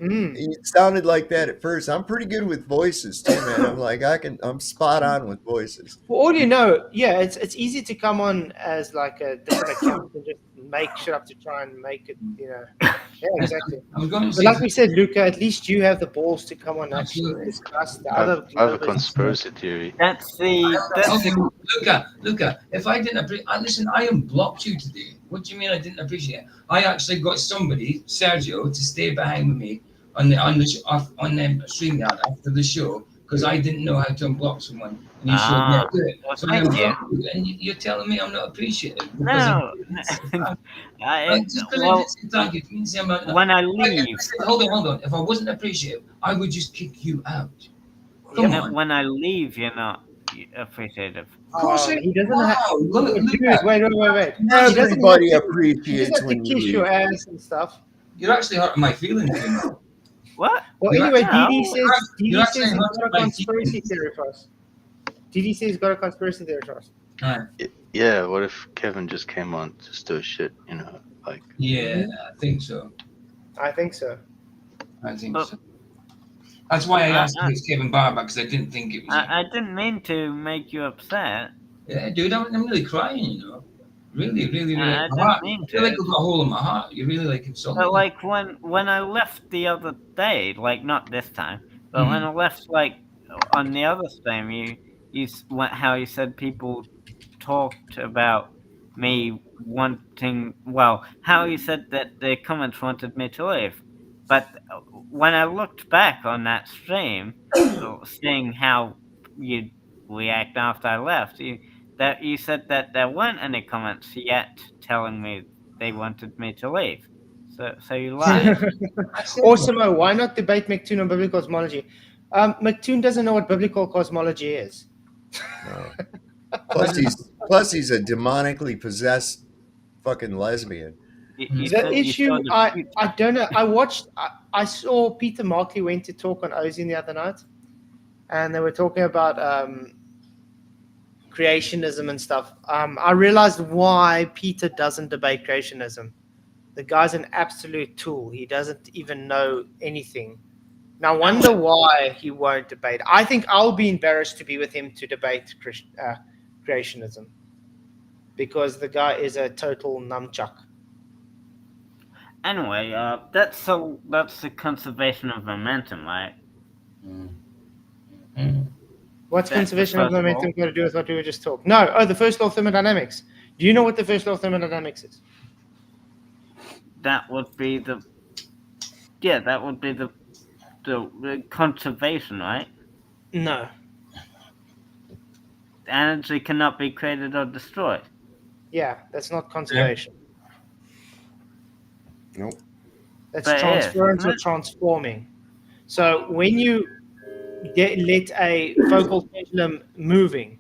Mm. He sounded like that at first. I'm pretty good with voices too, man. I'm like, I'm spot on with voices. For all you know, yeah, it's easy to come on as like a different account and just make shit up to try and make it, Yeah, exactly. I was going to But say, like we said, Luca, at least you have the balls to come on and actually Absolutely. discuss the I have, other I have a Globers. conspiracy theory. That's the Luca, if I didn't appreciate, listen, I unblocked you today. What do you mean I didn't appreciate it? I actually got somebody, Sergio, to stay behind with me on the StreamYard after the show because I didn't know how to unblock someone, and you showed me how to do it. well, So I thank you. unblocked you, and you're telling me I'm not appreciative because I No, didn't say thank you. I, Just because I well, didn't say thank you, didn't say I'm not. when I leave, Hold on. If I wasn't appreciative, I would just kick you out. Come on. when I leave, you're not appreciative. Of course, He doesn't wow. have. Look, Dude, look, wait. He doesn't have Everybody to, he appreciates doesn't have to when you kiss your leave. ass and stuff. you're actually hurting my feelings. You know? What? Well, You're anyway, actually- Didi No. says You're he's actually got a hurting my conspiracy feelings. theory for us. Didi says he's got a conspiracy theory for us. Yeah, what if Kevin just came on to stir shit? You know, like Yeah, I think so. I think so. So. That's why I asked if it's Kevin Barber because I didn't think it was him. I didn't mean to make you upset. Yeah, dude, I'm really crying. Really. I My heart, didn't mean I feel like to. I've got a hole in my heart. You really like insulting But me. like when I left the other day, like not this time, but when I left like on the other stream, how you said people talked about me wanting, well, how you said that the comments wanted me to leave, but when I looked back on that stream, seeing how you react after I left, you said that there weren't any comments yet telling me they wanted me to leave. So you lied. Awesome. Why not debate McToon on biblical cosmology? McToon doesn't know what biblical cosmology is. No. Plus he's a demonically possessed fucking lesbian. The issue, I don't know. I saw Peter Markley went to talk on Ozine the other night, and they were talking about creationism and stuff. I realized why Peter doesn't debate creationism. The guy's an absolute tool. He doesn't even know anything. Now, I wonder why he won't debate. I think I'll be embarrassed to be with him to debate creationism. because the guy is a total nunchuck. Anyway, that's the conservation of momentum, right? What's That's the conservation of first momentum law. got to do with what we were just talking? No. Oh, the first law of thermodynamics. Do you know what the first law of thermodynamics is? That would be the the conservation, right? No. Energy cannot be created or destroyed. Yeah, that's not conservation. Nope. That's But it is, transference isn't or it? transforming. So when you let a focal pendulum moving,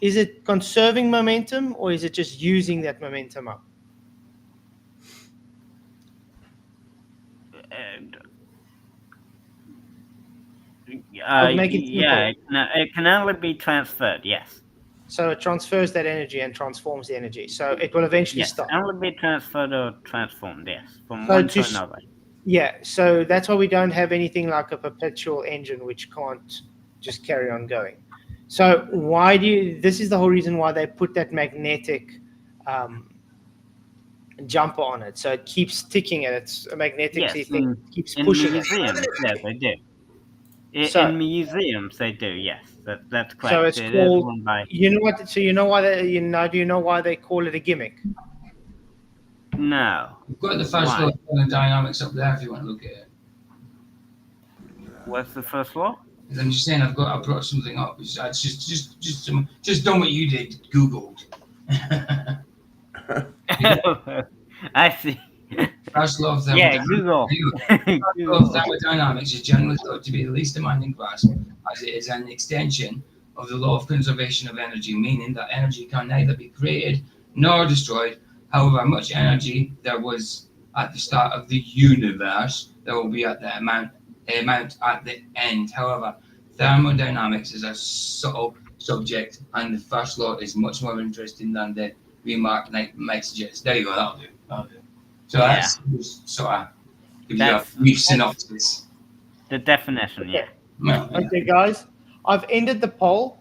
is it conserving momentum or is it just using that momentum up? And, I'll make it yeah, simple. it can only be transferred. Yes, So it transfers that energy and transforms the energy. So it will eventually yes, stop. only be transferred or transformed. Yes, from So one to another. yeah, so that's why we don't have anything like a perpetual engine which can't just carry on going. So why do you? This is the whole reason why they put that magnetic jumper on it. So it keeps ticking it. It's a magnetically Yes, thing. It keeps in pushing it. museums, yeah, they do. So In museums, they do. Yes, that's so correct. it's It is called. run by You know what? So you know why they? Do you know why they call it a gimmick? no. We've got the first Why? law of thermodynamics up there if you want to look at it. What's the first law? I'm just saying I brought something up. It's just done what you did, Googled. I see. First law of Yeah, thermodynamics. Google. First law of Google. thermodynamics is generally thought to be the least demanding grasp, as it is an extension of the law of conservation of energy, meaning that energy can neither be created nor destroyed. However much energy there was at the start of the universe, there will be at the amount at the end. However, thermodynamics is a subtle subject, and the first law is much more interesting than the remark might suggest. There you go. That'll do. That'll do. So Yeah. that's just sort of give you a That's brief synopsis. the definition. Yeah. Well, yeah. Okay, guys, I've ended the poll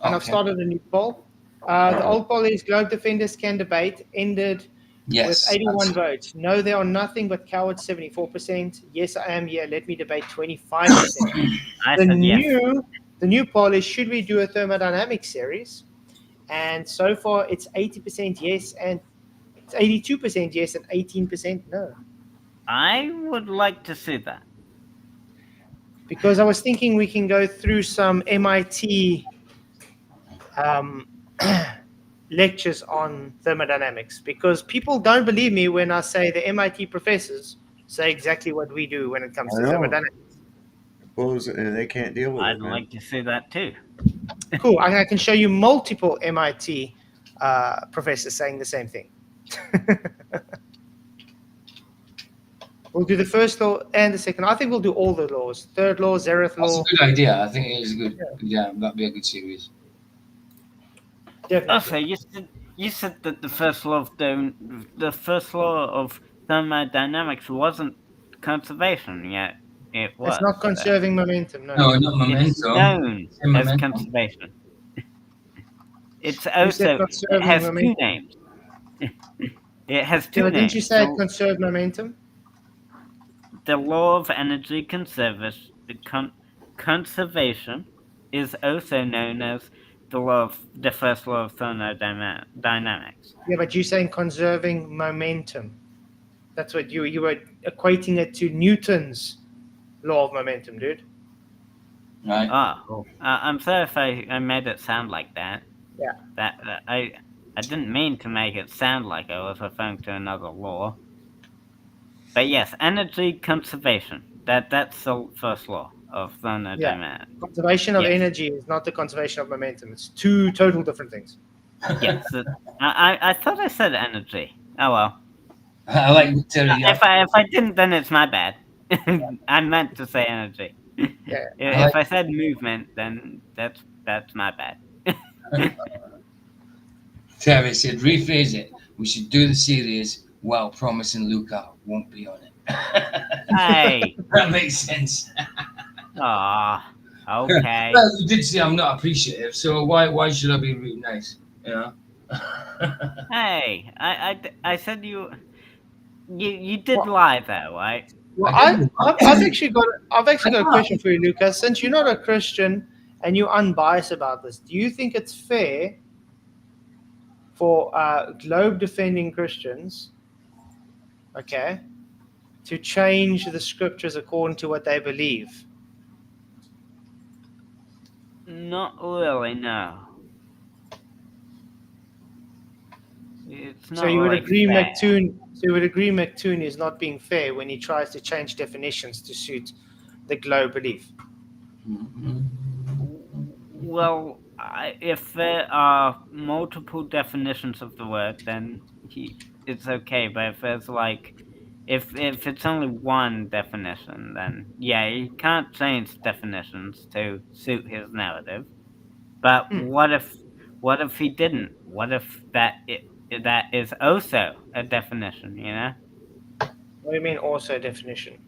and I've Okay. started a new poll. The old poll is Globe Defenders Can Debate ended Yes. with 81 that's- votes. No, they are nothing but cowards, 74%. Yes, I am here. Let me debate, 25%. I The said yes. new poll is should we do a thermodynamics series? And so far it's 80% yes and it's 82% yes and 18% no. I would like to see that. Because I was thinking we can go through some MIT lectures on thermodynamics because people don't believe me when I say the MIT professors say exactly what we do when it comes I to know. thermodynamics. Suppose they can't deal with I'd it, man. like to see that too. Cool. I can show you multiple MIT professors saying the same thing. We'll do the first law and the second. I think we'll do all the laws. Third law, zeroth That's a law. good idea. I think it is a good. Yeah, that'd be a good series. Definitely. Also, you said that the first law of thermodynamics wasn't conservation yet. It was. It's not conserving momentum, no. No, not It's momentum. known Say as momentum. conservation. It's You said also it conserving has two momentum. names. It has Yeah, two but didn't names. you say conserve momentum? The law of energy conservation is also known as the first law of thermodynamics. Yeah, but you're saying conserving momentum. That's what you were equating it to Newton's law of momentum, dude. Right. I'm sorry if I made it sound like that. Yeah. I didn't mean to make it sound like I was referring to another law. But yes, energy conservation. That's the first law of thermodynamics. Conservation of Yes. energy is not the conservation of momentum. It's two total different things. Yes. I thought I said energy. Oh well. I like telling you. If I didn't, then it's my bad. I meant to say energy. Yeah. If I said movement, then that's my bad. Terry said, rephrase it. We should do the series while promising Luca won't be on it. Hey. That makes sense. Aw. Okay. Well, you did say I'm not appreciative, so why should I be really nice? You know? Hey, I said you did lie though, right? Well, I didn't. I've actually got a I question for you, Lucas. Since you're not a Christian and you're unbiased about this, do you think it's fair for globe defending Christians, okay, to change the scriptures according to what they believe? Not really, no. It's So not you would really agree fair. McToon is not being fair when he tries to change definitions to suit the globe belief. Well, if there are multiple definitions of the word, then it's okay. But if there's like, if it's only one definition, then yeah, he can't change definitions to suit his narrative. But Hmm. what if he didn't? What if that is also a definition? You know, What do you mean also definition?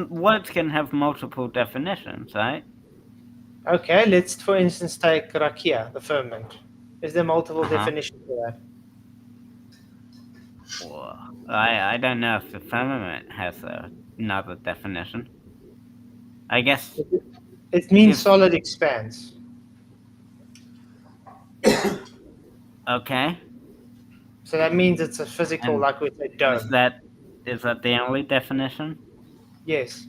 words can have multiple definitions, right? Okay, let's for instance take rakia, the firmament. Is there multiple Uh-huh. definitions for that? Well, I don't know if the firmament has another definition. I guess It means if solid expanse. okay, So that means it's a physical, and like with a is dome. that the only definition? Yes.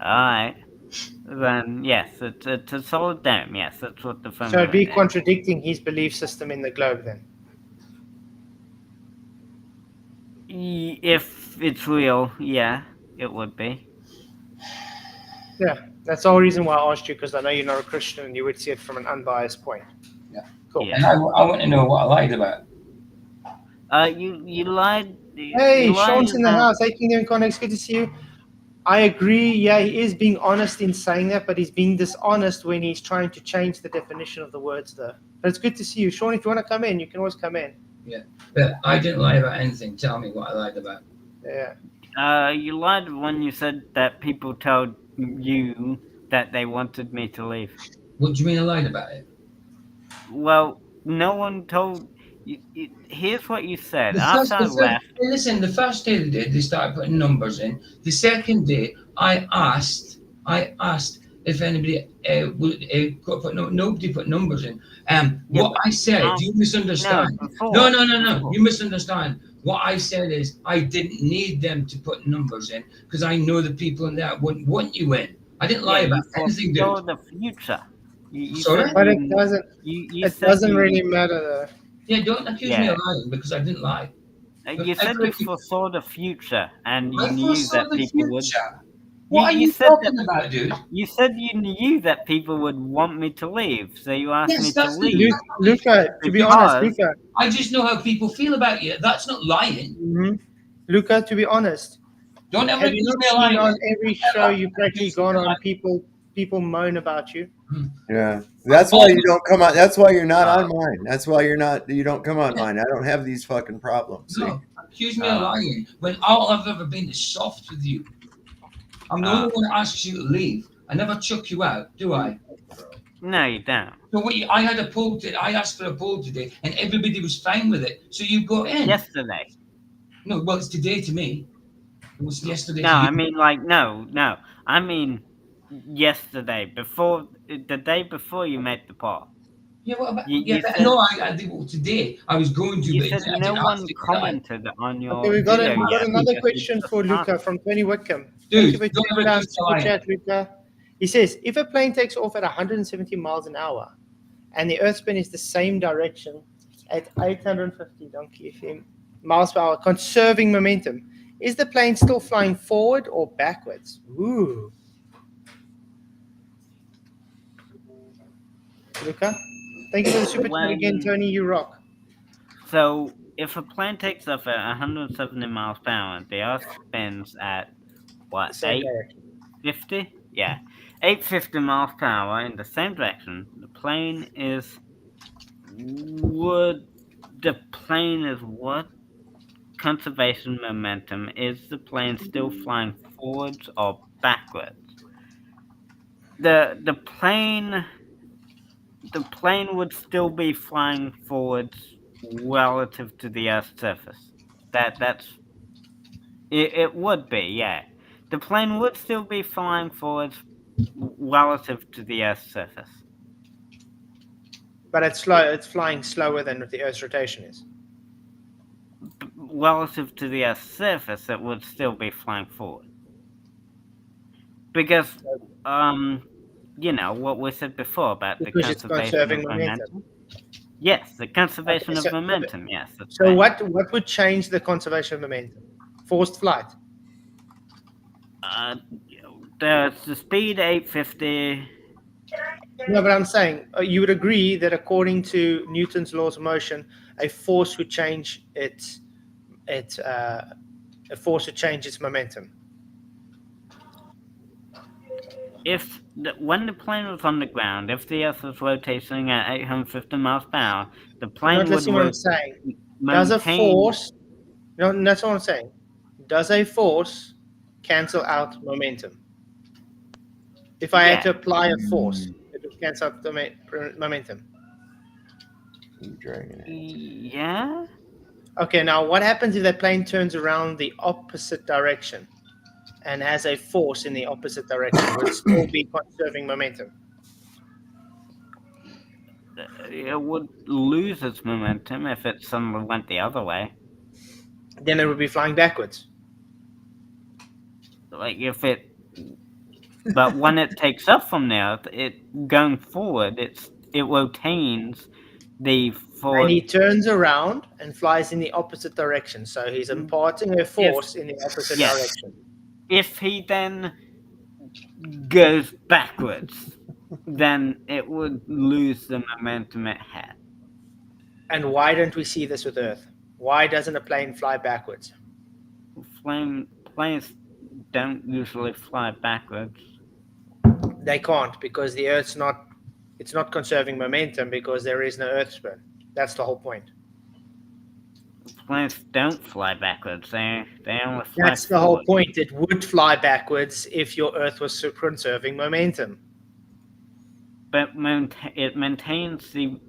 All right, then yes, it's a solid dome. Yes, that's what the So it'd be firmament is. contradicting his belief system in the globe then. If it's real, yeah, it would be. Yeah, that's the whole reason why I asked you, because I know you're not a Christian and you would see it from an unbiased point. Yeah. Cool. Yeah. And I want to know what I lied about. You lied. Hey, You lied Sean's in the about. house. Hey, Kingdom Connex, good to see you. I agree. Yeah, he is being honest in saying that, but he's being dishonest when he's trying to change the definition of the words, though. But it's good to see you. Sean, if you want to come in, you can always come in. But I didn't lie about anything. Tell me what I lied about. Yeah. You lied when you said that people told you that they wanted me to leave. What do you mean I lied about it? Well, no one told you. Here's what you said. The After I left, listen, the first day they did, they started putting numbers in. The second day, I asked if anybody would put nobody put numbers in. Yeah, What I said, no, you misunderstand. before. No. You misunderstand. What I said is I didn't need them to put numbers in because I know the people in there wouldn't want you in. I didn't lie Yeah, about you anything, foresaw dude. the future. You Sorry? said But it doesn't. you It said doesn't you really matter, though. Yeah, don't accuse me yeah. of lying because I didn't lie. You said you foresaw the future and you I knew foresaw that the people would. future. What are You you said that talking about, dude? you said you knew that people would want me to leave, so you asked Yes, me to that's the leave Luca, to be honest, because I just know how people feel about you. That's not lying. Luca, to be honest, Don't ever have you accuse not me of seen lying. on every show Ever you've practically accuse me gone of on, lying. people moan about you? Yeah, that's why you don't come on. That's why you're not on uh, mine. That's why you don't come on mine. I don't have these fucking problems. See? No, accuse me of lying when all I've ever been is soft with you. I'm the only one that asks you to leave. I never chuck you out, do I? no, you don't. So I had a poll today. I asked for a poll today, and everybody was fine with it. So you got in. Yesterday. No, well, it's today to me. It was yesterday No, to you. I mean like no. I mean yesterday, before the day before you made the poll. Yeah, what about? You, Yeah, you but said no, I did well, today. I was going to, you but said I no didn't one ask you, did I? commented on Okay, your we got video yet another because you question just for Luca started. from Tony Whitcomb. Thank Dude, you for don't taking ever down accuse me of super lying. chat, Luca. He says, if a plane takes off at 170 miles an hour and the Earth spin is the same direction at 850 miles per hour, conserving momentum, is the plane still flying forward or backwards? Ooh. Luca, thank you for the super chat again, Tony. You rock. So if a plane takes off at 170 miles per hour, the Earth spins at what, Same direction. 850? Yeah, 850 miles per hour in the same direction. The plane is what? Conservation momentum. Is the plane still flying forwards or backwards? The plane the plane would still be flying forwards relative to the Earth's surface. It would be, yeah. The plane would still be flying forwards relative to the Earth's surface. But it's slow. It's flying slower than the Earth's rotation is. Relative to the Earth's surface, it would still be flying forward. Because, you know, what we said before about the Because it's conservation conserving of momentum. momentum. Yes, the conservation Okay, of momentum, yes. That's So right. what would change the conservation of momentum? Forced flight. There's the speed 850. No, but I'm saying you would agree that according to Newton's laws of motion, a force would change its momentum. When the plane was on the ground, if the Earth was rotating at 850 miles per hour, the You're plane not would listening to what I'm saying. Does a maintain. force? No, that's what I'm saying. Does a force cancel out momentum? If I had to apply a force, it would cancel out the momentum. Yeah. Okay, now what happens if that plane turns around the opposite direction and has a force in the opposite direction? Would it still be conserving momentum? It would lose its momentum if it suddenly went the other way. Then it would be flying backwards. Like if it, but when it takes off from the Earth, it going forward, it retains the forward. And he turns around and flies in the opposite direction. So he's imparting a force in the opposite direction. If he then goes backwards, then it would lose the momentum it had. And why don't we see this with Earth? Why doesn't a plane fly backwards? Planes don't usually fly backwards. They can't because the Earth's not. It's not conserving momentum because there is no Earth spin. That's the whole point. Planes don't fly backwards. They only fly That's the whole point. It would fly backwards if your Earth was conserving momentum. But it maintains the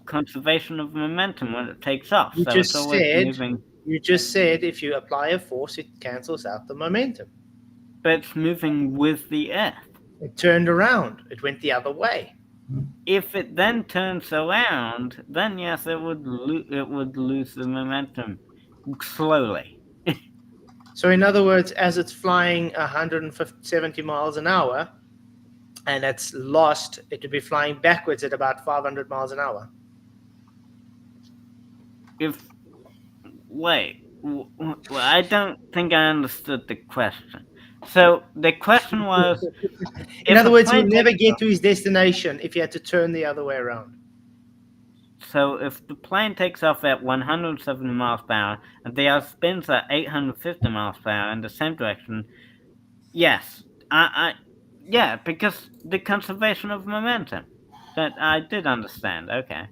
conservation of momentum when it takes off. You so just it's always said. Moving. You just said if you apply a force, it cancels out the momentum. But it's moving with the Earth. It turned around. It went the other way. If it then turns around, then yes, it would lose the momentum slowly. So in other words, as it's flying 170 miles an hour, and it's lost, it would be flying backwards at about 500 miles an hour. I don't think I understood the question. So the question was, in other words, he would never get to his destination if he had to turn the other way around. So if the plane takes off at 170 miles per hour and the Earth spins at 850 miles per hour in the same direction, yes, yeah, because the conservation of momentum. That I did understand. Okay,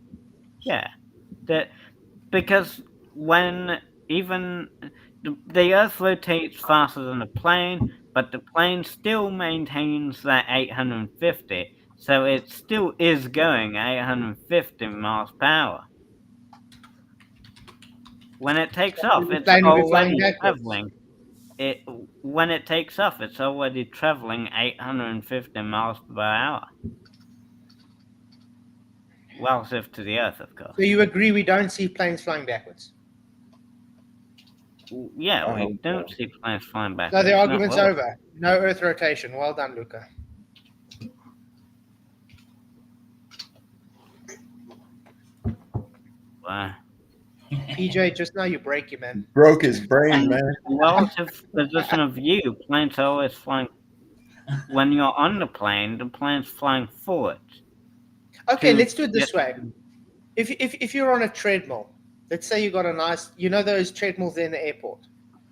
yeah, because when even the Earth rotates faster than the plane, but the plane still maintains that 850, so it still is going 850 miles per hour. When it takes off, it's already traveling. When it takes off, it's already traveling 850 miles per hour. Relative to the Earth, of course. So you agree we don't see planes flying backwards? Yeah, we don't see planes flying backwards. So the argument's over. No Earth rotation. Well done, Luca. Wow. PJ, just now you break your man. Broke his brain, man. Relative position of view, planes are always flying. When you're on the plane's flying forward. Okay, let's do it this way. If you're on a treadmill, let's say you got a nice, you know those treadmills in the airport,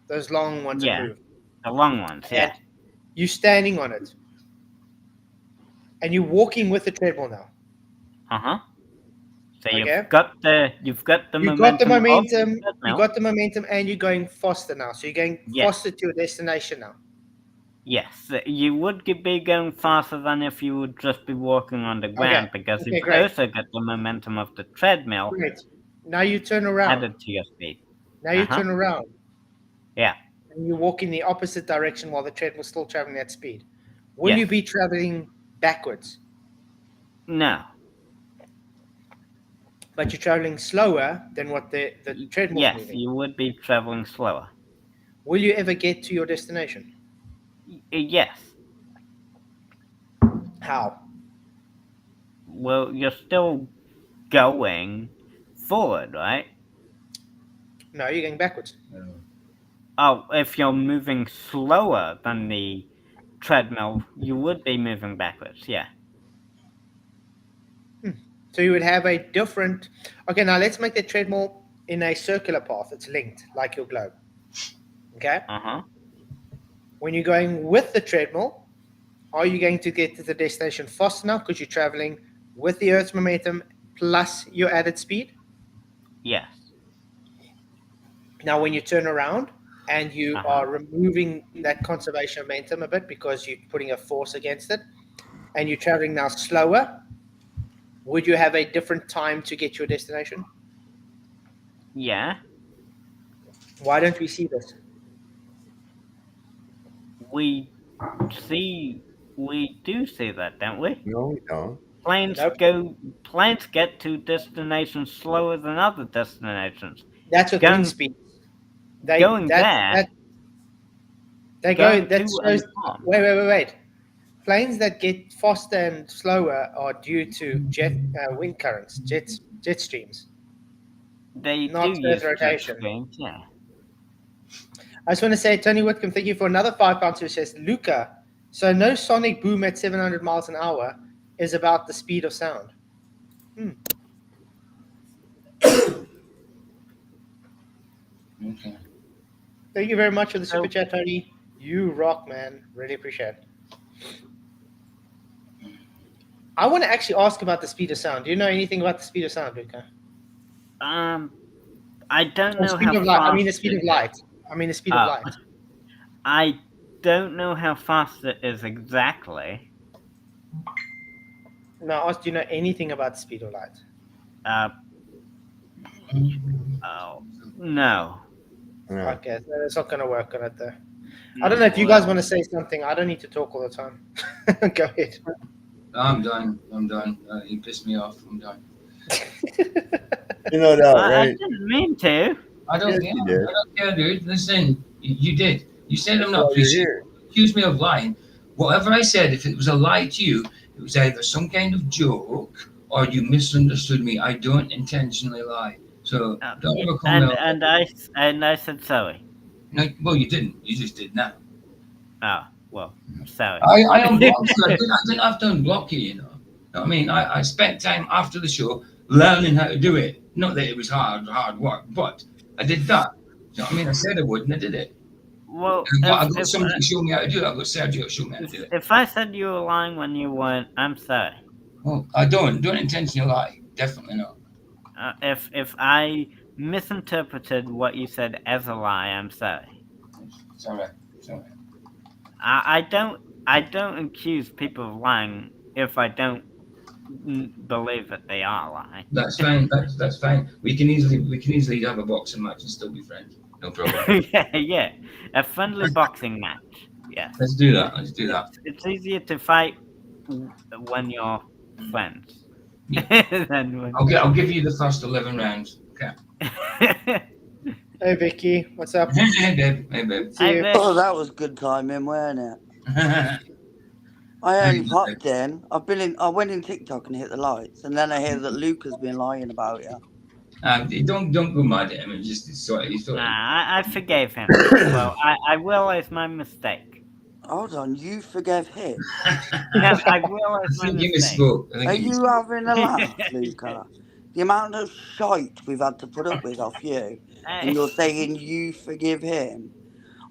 those long ones that move. The long ones, yeah. And you're standing on it, and you're walking with the treadmill now. So you've got the momentum. You got the momentum, and you're going faster now. So you're going faster to your destination now. Yes, you would be going faster than if you would just be walking on the ground, because Okay, you great. also get the momentum of the treadmill Great. Now you turn around. added to your speed. Now you Uh-huh. turn around. Yeah. And you walk in the opposite direction while the treadmill's still traveling at speed. Will Yes. you be traveling backwards? No. But you're traveling slower than what the treadmill's Yes, moving. you would be traveling slower. Will you ever get to your destination? Yes. How? Well, you're still going forward, right? No, you're going backwards. Oh, if you're moving slower than the treadmill, you would be moving backwards, yeah. So you would have a different. Okay, now let's make the treadmill in a circular path. It's linked like your globe. Okay? Uh-huh. When you're going with the treadmill, are you going to get to the destination fast enough because you're traveling with the Earth's momentum plus your added speed? Yes. Now, when you turn around and you Uh-huh. are removing that conservation of momentum a bit because you're putting a force against it, and you're traveling now slower, would you have a different time to get to your destination? Yeah. Why don't we see this? We do see that, don't we? No, we don't. Planes Nope. get to destinations slower than other destinations. That's with Going- wind speed. They going that, there, that they going go. That to and shows. from. Wait. Planes that get faster and slower are due to jet wind currents, jet streams. They Not do use Earth rotation. jet streams, yeah. I just want to say, Tony Whitcomb, thank you for another £5 who says, Luca, so no sonic boom at 700 miles an hour is about the speed of sound. Okay. Thank you very much for the super chat, Tony. You rock, man. Really appreciate it. I want to actually ask about the speed of sound. Do you know anything about the speed of sound, Luca? I don't know Speed how of light. fast. I mean the speed of light. I mean the speed of light. I don't know how fast it is exactly. No, I asked, do you know anything about the speed of light? Oh no. Yeah. Okay, so it's not going to work on it though. I don't know if you guys want to say something. I don't need to talk all the time. Go ahead. I'm done. You pissed me off. I'm done. You know that, I right? didn't mean to. I don't Yes, care. you did. I don't care, dude. Listen, you did. You said I'm That's not why you're preaching. here. You accused me of lying. Whatever I said, if it was a lie to you, it was either some kind of joke or you misunderstood me. I don't intentionally lie. So don't ever call me. And I said sorry. No, well, you didn't. You just did now. Oh, well, sorry. I unblocked you. I didn't have to unblock you, you know. Know what I mean? I spent time after the show learning how to do it. Not that it was hard work, but I did that. You know what I mean? I said I would, and I did it. Well, I got somebody to show me how to do it. I got Sergio to show me how to do it. if I said you were lying when you weren't, I'm sorry. Well, I don't intentionally lie. Definitely not. If I misinterpreted what you said as a lie, I'm sorry. It's all right. I don't accuse people of lying if I don't believe that they are lying. That's fine. That's fine. We can easily have a boxing match and still be friends. No problem. yeah, a friendly boxing match. Yes. Let's do that. It's easier to fight when you're friends. Yeah. than when... I'll give you the first 11 rounds. Okay. Hey, Vicky. What's up? Hey, babe. See you. Oh, that was good timing, wasn't it? I only popped in. I went in TikTok and hit the lights, and then I hear that Luca's been lying about you. Don't go mad at him. It's just he's sort of. Nah, I forgave him. Well, I realized my mistake. Hold on, you forgave him? Yeah, I realized my I think you mistake. misspoke. Are you having a laugh, Luca? The amount of shite we've had to put up with off you, and you're saying you forgive him?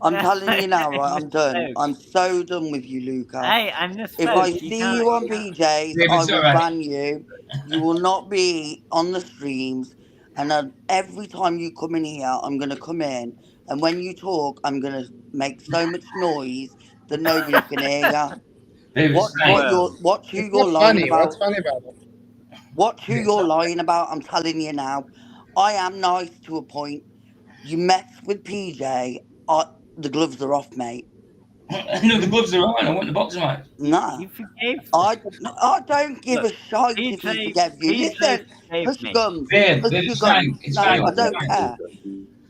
I'm telling you now, right? I'm done. I'm so done with you, Luca. Hey, I misspoke. If I see you on PJs, I will ban you. You will not be on the streams, and every time you come in here, I'm going to come in, and when you talk, I'm going to make so much noise that nobody can hear you. David Watch Stein. watch who It's you're not lying funny. What's about. funny about it? Watch who you're lying about. I'm telling you now. I am nice to a point. You mess with PJ, the gloves are off, mate. No, the gloves are on. I want the boxer match. Nah. You forgave. I don't give Look, a shite if he PJ forgave you. Listen, forgave hush your me. gums. Babe, Hush babe, your it's fine. gums. It's No, fine. I It's don't fine. care.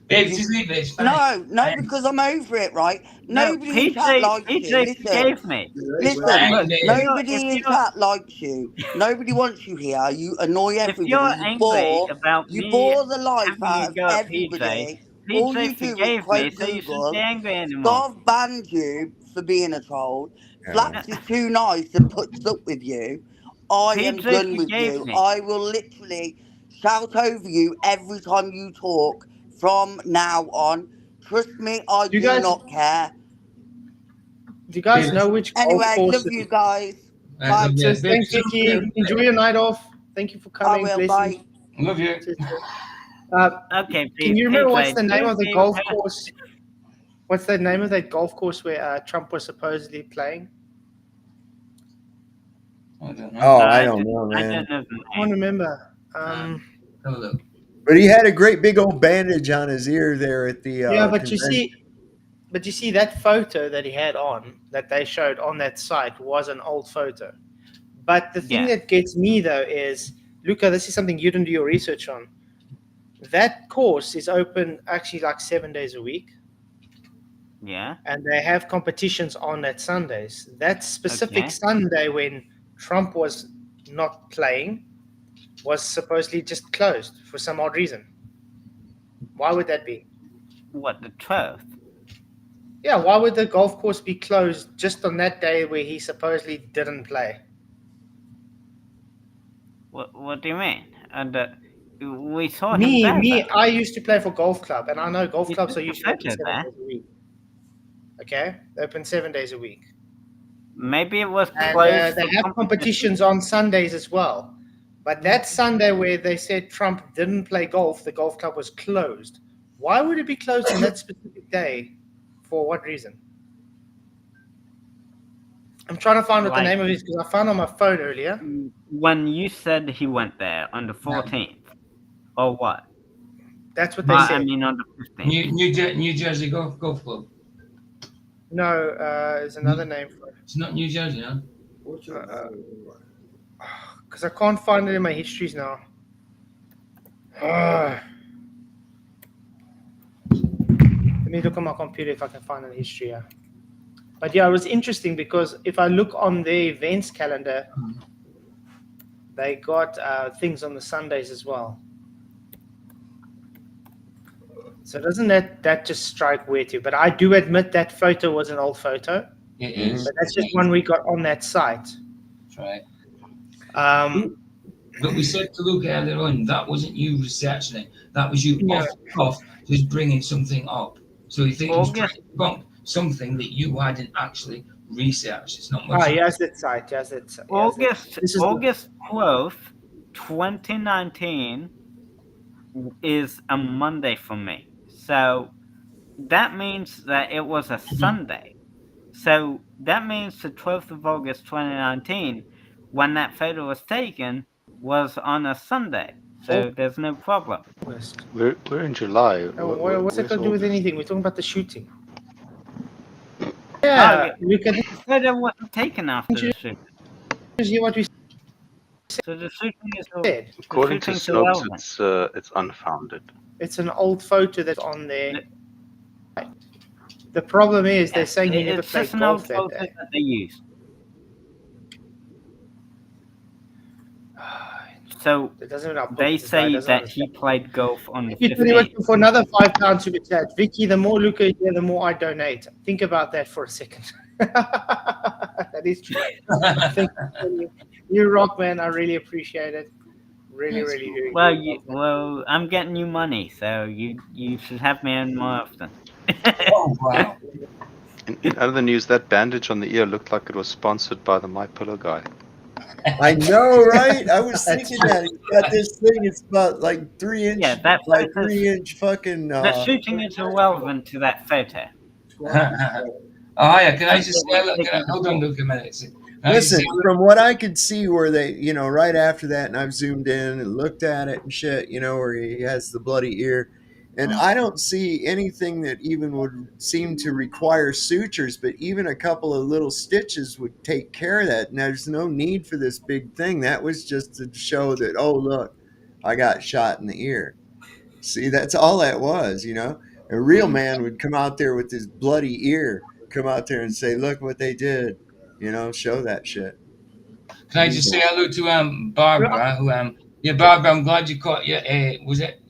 Babe, You, just leave it. It's fine. no, because I'm over it, right? No, Nobody in chat likes you. PJ Listen, forgave me. listen. Look, Nobody in if chat likes you. Nobody wants you here. You annoy everybody. you're angry about You me bore the life having out a of go at PJ, everybody. All PJ you do is forgave me, quote so you shouldn't be Google. angry anymore. Dov banned you for being a troll. Yeah. Flaps is too nice and puts up with you. I am PJ done with forgave you. me. I will literally shout over you every time you talk from now on. Trust me, I Do you do guys not care. do you guys Babe, know which golf Anyway, course? love you guys. right, Bye. love you. So Babe, thanks, Vicky. Enjoy your night off. Thank you for I coming. will. Blessings. Bye. love you. Okay, Can you remember what's PJ, the name do of the me golf course? What's the name of that golf course where Trump was supposedly playing? I don't know. Oh, I don't know, I man. don't know the I can't name. remember. Have a look. But he had a great big old bandage on his ear there at the Yeah, but you convention. see that photo that he had on, that they showed on that site, was an old photo. But the thing Yeah. that gets me though is, Luca, this is something you didn't do your research on. That course is open actually like 7 days a week, Yeah. and they have competitions on that Sundays. That specific Okay. Sunday when Trump was not playing was supposedly just closed for some odd reason. Why would that be? What, the 12th? Yeah, why would the golf course be closed just on that day where he supposedly didn't play? What do you mean? And we saw him there. Me, though. I used to play for golf club, and I know golf You clubs took are the usually open photo 7 there. days a week. Okay, they open 7 days a week, Maybe it was and closed they for have competitions on Sundays as well. But that Sunday where they said Trump didn't play golf, the golf club was closed. Why would it be closed on that specific day? For what reason? I'm trying to find what the Like- name of it is because I found it on my phone earlier. When you said he went there on the 14th, or what? That's what they said. I mean on the 15th. New Jersey Golf Club. No, there's another name for it. It's not New Jersey, no? Because I can't find it in my histories now. Let me look on my computer if I can find the history here. But yeah, it was interesting because if I look on the events calendar, they got things on the Sundays as well. So doesn't that just strike weird to you? But I do admit that photo was an old photo. It is. But that's just one we got on that site. That's right. But we said to Luke earlier on, that wasn't you researching it. That was you Yeah. off just bringing something up. So you think he was trying to debunk something that you hadn't actually researched. It's not much. yes, that site. Yes, that's August This is August 12th, 2019 is a Monday for me. So that means that it was a Sunday. So that means the 12th of August 2019, when that photo was taken, was on a Sunday. So there's no problem. We're in July. What's that got to do with anything? We're talking about the shooting. Oh, Yeah, you can the photo wasn't taken after the shooting. hear what we So the shooting is said. According to shooting's Snopes, irrelevant. it's unfounded. It's an old photo that's on there. The problem is they're saying he never It's played just an old golf that photo day. that they used. So It doesn't help. they This guy say doesn't that he understand. played golf on the Thank you very much 15th. for another £5 super chat. Vicky, the more Luca is here, the more I donate. Think about that for a second. That is true. Thank you. You rock, man. I really appreciate it. Really, really do. Well, I'm getting you money, so you should have me on more often. Oh, wow. In other news, that bandage on the ear looked like it was sponsored by the My Pillow guy. I know, right? I was That's thinking that he's got this thing. It's about like 3 inch Yeah, that by photo's 3 inch fucking. the shooting is irrelevant to that photo. Oh yeah, can I That's just what say, was look, taken hold on, before. look a minute. Can I just Listen, say, from what I could see, where they, right after that, and I've zoomed in and looked at it and shit, where he has the bloody ear, and I don't see anything that even would seem to require sutures, but even a couple of little stitches would take care of that. And there's no need for this big thing. That was just to show that, oh, look, I got shot in the ear. See, that's all that was, A real man would come out there with his bloody ear, come out there and say, look what they did, show that shit. can I just say hello to Barbara? Who yeah, Barbara, I'm glad you caught your was it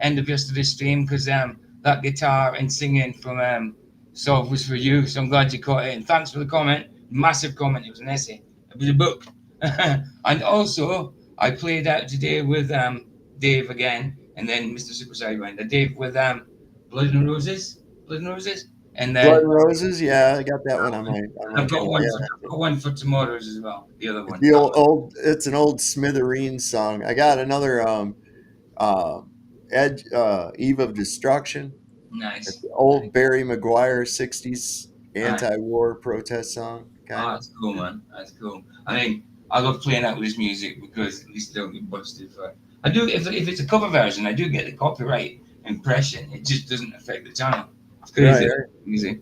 end of yesterday's stream, because that guitar and singing from Solve was for you. So I'm glad you caught it, and thanks for the comment. Massive comment. It was an essay. It was a book. And also I played out today with Dave again, and then Mr. Super Sidewinder. Dave with Blood and Roses, and Blood then and Roses, yeah, I got that one on my I've got thing. one. Yeah. I've got one for tomorrow's as well. The other one. The old it's an old Smithereens song. I got another Eve of Destruction. Nice. It's the old Barry Maguire 60s anti-war protest song. Oh, that's cool, man. That's cool. I mean, I love playing out with this music because at least I don't get busted for it. I do if it's a cover version, I do get the copyright impression. It just doesn't affect the channel. It's crazy. Right. Easy.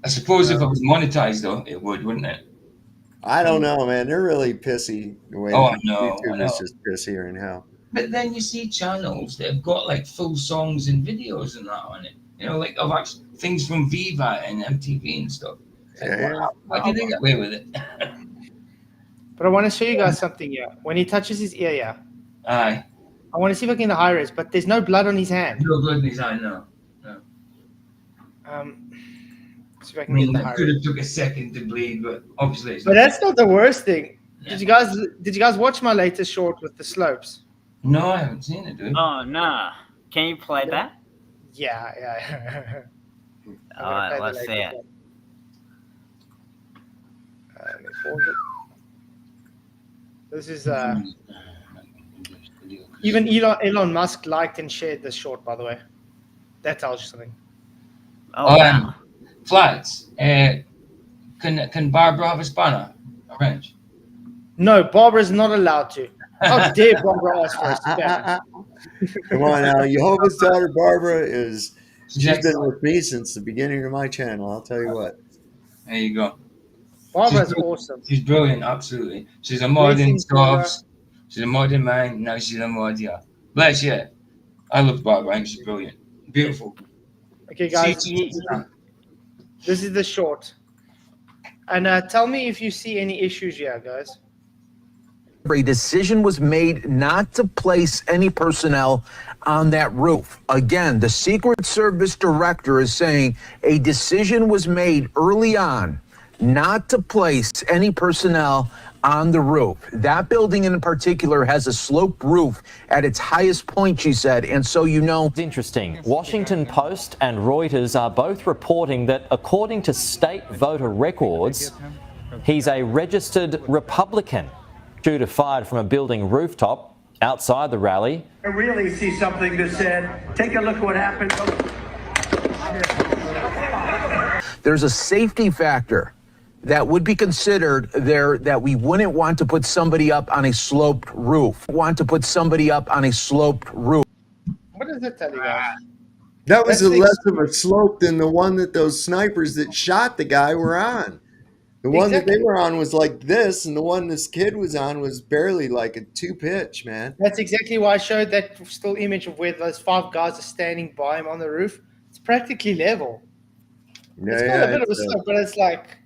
I suppose if I was monetized though, it would, wouldn't it? I don't know, man. They're really pissy. The way I know. YouTube is just pissier than hell. But then you see channels that have got like full songs and videos and that on it. Like of actually things from Viva and MTV and stuff. Wow, why did they get away with it? But I want to show you guys something here. When he touches his ear, yeah. Aye. I want to see if I can get the high res, but there's no blood on his hand. No blood in his hand, no. See if I can get the That high could res. have took a second to bleed, but obviously it's But not. that's not the worst thing. Yeah. Did you guys watch my latest short with the slopes? No, I haven't seen it, dude. Oh no! Can you play that? Yeah. All right, let's see it. Let me pause it. This is even Elon Musk liked and shared this short, by the way. That tells you something. Oh, wow. Flats. Can Barbara have a spanner? A wrench? No, Barbara's not allowed to. How dare Barbara ask for a spanner? Come on now, Jehovah's daughter Barbara she's been excellent. with me since the beginning of my channel. I'll tell you what. There you go. Barbara's awesome. She's brilliant, absolutely. She's a modern scarves. She's a modern man. Now she's a mod, yeah. Bless you. I love Barbara. I think she's brilliant. Beautiful. Okay, guys. This is the short. And tell me if you see any issues here, guys. A decision was made not to place any personnel on that roof. Again, the Secret Service director is saying a decision was made early on not to place any personnel on the roof. That building in particular has a sloped roof at its highest point, she said, and so It's interesting. Washington Post and Reuters are both reporting that according to state voter records, he's a registered Republican. Shooter fired from a building rooftop outside the rally. I really see something that said, take a look at what happened. There's a safety factor that would be considered there that we wouldn't want to put somebody up on a sloped roof. What does it tell you guys? That was less of a slope than the one that those snipers that shot the guy were on. The one that they were on was like this, and the one this kid was on was barely like a 2-pitch, man. That's exactly why I showed that still image of where those 5 guys are standing by him on the roof. It's practically level. It's got a bit of a slope, but it's like...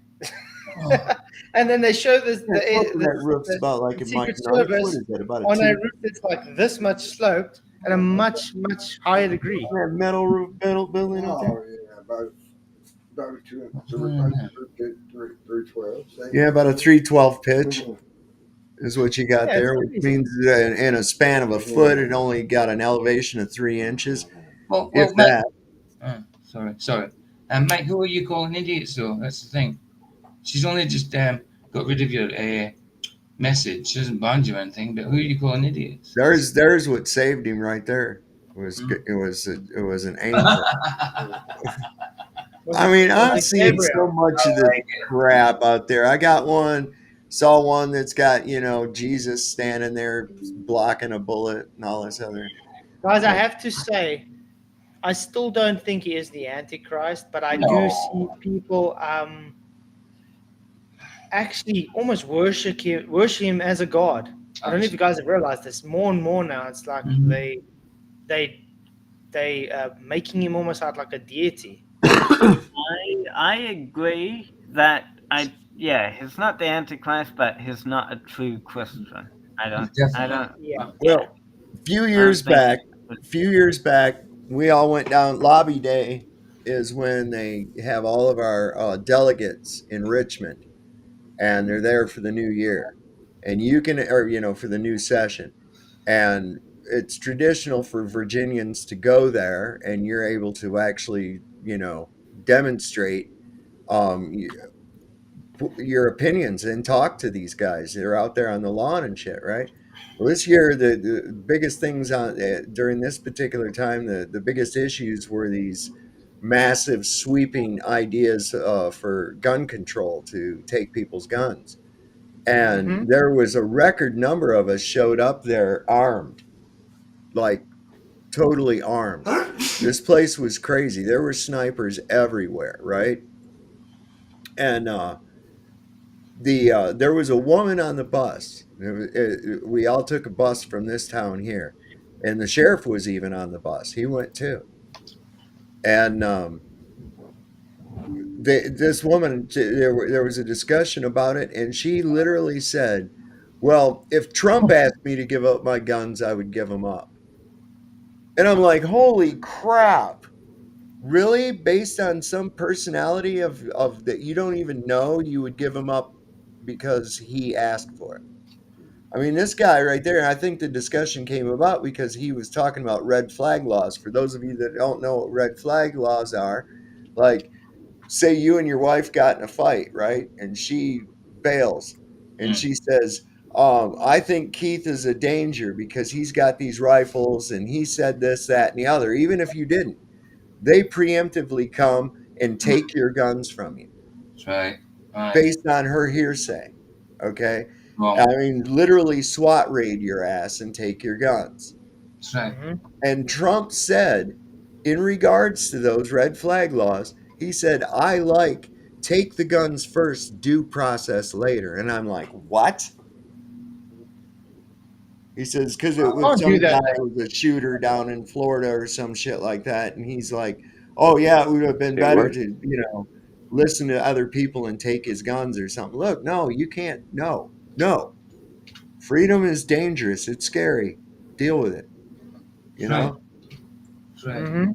and then they show that roof's about like Secret Service on a roof that's like this much sloped at a much, much higher degree. That metal roof building up there. Yeah, about a 312 pitch is what you got there, which means in a span of a foot, it only got an elevation of 3 inches. Well, if Mike, that. Sorry. Mike, who are you calling idiots, though? That's the thing. She's only just got rid of your message. Doesn't bond you or anything, but who are you calling idiots? There's what saved him right there. It was an angel. I mean, I'm it seeing so Gabriel? much of this crap out there. I got saw one that's got, Jesus standing there blocking a bullet and all this other. Guys, I have to say, I still don't think he is the Antichrist, but I do see people actually almost worship him as a god. I don't know if you guys have realized this. More and more now, it's like they making him almost out like a deity. I agree that he's not the Antichrist, but he's not a true Christian. I don't. Yeah. Well, a few years back, we all went down. Lobby Day is when they have all of our delegates in Richmond, and they're there for the new year, and for the new session, and it's traditional for Virginians to go there, and you're able to actually, demonstrate your opinions and talk to these guys. They're out there on the lawn and shit, right? Well, this year, the biggest things during this particular time, the biggest issues were these massive sweeping ideas for gun control to take people's guns. And there was a record number of us showed up there armed, like totally armed. This place was crazy. There were snipers everywhere, right? And there was a woman on the bus. We all took a bus from this town here, and the sheriff was even on the bus. He went too. And this woman, there was a discussion about it, and she literally said, well, if Trump asked me to give up my guns, I would give them up. And I'm like, holy crap. Really? Based on some personality of that you don't even know, you would give them up because he asked for it? I mean, this guy right there, I think the discussion came about because he was talking about red flag laws. For those of you that don't know what red flag laws are, like, say you and your wife got in a fight, right? And she bails and she says, I think Keith is a danger because he's got these rifles and he said this, that, and the other. Even if you didn't, they preemptively come and take your guns from you. That's right. Based on her hearsay. Okay. Well, I mean, literally SWAT raid your ass and take your guns. That's right. And Trump said, in regards to those red flag laws, he said, I like take the guns first, due process later. And I'm like, what? He says, because it was some guy who was a shooter down in Florida or some shit like that. And he's like, oh, yeah, it would have been better to, listen to other people and take his guns or something. Look, no, you can't. No. Freedom is dangerous. It's scary. Deal with it. You know? That's right.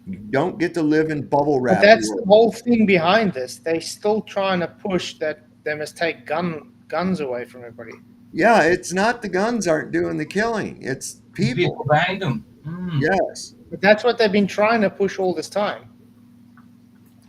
You don't get to live in bubble wrap. But that's the whole thing behind this. They still trying to push that they must take guns away from everybody. Yeah, it's not the guns aren't doing the killing. It's people behind them. Yes. But that's what they've been trying to push all this time.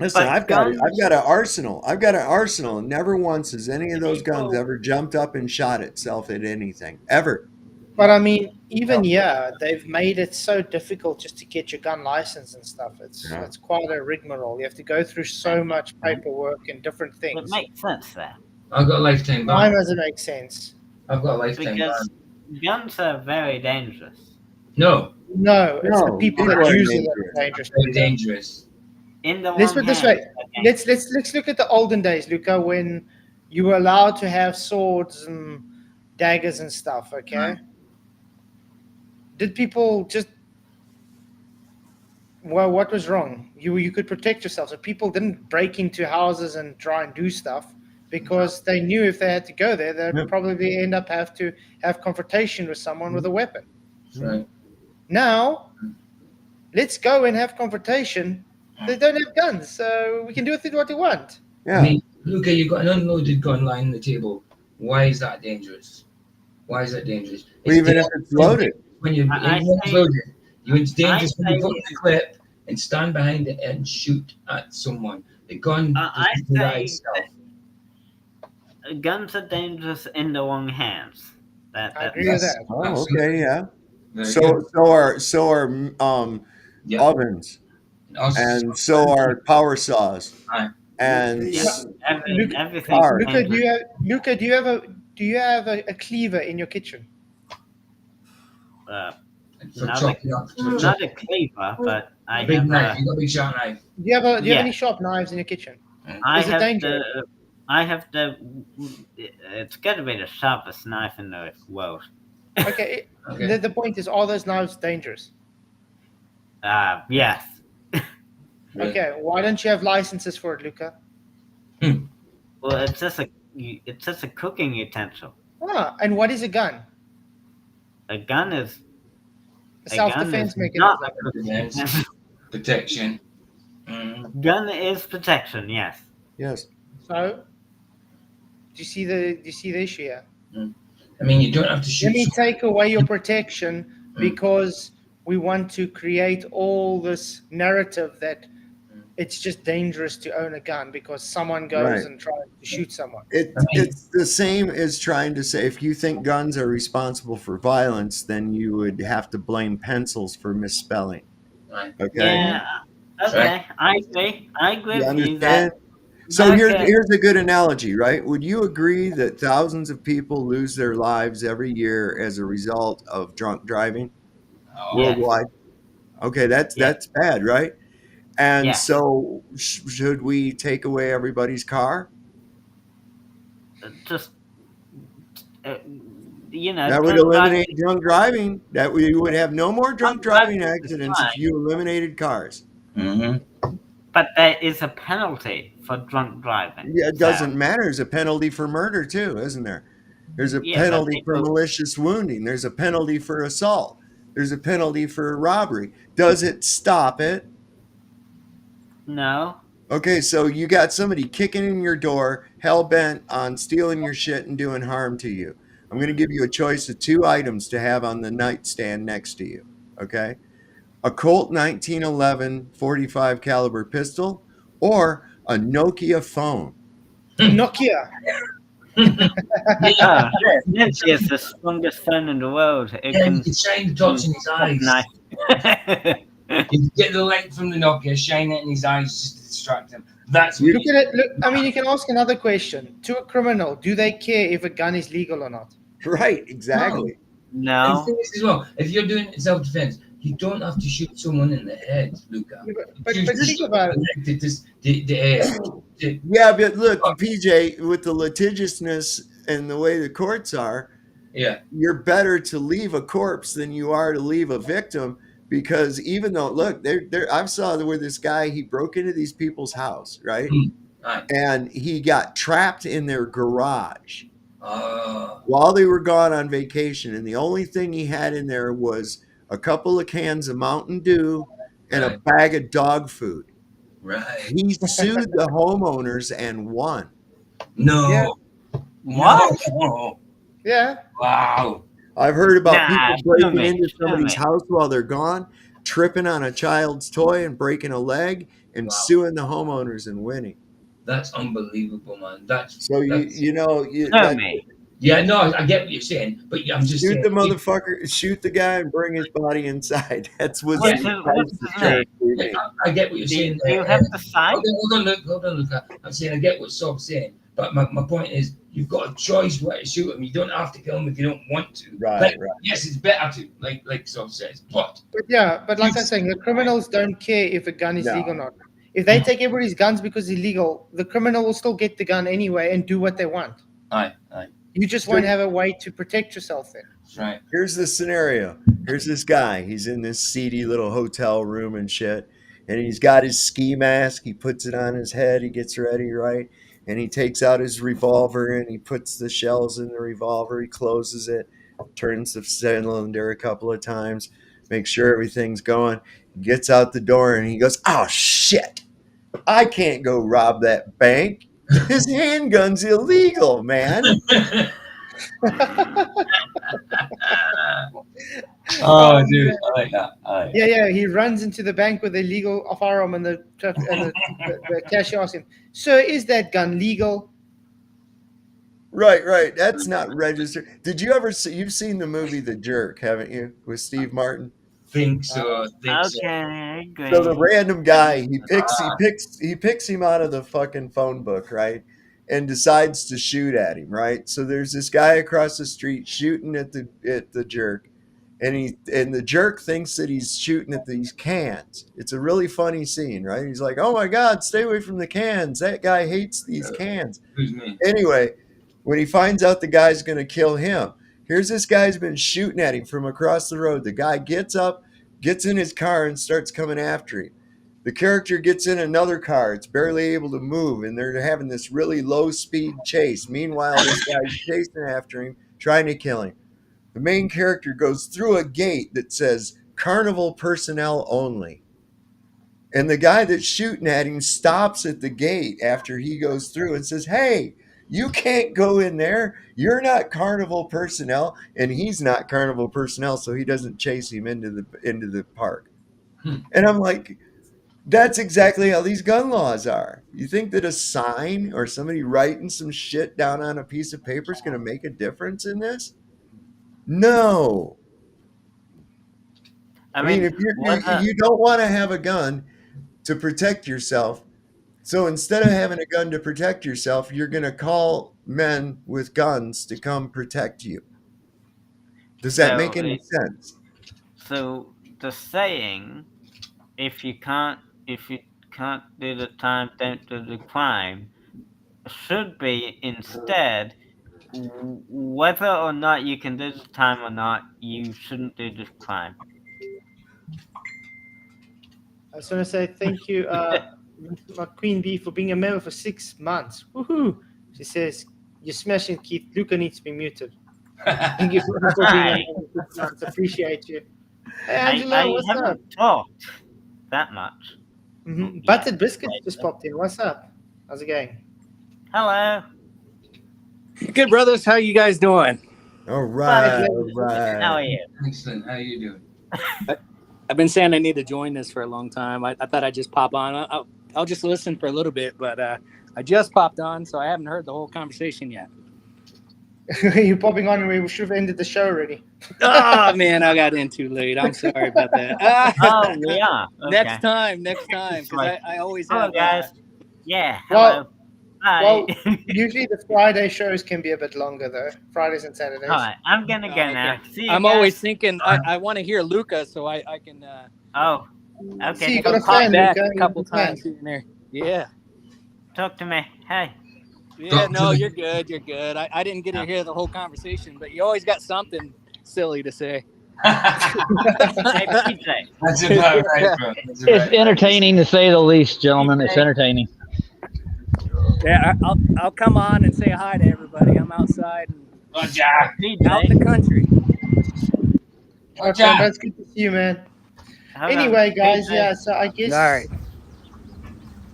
Listen, I've got an arsenal. I've got an arsenal. Never once has any of those guns ever jumped up and shot itself at anything. Ever. But I mean, even they've made it so difficult just to get your gun license and stuff. It's quite a rigmarole. You have to go through so much paperwork and different things. It makes sense there. I've got a lifetime ban. Why does it make sense? I've got a lifetime Because ban. guns are very dangerous. No, it's the people that use it that are dangerous. Very dangerous. Let's put it this way. Let's look at the olden days, Luca, when you were allowed to have swords and daggers and stuff. Okay. Right. Did people just? Well, what was wrong? You could protect yourself, so people didn't break into houses and try and do stuff because they knew if they had to go there, they'd probably end up have to have confrontation with someone with a weapon. Right. Now, let's go and have confrontation. They don't have guns, so we can do with it what we want. Yeah. I mean, Luca, you've got an unloaded gun lying on the table. Why is that dangerous? Why is that dangerous? Even if it's loaded. When you're loaded, it's dangerous when you put in the clip and stand behind it and shoot at someone. The gun doesn't do that itself. guns are dangerous in the wrong hands. I agree with that. Oh, okay, yeah. Very So good. so are Yeah. ovens, Also, and so are power saws, Aye. and Yeah, everything. cars. Luca, do you have a cleaver in your kitchen? For Not chopping up, for not chopping. a cleaver, but I A big have knife. a. You got a big sharp knife. Do you have Yeah. any sharp knives in your kitchen? I Is it have dangerous? I have the. It's got to be the sharpest knife in the world. Okay. The point is, are those knives dangerous? Yes. Okay. Why don't you have licenses for it, Luca? Well, it's just a cooking utensil. Ah, and what is a gun? A gun is A self-defense not mechanism. a cooking utensil. Protection. Gun is protection. Yes. Yes. So, do you see the issue here? I mean, you don't have to shoot. Let me take away your protection because we want to create all this narrative that it's just dangerous to own a gun because someone goes Right. and tries to shoot someone. It's the same as trying to say if you think guns are responsible for violence, then you would have to blame pencils for misspelling. Right. Okay. Yeah. Okay. I agree. I agree You with you that. understand? So Okay. here's a good analogy, right? Would you agree that thousands of people lose their lives every year as a result of drunk driving worldwide? Okay, that's bad, right? And so should we take away everybody's car? Just That would eliminate drunk driving. That we would have no more drunk driving accidents if you eliminated cars. But there is a penalty for drunk driving. Yeah, it doesn't matter. There's a penalty for murder too, isn't there? There's a Yeah, but penalty for people- malicious wounding. There's a penalty for assault. There's a penalty for robbery. Does it stop it? No. Okay, so you got somebody kicking in your door, hell bent on stealing your shit and doing harm to you. I'm going to give you a choice of 2 items to have on the nightstand next to you. Okay, a Colt 1911 45 caliber pistol or a Nokia phone. Nokia. Yeah, Nokia is the strongest phone in the world. It Yeah, can you can shine the torch in his eyes. Nice. You get the light from the Nokia, shine it in his eyes just to distract him. That's what Look at it. Look, I mean, you can ask another question to a criminal: do they care if a gun is legal or not? Right, exactly. No. And the thing is as well, if you're doing self-defense, you don't have to shoot someone in the head, Luca. But think about it. Yeah, but look, PJ, with the litigiousness and the way the courts are, you're better to leave a corpse than you are to leave a victim. Because even though, look, I saw where this guy, he broke into these people's house, right? And he got trapped in their garage while they were gone on vacation. And the only thing he had in there was a couple of cans of Mountain Dew and a bag of dog food. Right. He sued the homeowners and won. No. Yeah. What? No. Yeah. Wow. I've heard about people breaking into show somebody's me. house while they're gone, tripping on a child's toy and breaking a leg, and suing the homeowners and winning. That's unbelievable, man. So you know Show me. Yeah, no, I get what you're saying, but I'm just shoot saying, the motherfucker, shoot the guy, and bring his body inside. That's what's What's his name? I get what you're saying. Do you have the sign? Hold on, look. I'm saying I get what Sob's saying, but my point is, you've got a choice where to shoot him. You don't have to kill him if you don't want to. Right. Yes, it's better to, like Sob says, but like I'm saying, the criminals don't care if a gun is legal or not. If they take everybody's guns because it's illegal, the criminal will still get the gun anyway and do what they want. Aye. You just won't have a way to protect yourself then. That's right. Here's the scenario. Here's this guy. He's in this seedy little hotel room and shit. And he's got his ski mask. He puts it on his head. He gets ready, right? And he takes out his revolver and he puts the shells in the revolver. He closes it, turns the cylinder a couple of times, makes sure everything's going. He gets out the door and he goes, "Oh, shit. I can't go rob that bank. His handgun's illegal, man." Oh, dude, I like that. Yeah. He runs into the bank with a legal firearm, and the cashier asks him, "Sir, is that gun legal?" Right. That's not registered. Did you ever see? You've seen the movie The Jerk, haven't you, with Steve Martin? Think so. Think so. Okay, I agree. So the random guy, he picks him out of the fucking phone book, right? And decides to shoot at him, right? So there's this guy across the street shooting at the jerk, and the jerk thinks that he's shooting at these cans. It's a really funny scene, right? He's like, "Oh my God, stay away from the cans. That guy hates these cans." Who's me? Anyway, when he finds out the guy's going to kill him, here's this guy's been shooting at him from across the road. The guy gets up, gets in his car, and starts coming after him. The character gets in another car. It's barely able to move, and they're having this really low-speed chase. Meanwhile, this guy's chasing after him, trying to kill him. The main character goes through a gate that says, "Carnival personnel only." And the guy that's shooting at him stops at the gate after he goes through and says, "Hey, you can't go in there. You're not Carnival personnel." And he's not Carnival personnel, so he doesn't chase him into the park. And I'm like, that's exactly how these gun laws are. You think that a sign or somebody writing some shit down on a piece of paper is going to make a difference in this? No. I mean, if you don't want to have a gun to protect yourself, so instead of having a gun to protect yourself, you're going to call men with guns to come protect you. Does that make any sense? So the saying, if you can't do the time, don't do the crime, should be instead, whether or not you can do the time or not, you shouldn't do the crime. I just want to say thank you, my Queen Bee, for being a member for 6 months. Woohoo! She says, "You're smashing, Keith. Luca needs to be muted." Thank you for being a member for 6 months. Appreciate you. Hey, Angela, what's up? I haven't talked that much. Mm-hmm. Buttered Biscuit just popped in. What's up? How's it going? Hello. Good, brothers. How you guys doing? All right. How are you? Excellent. How are you doing? I've been saying I need to join this for a long time. I thought I'd just pop on. I'll just listen for a little bit, but I just popped on, so I haven't heard the whole conversation yet. You're popping on, and we should have ended the show already. Oh, man, I got in too late. I'm sorry about that. Oh, yeah. Okay. Next time, because I always have... guys. Yeah, hello. Well, usually the Friday shows can be a bit longer, though. Fridays and Saturdays. All right, I'm going to go now. See you I'm guys. always thinking I want to hear Luca, so I can... Oh, okay. See, you got to pop fan, back Luca. a couple times here and there. Yeah. Talk to me. Hey. Yeah, no, you're good. You're good. I didn't get to hear the whole conversation, but you always got something silly to say. That's about right, bro. It's entertaining to say the least, gentlemen. It's entertaining. Yeah, I'll come on and say hi to everybody. I'm outside and out in the country. Okay, that's good to see you, man. Anyway, guys, yeah. So I guess. All right.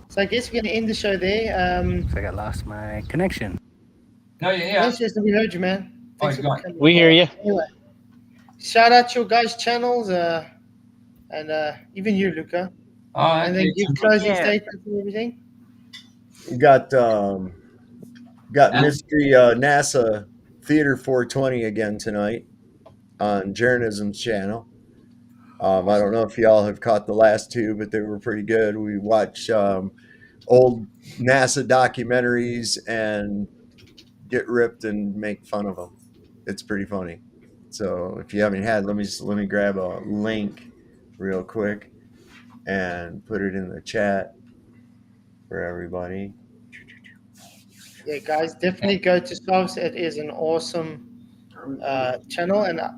So I guess we're going to end the show there. So I got lost my connection. No, yeah. Yes, we heard you, man. Thanks for coming. We hear you. Anyway, shout out to your guys' channels, and even you, Luca. And then give closing statements and everything. We got Mystery NASA Theater 420 again tonight on Journalism's channel. I don't know if y'all have caught the last two, but they were pretty good. We watch old NASA documentaries and get ripped and make fun of them. It's pretty funny. So if you haven't had, let me grab a link real quick and put it in the chat for everybody. Yeah, guys, definitely go to Sovs. It is an awesome channel, and I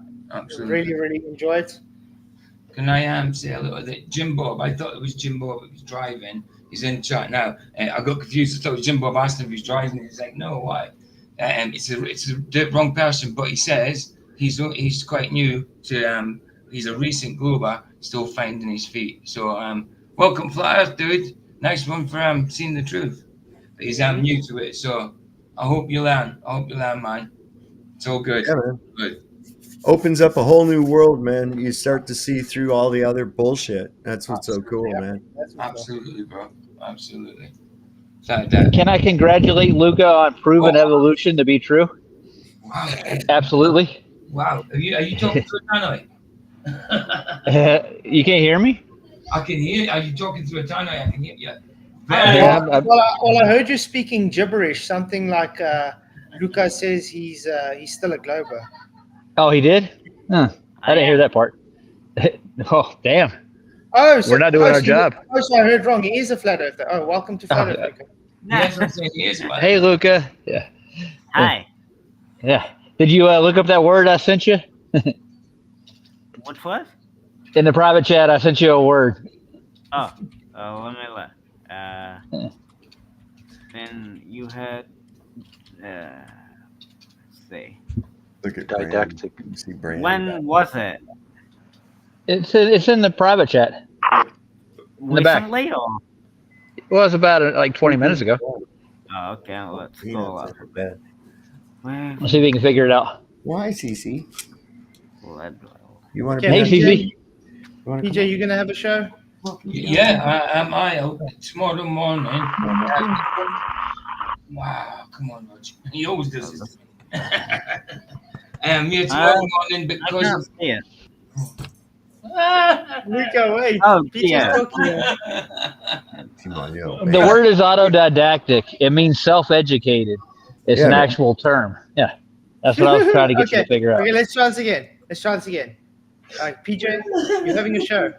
really, really enjoy it. Can I say a little bit? Jim Bob, I thought it was Jim Bob that was driving. He's in chat now. I got confused. I thought it was Jim Bob. Asked him if he was driving. He's like, no, why? It's the wrong person. But he says he's quite new to. He's a recent glober, still finding his feet. So welcome, Fly Earth, dude. Nice one for seeing the truth. But he's new to it, so I hope you learn. Man. It's all good. Yeah, man. Good. Opens up a whole new world, man. You start to see through all the other bullshit. That's what's so cool, man. Absolutely, bro. Absolutely. Can I congratulate Luca on proving evolution to be true? Wow. Absolutely. Wow. Are you talking to a tannoy? You can't hear me? I can hear you. Are you talking through a tannoy? I can hear you. Well, I heard you speaking gibberish. Something like Lucas says he's still a glober. Oh, he did? Huh. I didn't hear that part. Oh, damn. Oh, so, we're not doing our job. So I heard wrong. He is a flat earther. Oh, welcome to Flat Earth, Luca. Yes, I'm saying he is. Hey, Luca. Yeah. Hi. Yeah. Did you look up that word I sent you? What was? In the private chat, I sent you a word. Oh, let me look. Then you had, let's see. Look at didactic. See Brandon. When was it? It's in the private chat. In the back. Recently, or? It was about like 20 minutes ago. Oh, okay. Let's scroll up. Let's see if we can figure it out. Why, Cece? Blood. You want to? Hey, Cece. PJ, you gonna have a show? Yeah, I tomorrow morning. Wow, come on, Roger. He always does this. Yeah, tomorrow morning because I can't see it. Luca, wait. Oh, PJ's yeah. talking. The word is autodidactic. It means self-educated. It's an actual term. Yeah. That's what I was trying to get you to figure out. Okay, let's try this again. All right, PJ, you're having a show.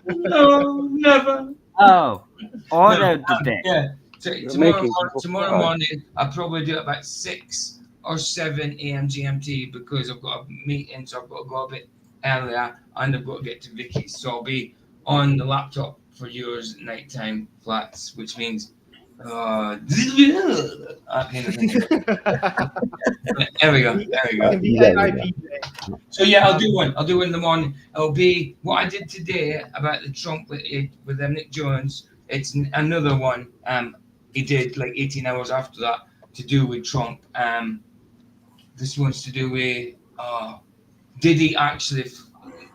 No, never. Oh, autodidact. Yeah. So tomorrow morning, I'll probably do it about 6 or 7 a.m. GMT because I've got a meeting, so I've got to go a bit earlier, and I've got to get to Vicky's. So I'll be on the laptop for yours nighttime flats, which means that kind of thing. There we go. So yeah, I'll do one in the morning. It'll be what I did today about the Trump with Nick Jones. It's another one. He did like 18 hours after that to do with Trump. This one's to do with did he actually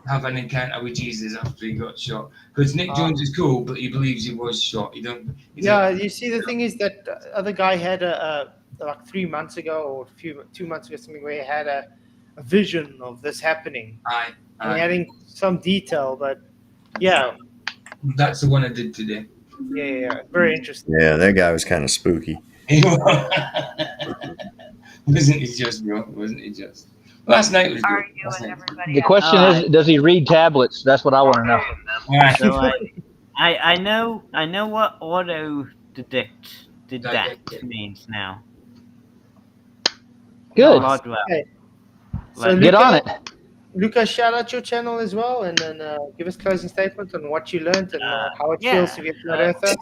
have an encounter with Jesus after he got shot? Because Nick Jones is cool, but he believes he was shot. You see, the thing is that other guy had like 3 months ago or 2 months ago, something where he had a vision of this happening. And adding some detail, but yeah. That's the one I did today. Yeah. Very interesting. Yeah, that guy was kind of spooky. Wasn't he just, bro? Wasn't he just? Last night was good. The question is, does he read tablets? That's what I want to know. So I know what autodidact means now. Good. Okay. So get on it. Lucas, shout out your channel as well, and then give us closing statements on what you learned and how it feels to be a flat earther.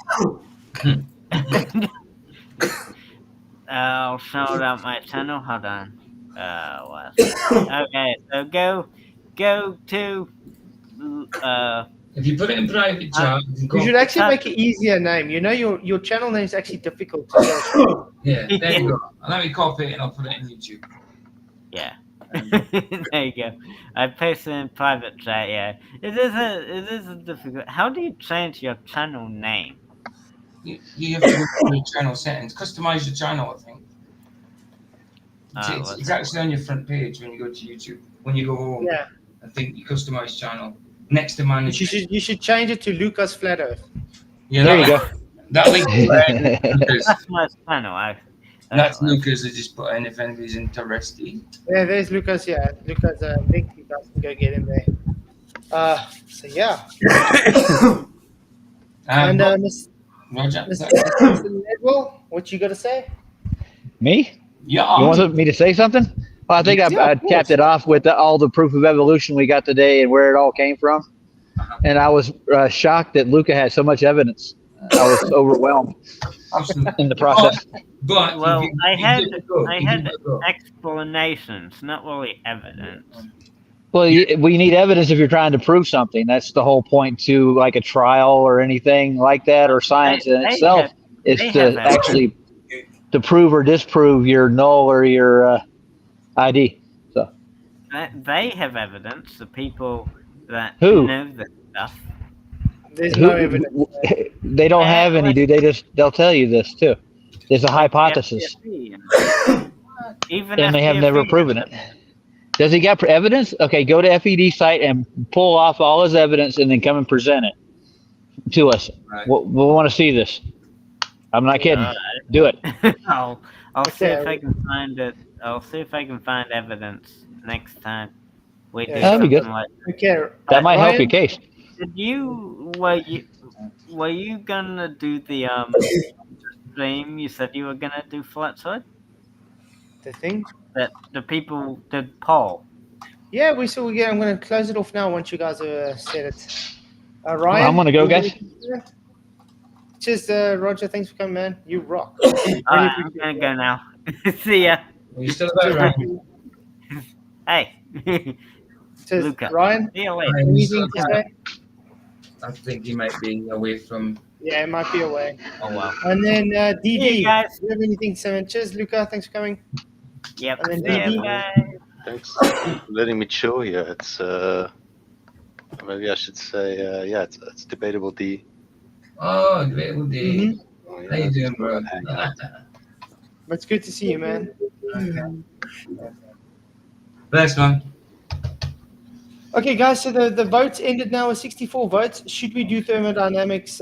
I'll shout out my channel. Hold on. Okay, so go to. If you put it in private chat, you should actually make an easier name. You know, your channel name is actually difficult to search. Yeah, there you go. Let me copy it and I'll put it in YouTube. Yeah. There you go. I pasted in private chat. Yeah, it is a difficult. How do you change your channel name? You have to go to your channel settings, customize your channel. I think it's actually on your front page when you go to YouTube. When you go home, I think you customize channel next to manage. You should change it to Lucas Flat Earth. Yeah, there you go. That link. That's my channel. That's Lucas. I just put in if anybody's interested. Yeah, there's Lucas. Yeah, Lucas. Link. You guys can go get in there. So yeah. And Roger. Well, what you got to say? Me? Yeah. You want me to say something? Well, I think I capped it off with all the proof of evolution we got today and where it all came from. And I was shocked that Luca had so much evidence. I was overwhelmed in the process. But I had explanations, not really evidence. Well, we need evidence if you're trying to prove something. That's the whole point to like a trial or anything like that, or science in itself. Is to actually to prove or disprove your null or your ID. So they have evidence. The people that know this stuff. There's no evidence. They don't have any, dude. They'll tell you this too. There's a hypothesis, Even and they have SPFE never proven it. Does he got evidence? Okay, go to FED site and pull off all his evidence, and then come and present it to us. Right. We want to see this. I'm not kidding. Do it. I'll see if I can find it. I'll see if I can find evidence next time we do That'd be something good. like Okay. That might help your case. Did you were you gonna do the stream? You said you were gonna do Flatzoid? The thing? That the people did poll. Yeah, we saw again. I'm going to close it off now once you guys have said it. Ryan? Well, I'm gonna go, guys. Cheers, Roger. Thanks for coming, man. You rock. Alright, I'm gonna go now. See ya. Are you still about, Ryan? Hey. Cheers, Luca. Ryan. See you later. Anything to say? I think he might be away from. Yeah, it might be away. Oh wow. And then DD. See you guys. Do you have anything to say? Cheers, Luca. Thanks for coming. Yep. And then See you DD. guys. Thanks for letting me chill here. It's maybe I should say yeah, it's debatable D. Oh, debatable D. Oh, yeah, How you doing, bro? hang out. It's good to see you, man. Bless, man. Okay, guys, so the votes ended now with 64 votes. Should we do thermodynamics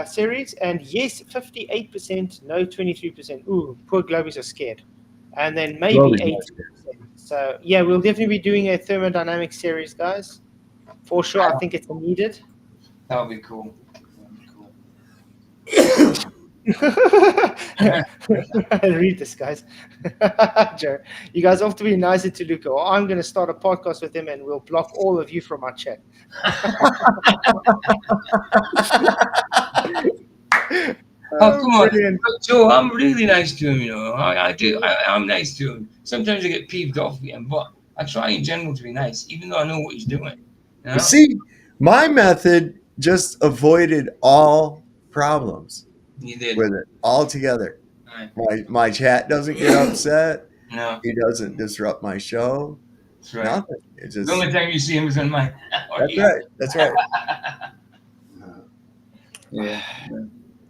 series? And yes, 58%, no, 23%. Ooh, poor Globies are scared. And then maybe 8%. So, yeah, we'll definitely be doing a thermodynamics series, guys. For sure, I think it's needed. That would be cool. Read this, guys. Joe, you guys have to be nicer to Luca, or I'm going to start a podcast with him and we'll block all of you from our chat. Oh, come on. Brilliant. Joe, I'm really nice to him, you know. I'm nice to him. Sometimes I get peeved off with him, but I try in general to be nice, even though I know what he's doing. You know? See, my method just avoided all problems You did. with it altogether. Right. My chat doesn't get upset. No. He doesn't disrupt my show. That's right. Nothing. It just, The only time you see him is on my. that's right. That's right. Yeah.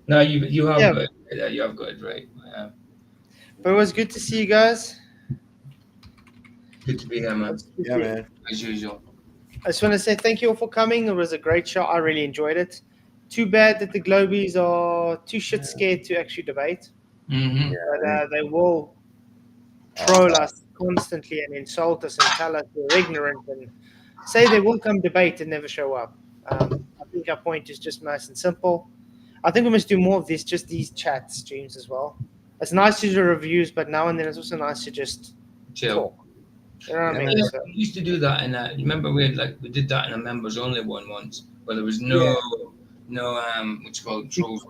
No, you have Yeah. good. Yeah, you have good, right? Yeah. But it was good to see you guys. Good to be here, man. Yeah, man. As usual. I just want to say thank you all for coming. It was a great show. I really enjoyed it. Too bad that the Globies are too shit scared to actually debate. Mm-hmm. But they will troll us constantly and insult us and tell us we're ignorant and say they will come debate and never show up. I think our point is just nice and simple. I think we must do more of this, just these chat streams as well. It's nice to do reviews, but now and then it's also nice to just Chill. talk. You know what I mean? Yeah, So, we used to do that, and remember we did that in a members only one once, where there was no what you call it, trolls.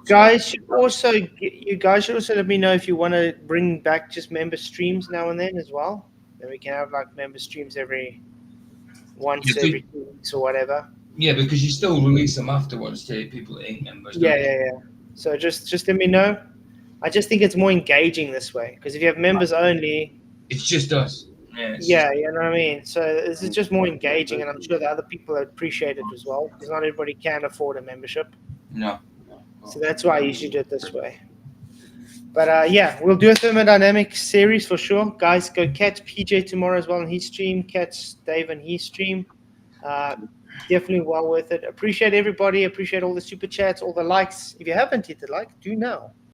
you guys should also let me know if you want to bring back just member streams now and then as well. Then we can have like member streams every 2 weeks or whatever. Yeah, because you still release them afterwards to people that ain't members. Yeah. So just let me know. I just think it's more engaging this way because if you have members only, it's just us. Yeah, you know what I mean. So this is just more engaging, and I'm sure the other people appreciate it as well because not everybody can afford a membership. No. So that's why I usually do it this way. But yeah, we'll do a thermodynamics series for sure. Guys, go catch PJ tomorrow as well on his stream. Catch Dave on his stream. Definitely well worth it. Appreciate everybody. Appreciate all the super chats, all the likes. If you haven't hit the like, do now.